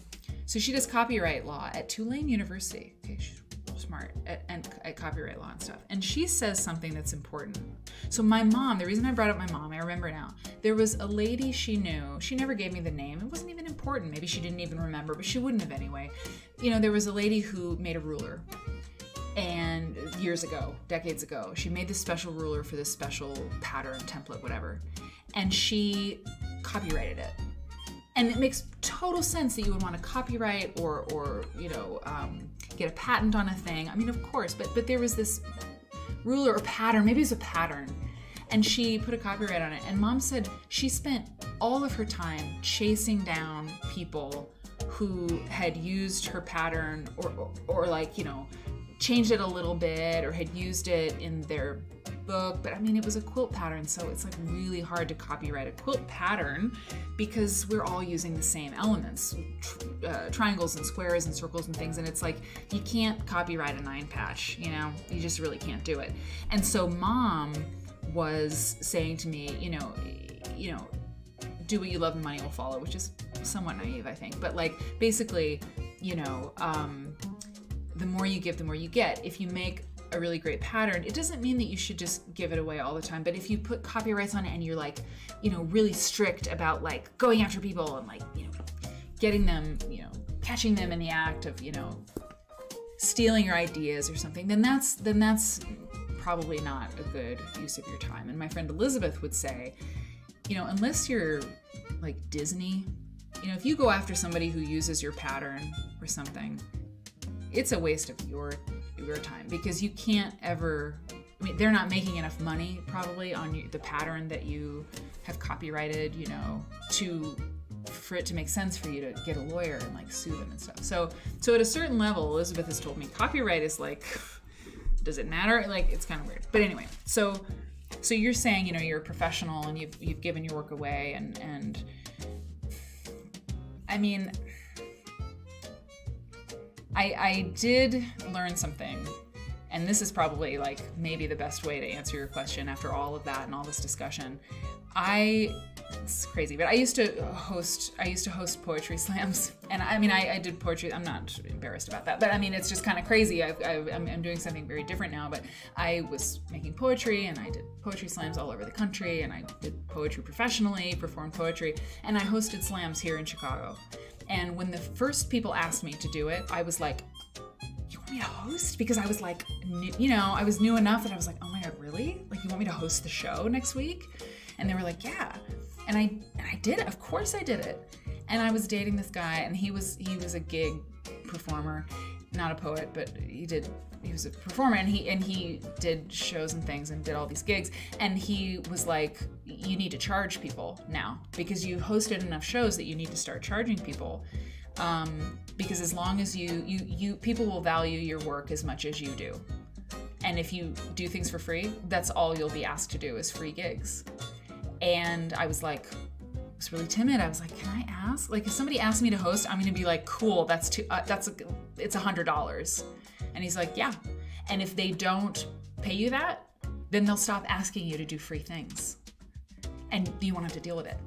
So she does copyright law at Tulane University. Okay, she's smart at copyright law and stuff. And she says something that's important. So my mom, the reason I brought up my mom, I remember now, there was a lady she knew. She never gave me the name. It wasn't even important. Maybe she didn't even remember, but she wouldn't have anyway. You know, there was a lady who made a ruler. And years ago, decades ago, she made this special ruler for this special pattern, template, whatever. And she copyrighted it. And it makes total sense that you would want to copyright or you know, get a patent on a thing. I mean, of course, but there was this ruler or pattern, maybe it was a pattern, and she put a copyright on it. And Mom said she spent all of her time chasing down people who had used her pattern or like, you know, changed it a little bit or had used it in their book. But I mean, it was a quilt pattern, so it's like really hard to copyright a quilt pattern because we're all using the same elements, triangles and squares and circles and things, and it's like you can't copyright a 9-patch, you know, you just really can't do it. And so Mom was saying to me, you know, do what you love and money will follow, which is somewhat naive, I think, but like basically, you know, the more you give, the more you get. If you make a really great pattern, it doesn't mean that you should just give it away all the time, but if you put copyrights on it and you're like, you know, really strict about like going after people and like, you know, getting them, you know, catching them in the act of, you know, stealing your ideas or something, then that's probably not a good use of your time. And my friend Elizabeth would say, you know, unless you're like Disney, you know, if you go after somebody who uses your pattern or something, it's a waste of your time because you can't ever, I mean, they're not making enough money probably on the pattern that you have copyrighted, you know, for it to make sense for you to get a lawyer and like sue them and stuff. So at a certain level, Elizabeth has told me copyright is like, does it matter? Like, it's kind of weird. But anyway, so you're saying, you know, you're a professional and you've given your work away and I mean, I did learn something, and this is probably like maybe the best way to answer your question after all of that and all this discussion. It's crazy, but I used to host poetry slams, and I mean I did poetry. I'm not embarrassed about that, but I mean it's just kind of crazy. I'm doing something very different now, but I was making poetry, and I did poetry slams all over the country, and I did poetry professionally, performed poetry, and I hosted slams here in Chicago. And when the first people asked me to do it, I was like, you want me to host? Because I was like, you know, I was new enough that I was like, oh my God, really? Like, you want me to host the show next week? And they were like, yeah. And I did it. Of course I did it. And I was dating this guy, and he was a gig performer, not a poet, but he was a performer, and he did shows and things and did all these gigs. And he was like, you need to charge people now, because you hosted enough shows that you need to start charging people. Because as long as you people will value your work as much as you do. And if you do things for free, that's all you'll be asked to do is free gigs. And I was like, I was really timid. I was like, can I ask? Like, if somebody asks me to host, I'm gonna be like, cool, it's $100. And he's like, yeah. And if they don't pay you that, then they'll stop asking you to do free things. And you won't have to deal with it.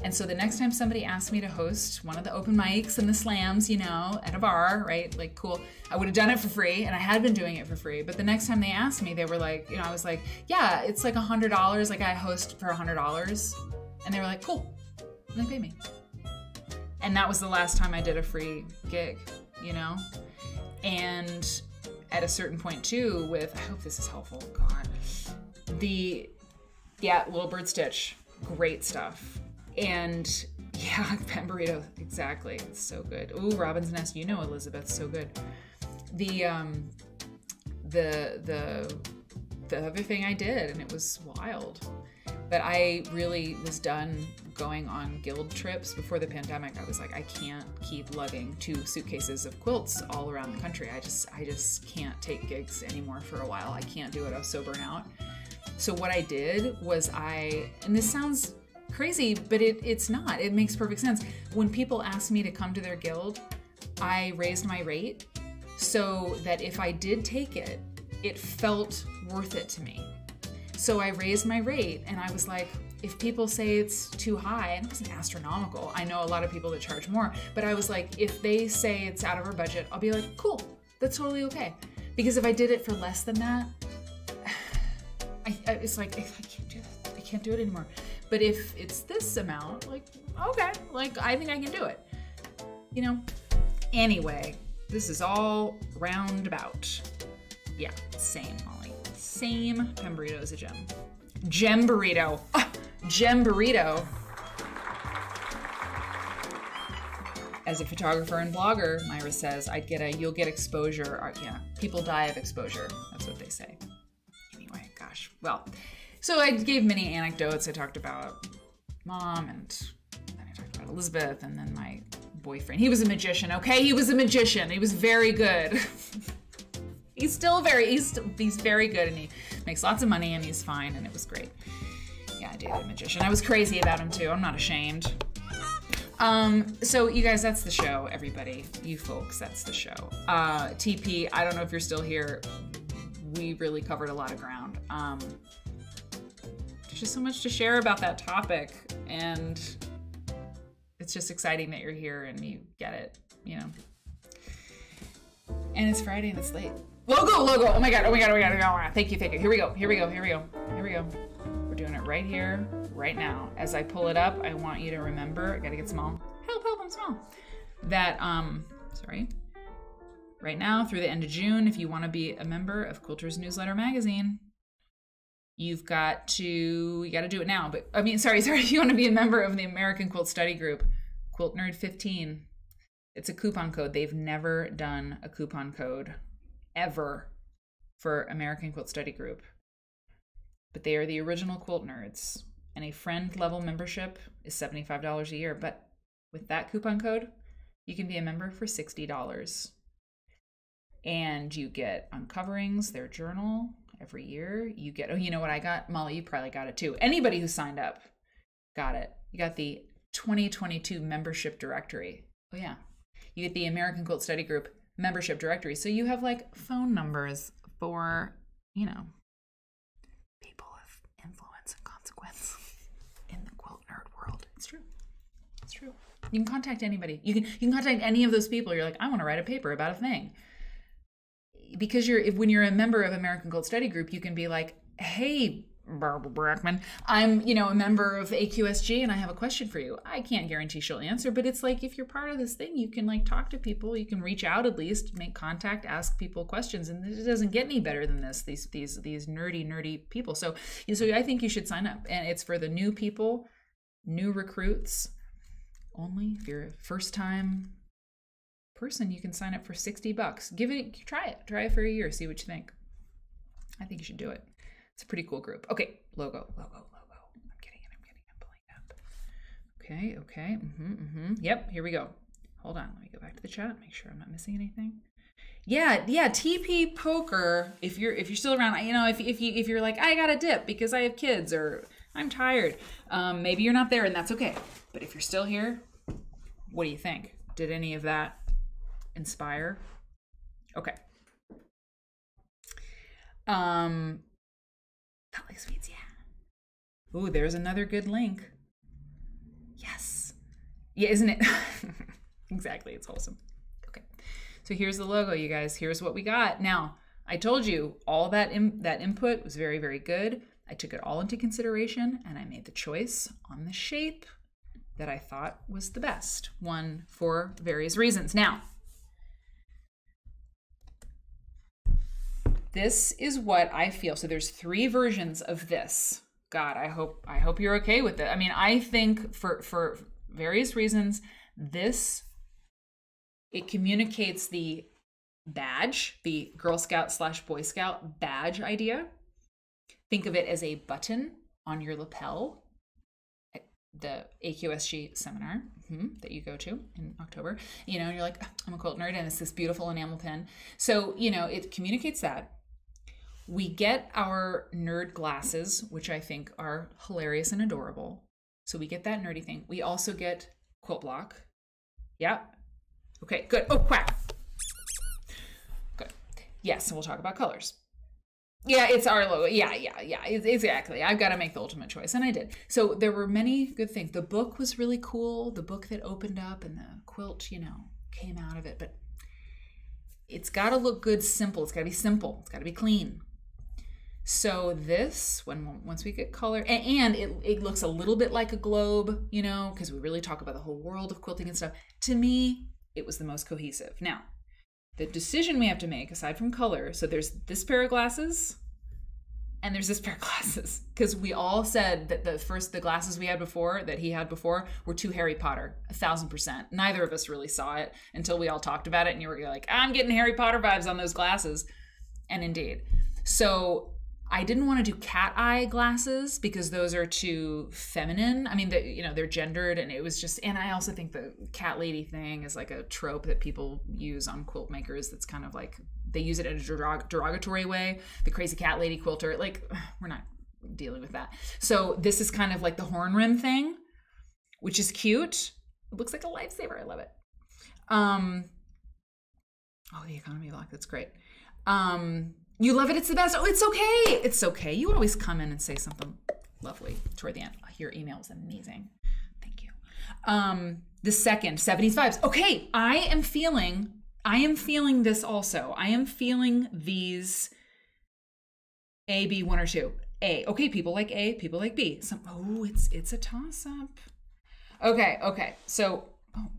And so the next time somebody asked me to host one of the open mics and the slams, you know, at a bar, right? Like, cool. I would have done it for free, and I had been doing it for free. But the next time they asked me, they were like, you know, I was like, yeah, it's like $100. Like, I host for $100. And they were like, cool. And they paid me. And that was the last time I did a free gig, you know? And at a certain point too with, I hope this is helpful, God. Little Bird Stitch, great stuff. And yeah, pen burrito, exactly. It's so good. Ooh, Robin's Nest, you know Elizabeth, so good. The other thing I did, and it was wild, but I really was done going on guild trips before the pandemic. I was like, I can't keep lugging 2 suitcases of quilts all around the country. I just can't take gigs anymore for a while. I can't do it. I was so burnt out. So what I did was and this sounds crazy, but it's not. It makes perfect sense. When people ask me to come to their guild, I raised my rate so that if I did take it, it felt worth it to me. So I raised my rate, and I was like, if people say it's too high, and it wasn't astronomical, I know a lot of people that charge more, but I was like, if they say it's out of our budget, I'll be like, cool, that's totally okay. Because if I did it for less than that, it's like, if I can't do this, I can't do it anymore. But if it's this amount, like, okay, like, I think I can do it, you know? Anyway, this is all roundabout. Yeah, same, Molly. Same. Pen burrito is a gem. Gem burrito. Ah, gem burrito. As a photographer and blogger, Myra says, you'll get exposure. Yeah, people die of exposure. That's what they say. Anyway, gosh. Well, so I gave many anecdotes. I talked about mom, and then I talked about Elizabeth, and then my boyfriend. He was a magician, okay? He was a magician. He was very good. He's very good, and he makes lots of money, and he's fine, and it was great. Yeah, I dated a magician. I was crazy about him too. I'm not ashamed. So you guys, that's the show, everybody. You folks, that's the show. TP, I don't know if you're still here. We really covered a lot of ground. There's just so much to share about that topic, and it's just exciting that you're here and you get it, you know. And it's Friday and it's late. Logo! Oh my god. Thank you. Here we go. We're doing it right here, right now. As I pull it up, I want you to remember, I gotta get small. Help, I'm small. That, right now through the end of June, if you want to be a member of Quilter's Newsletter Magazine, you gotta do it now. But I mean, sorry, if you want to be a member of the American Quilt Study Group, Quilt Nerd 15, it's a coupon code. They've never done a coupon code ever for American Quilt Study Group. But they are the original Quilt Nerds, and a friend level membership is $75 a year. But with that coupon code, you can be a member for $60. And you get uncoverings, their journal every year. You get, oh, you know what I got? Molly, you probably got it too. Anybody who signed up got it. You got the 2022 membership directory. Oh yeah. You get the American Quilt Study Group membership directory. So you have like phone numbers for, you know, people of influence and consequence in the quilt nerd world. It's true. It's true. You can contact anybody. You can contact any of those people. You're like, I want to write a paper about a thing. Because when you're a member of American Quilt Study Group, you can be like, hey, Barbara Brackman, I'm, a member of AQSG and I have a question for you. I can't guarantee she'll answer, but it's like, if you're part of this thing, you can like talk to people, you can reach out at least, make contact, ask people questions, and it doesn't get any better than this, these nerdy people. So I think you should sign up, and it's for the new people new recruits only. If you're a first time person, you can sign up for $60. Try it for a year, see what you think. I think you should do it. It's a pretty cool group. Okay, logo. I'm getting it, I'm pulling it up. Okay. Yep, here we go. Hold on, let me go back to the chat, make sure I'm not missing anything. Yeah, TP Poker, if you're still around, you know, if you're like, I got a dip because I have kids or I'm tired, maybe you're not there and that's okay. But if you're still here, what do you think? Did any of that inspire? Okay. Felt like sweets, yeah. Ooh, there's another good link. Yes. Yeah, isn't it? Exactly, it's wholesome. Okay. So here's the logo, you guys. Here's what we got. Now, I told you all that input was very, very good. I took it all into consideration and I made the choice on the shape that I thought was the best one for various reasons. Now, this is what I feel. So there's 3 versions of this. God, I hope you're okay with it. I mean, I think for various reasons, it communicates the badge, the Girl Scout / Boy Scout badge idea. Think of it as a button on your lapel at the AQSG seminar that you go to in October. You know, and you're like, I'm a quilt nerd, and it's this beautiful enamel pin. So, you know, it communicates that. We get our nerd glasses, which I think are hilarious and adorable. So we get that nerdy thing. We also get quilt block. Yeah. Okay, good. Oh, quack. Good. Yes, and we'll talk about colors. Yeah, it's our logo. Yeah, exactly. I've got to make the ultimate choice, and I did. So there were many good things. The book was really cool. The book that opened up and the quilt, you know, came out of it. But it's got to look good, simple. It's got to be simple. It's got to be clean. So this, once we get color, and it looks a little bit like a globe, you know, because we really talk about the whole world of quilting and stuff. To me, it was the most cohesive. Now, the decision we have to make, aside from color, so there's this pair of glasses, and there's this pair of glasses, because we all said that the glasses we had before, that he had before, were too Harry Potter, 1000%. Neither of us really saw it until we all talked about it, and you were like, I'm getting Harry Potter vibes on those glasses. And indeed. So I didn't want to do cat eye glasses because those are too feminine. I mean, they're gendered, and it was just, and I also think the cat lady thing is like a trope that people use on quilt makers. That's kind of like, they use it in a derogatory way. The crazy cat lady quilter, like, we're not dealing with that. So this is kind of like the horn rim thing, which is cute. It looks like a lifesaver. I love it. Oh, the economy block. That's great. You love it. It's the best. Oh, it's okay. It's okay. You always come in and say something lovely toward the end. Your email is amazing. Thank you. The second, 70s vibes. Okay. I am feeling this also. I am feeling these A, B, 1 or 2. A. Okay. People like A, people like B. It's a toss up. Okay. So,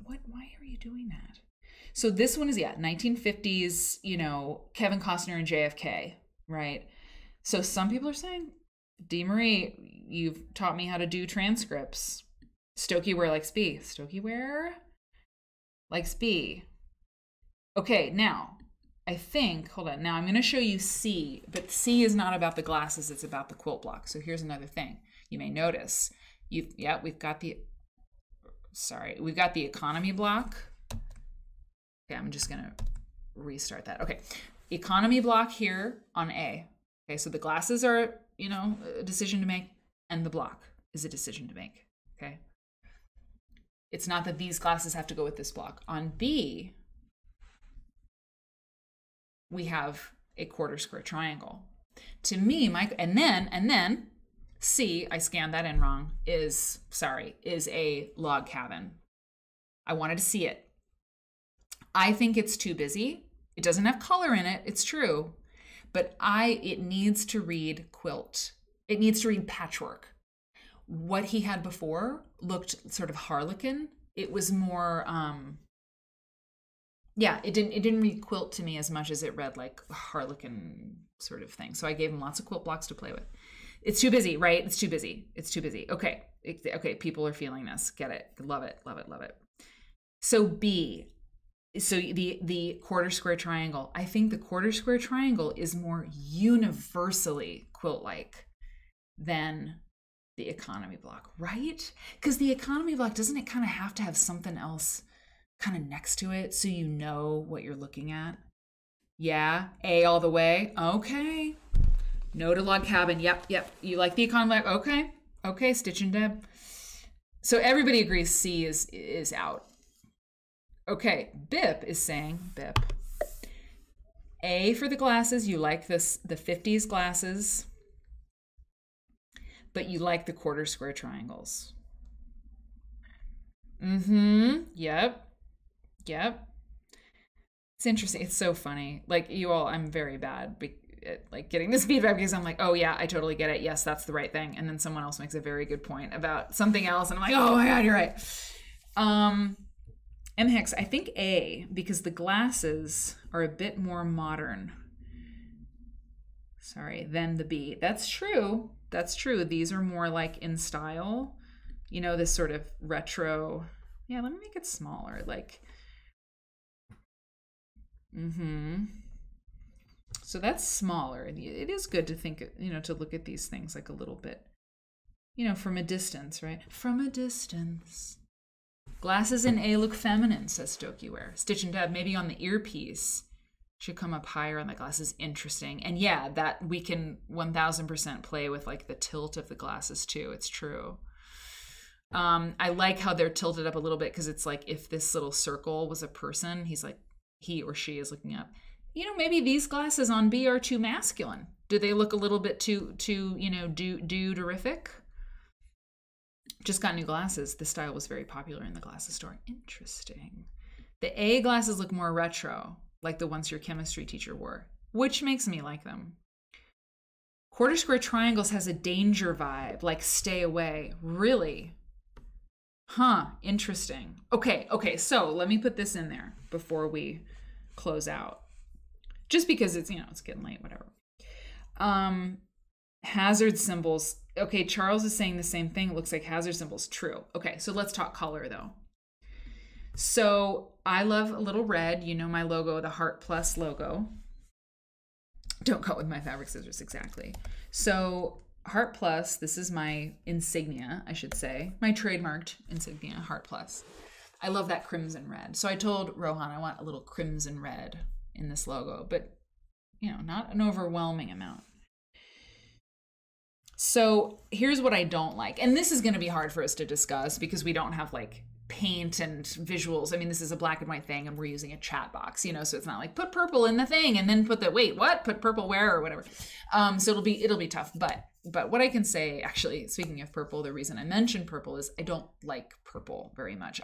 why are you doing that? So this one is, 1950s, you know, Kevin Costner and JFK, right? So some people are saying, Dee Marie, you've taught me how to do transcripts. Stokey Ware likes B. Stokey Ware likes B. Okay, now, I think, hold on. Now I'm going to show you C, but C is not about the glasses. It's about the quilt block. So here's another thing. You may notice, we've got the economy block. Okay, I'm just going to restart that. Okay, economy block here on A. Okay, so the glasses are, you know, a decision to make, and the block is a decision to make. Okay, it's not that these glasses have to go with this block. On B, we have a quarter square triangle. To me, and then C, I scanned that in wrong, is a log cabin. I wanted to see it. I think it's too busy. It doesn't have color in it, it's true, but it needs to read quilt. It needs to read patchwork. What he had before looked sort of harlequin. It was more, it didn't read quilt to me as much as it read like a harlequin sort of thing. So I gave him lots of quilt blocks to play with. It's too busy, right? It's too busy. It's too busy. Okay. Okay. People are feeling this. Get it. Love it. Love it. Love it. So B. So the quarter square triangle. I think the quarter square triangle is more universally quilt-like than the economy block, right? Because the economy block, doesn't it kind of have to have something else kind of next to it so you know what you're looking at? Yeah, A all the way. Okay. No to log cabin. Yep. You like the economy block? Okay. Okay, Stitch and Deb. So everybody agrees C is out. Okay, Bip is saying, Bip, A for the glasses, you like the 50s glasses, but you like the quarter square triangles. Yep. It's interesting. It's so funny. Like, you all, I'm very bad at like getting this feedback because I'm like, oh yeah, I totally get it. Yes, that's the right thing. And then someone else makes a very good point about something else. And I'm like, oh my God, you're right. M. Hicks, I think A, because the glasses are a bit more modern. Sorry, than the B. That's true. That's true. These are more like in style. You know, this sort of retro. Yeah, let me make it smaller. Like, So that's smaller. It is good to think, you know, to look at these things like a little bit, you know, from a distance, right? From a distance. Glasses in A look feminine, says Stokieware. Stitch and Deb, maybe on the earpiece should come up higher on the glasses. Interesting. And yeah, that we can 1000% play with like the tilt of the glasses too. It's true. I like how they're tilted up a little bit because it's like if this little circle was a person, he's like, he or she is looking up. You know, maybe these glasses on B are too masculine. Do they look a little bit too you know, dude-erific? Just got new glasses. The style was very popular in the glasses store. Interesting. The A glasses look more retro, like the ones your chemistry teacher wore, which makes me like them. Quarter square triangles has a danger vibe, like stay away. Really? Huh, interesting. Okay, so let me put this in there before we close out. Just because it's, you know, it's getting late, whatever. Hazard symbols. Okay, Charles is saying the same thing. It looks like hazard symbols. True. Okay, so let's talk color though. So I love a little red. You know my logo, the Heart Plus logo. Don't cut with my fabric scissors, exactly. So Heart Plus, this is my insignia, I should say. My trademarked insignia, Heart Plus. I love that crimson red. So I told Rohan I want a little crimson red in this logo, but you know, not an overwhelming amount. So here's what I don't like. And this is going to be hard for us to discuss because we don't have like paint and visuals. I mean, this is a black and white thing and we're using a chat box, you know, so it's not like put purple in the thing and then put the, wait, what? Put purple where or whatever. So it'll be tough. But what I can say, actually, speaking of purple, the reason I mentioned purple is I don't like purple very much.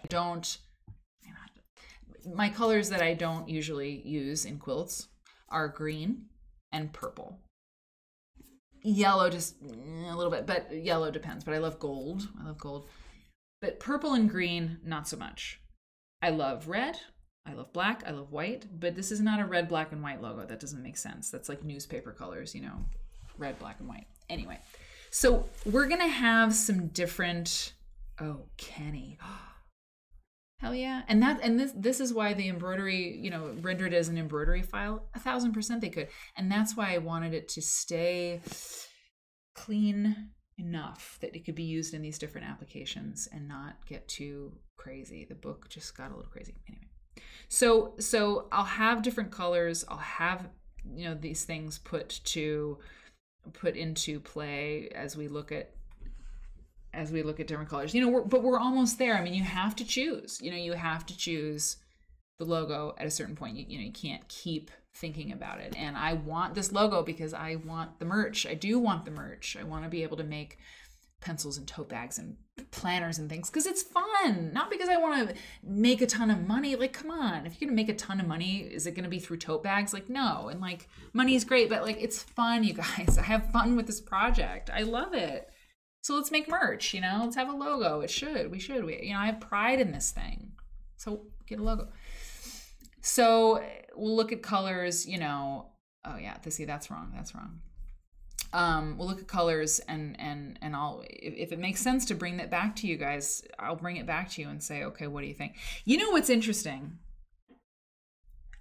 My colors that I don't usually use in quilts are green and purple. Yellow just a little bit, but yellow depends. But I love gold. But purple and green, not so much. I love red. I love black. I love white. But this is not a red, black, and white logo. That doesn't make sense. That's like newspaper colors, you know, red, black, and white. Anyway, so we're going to have some different... Oh, Kenny. Hell yeah. And this is why the embroidery, you know, rendered as an embroidery file, 1000% they could. And that's why I wanted it to stay clean enough that it could be used in these different applications and not get too crazy. The book just got a little crazy. Anyway. So I'll have different colors. I'll have, you know, these things put into play as we look at different colors, you know, but we're almost there. I mean, you have to choose, you know, you have to choose the logo at a certain point. You know, you can't keep thinking about it. And I want this logo because I want the merch. I do want the merch. I want to be able to make pencils and tote bags and planners and things because it's fun, not because I want to make a ton of money. Like, come on, if you're gonna make a ton of money, is it gonna be through tote bags? Like, no. And like, money is great, but like, it's fun, you guys. I have fun with this project. I love it. So let's make merch, you know, let's have a logo. We should, you know, I have pride in this thing. So get a logo. So we'll look at colors, you know, oh yeah, see, that's wrong. We'll look at colors and I'll, if it makes sense to bring that back to you guys, I'll bring it back to you and say, okay, what do you think? You know what's interesting?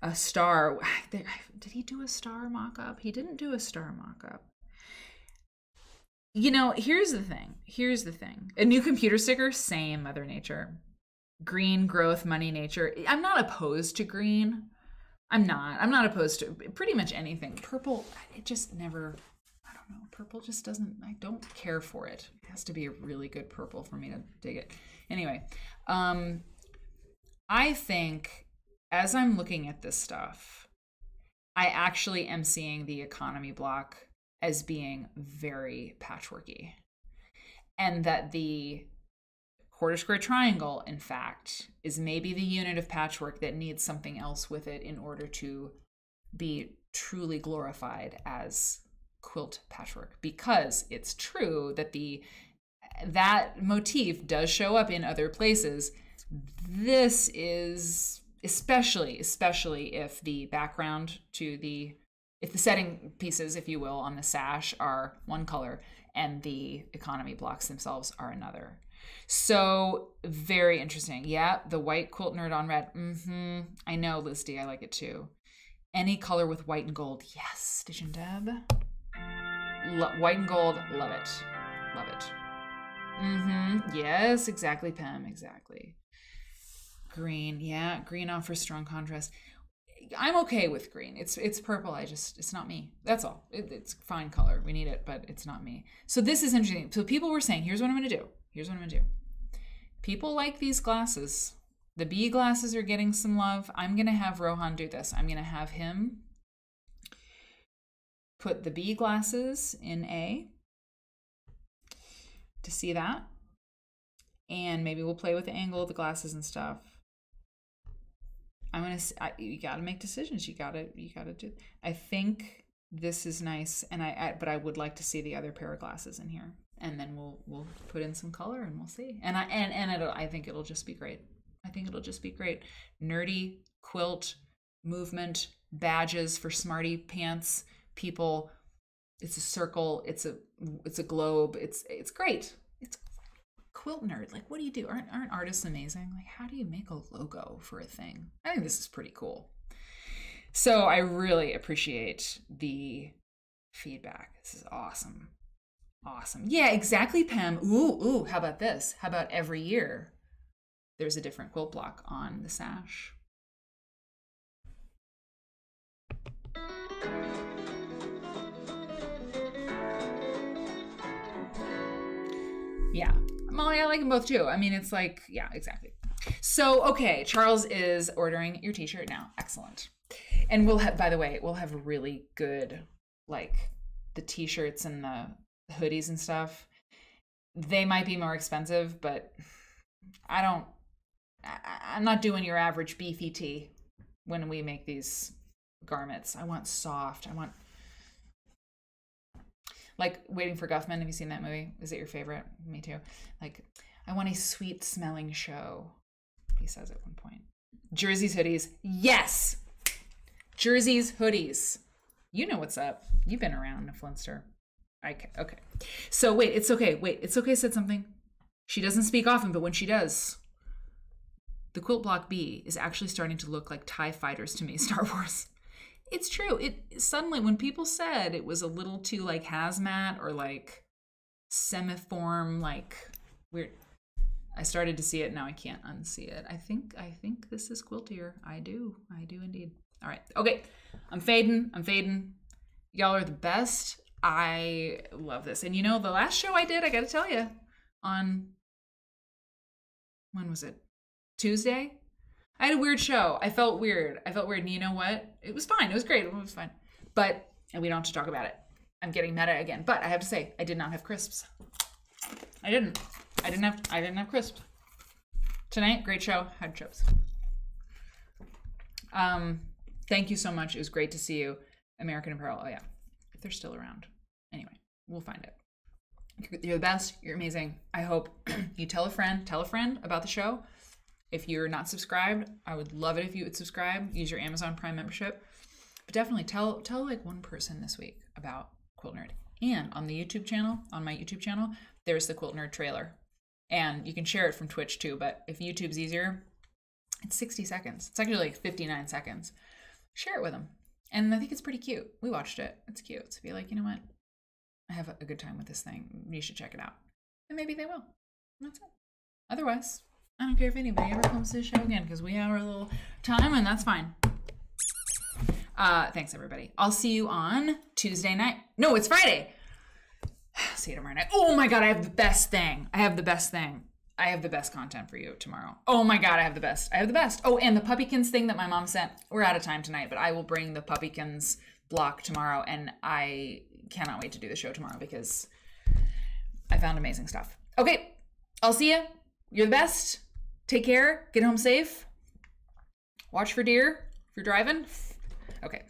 A star. Did he do a star mock-up? He didn't do a star mock-up. You know, here's the thing. A new computer sticker, same, Mother Nature. Green, growth, money, nature. I'm not opposed to green. I'm not opposed to pretty much anything. Purple, it just never, I don't know. Purple just doesn't, I don't care for it. It has to be a really good purple for me to dig it. Anyway, I think as I'm looking at this stuff, I actually am seeing the economy block as being very patchworky. And that the quarter square triangle, in fact, is maybe the unit of patchwork that needs something else with it in order to be truly glorified as quilt patchwork. Because it's true that that motif does show up in other places. This is especially if the background if the setting pieces, if you will, on the sash are one color and the economy blocks themselves are another. So very interesting. Yeah, the white Quilt Nerd on red. I know, Liz D, I like it too. Any color with white and gold. Yes, Stitch and Deb. White and gold, love it. Love it. Yes, exactly, Pam, exactly. Green, yeah, green offers strong contrast. I'm okay with green. It's purple. It's not me. That's all. It's fine color. We need it, but it's not me. So this is interesting. So people were saying, here's what I'm going to do. People like these glasses. The B glasses are getting some love. I'm going to have Rohan do this. I'm going to have him put the B glasses in A to see that. And maybe we'll play with the angle of the glasses and stuff. You got to make decisions. You got to do. I think this is nice, and but I would like to see the other pair of glasses in here, and then we'll put in some color and we'll see. I think it'll just be great. Nerdy quilt movement badges for smarty pants people. It's a circle. It's a globe. It's great. It's Quilt Nerd. Like, what do you do? Aren't artists amazing? Like, how do you make a logo for a thing? I think this is pretty cool. So I really appreciate the feedback. This is awesome. Yeah, exactly, Pam. Ooh, how about this? How about every year there's a different quilt block on the sash? Yeah. Molly, I like them both too. I mean, it's like, yeah, exactly. So, okay, Charles is ordering your t-shirt now. Excellent. And we'll have, by the way, we'll have really good, like, the t-shirts and the hoodies and stuff. They might be more expensive, but I'm not doing your average beefy tee when we make these garments. I want soft. I want, like, Waiting for Guffman. Have you seen that movie? Is it your favorite? Me too. Like, I want a sweet smelling show, he says at one point. Jersey's hoodies. Yes! Jersey's hoodies. You know what's up. You've been around a Flinster. Okay. So wait, it's okay. It's okay said something. She doesn't speak often, but when she does, the quilt block B is actually starting to look like TIE fighters to me, Star Wars. It's true. It suddenly, when people said it was a little too like hazmat or like semiform, like weird, I started to see it. Now I can't unsee it. I think this is quiltier. I do indeed. All right. Okay. I'm fading. Y'all are the best. I love this. And you know, the last show I did, I got to tell you, on, when was it? Tuesday? I had a weird show. I felt weird. And you know what? It was fine. It was great. It was fine. But, and we don't have to talk about it. I'm getting meta again. But I have to say, I did not have crisps. I didn't have crisps. Tonight, great show. Had chips. Thank you so much. It was great to see you. American Apparel. Oh yeah. If they're still around. Anyway, we'll find it. You're the best. You're amazing. I hope you tell a friend about the show. If you're not subscribed, I would love it if you would subscribe. Use your Amazon Prime membership. But definitely tell like one person this week about Quilt Nerd. And on the YouTube channel, on my YouTube channel, there's the Quilt Nerd trailer. And you can share it from Twitch too, but if YouTube's easier, it's 60 seconds. It's actually like 59 seconds. Share it with them. And I think it's pretty cute. We watched it. It's cute. So be like, you know what? I have a good time with this thing. You should check it out. And maybe they will. And that's it. Otherwise, I don't care if anybody ever comes to the show again because we have our little time and that's fine. Thanks, everybody. I'll see you on Tuesday night. No, it's Friday. See you tomorrow night. Oh my God, I have the best thing. I have the best content for you tomorrow. Oh my God, I have the best. Oh, and the puppykins thing that my mom sent. We're out of time tonight, but I will bring the puppykins block tomorrow, and I cannot wait to do the show tomorrow because I found amazing stuff. Okay, I'll see you. You're the best. Take care. Get home safe. Watch for deer if you're driving. Okay.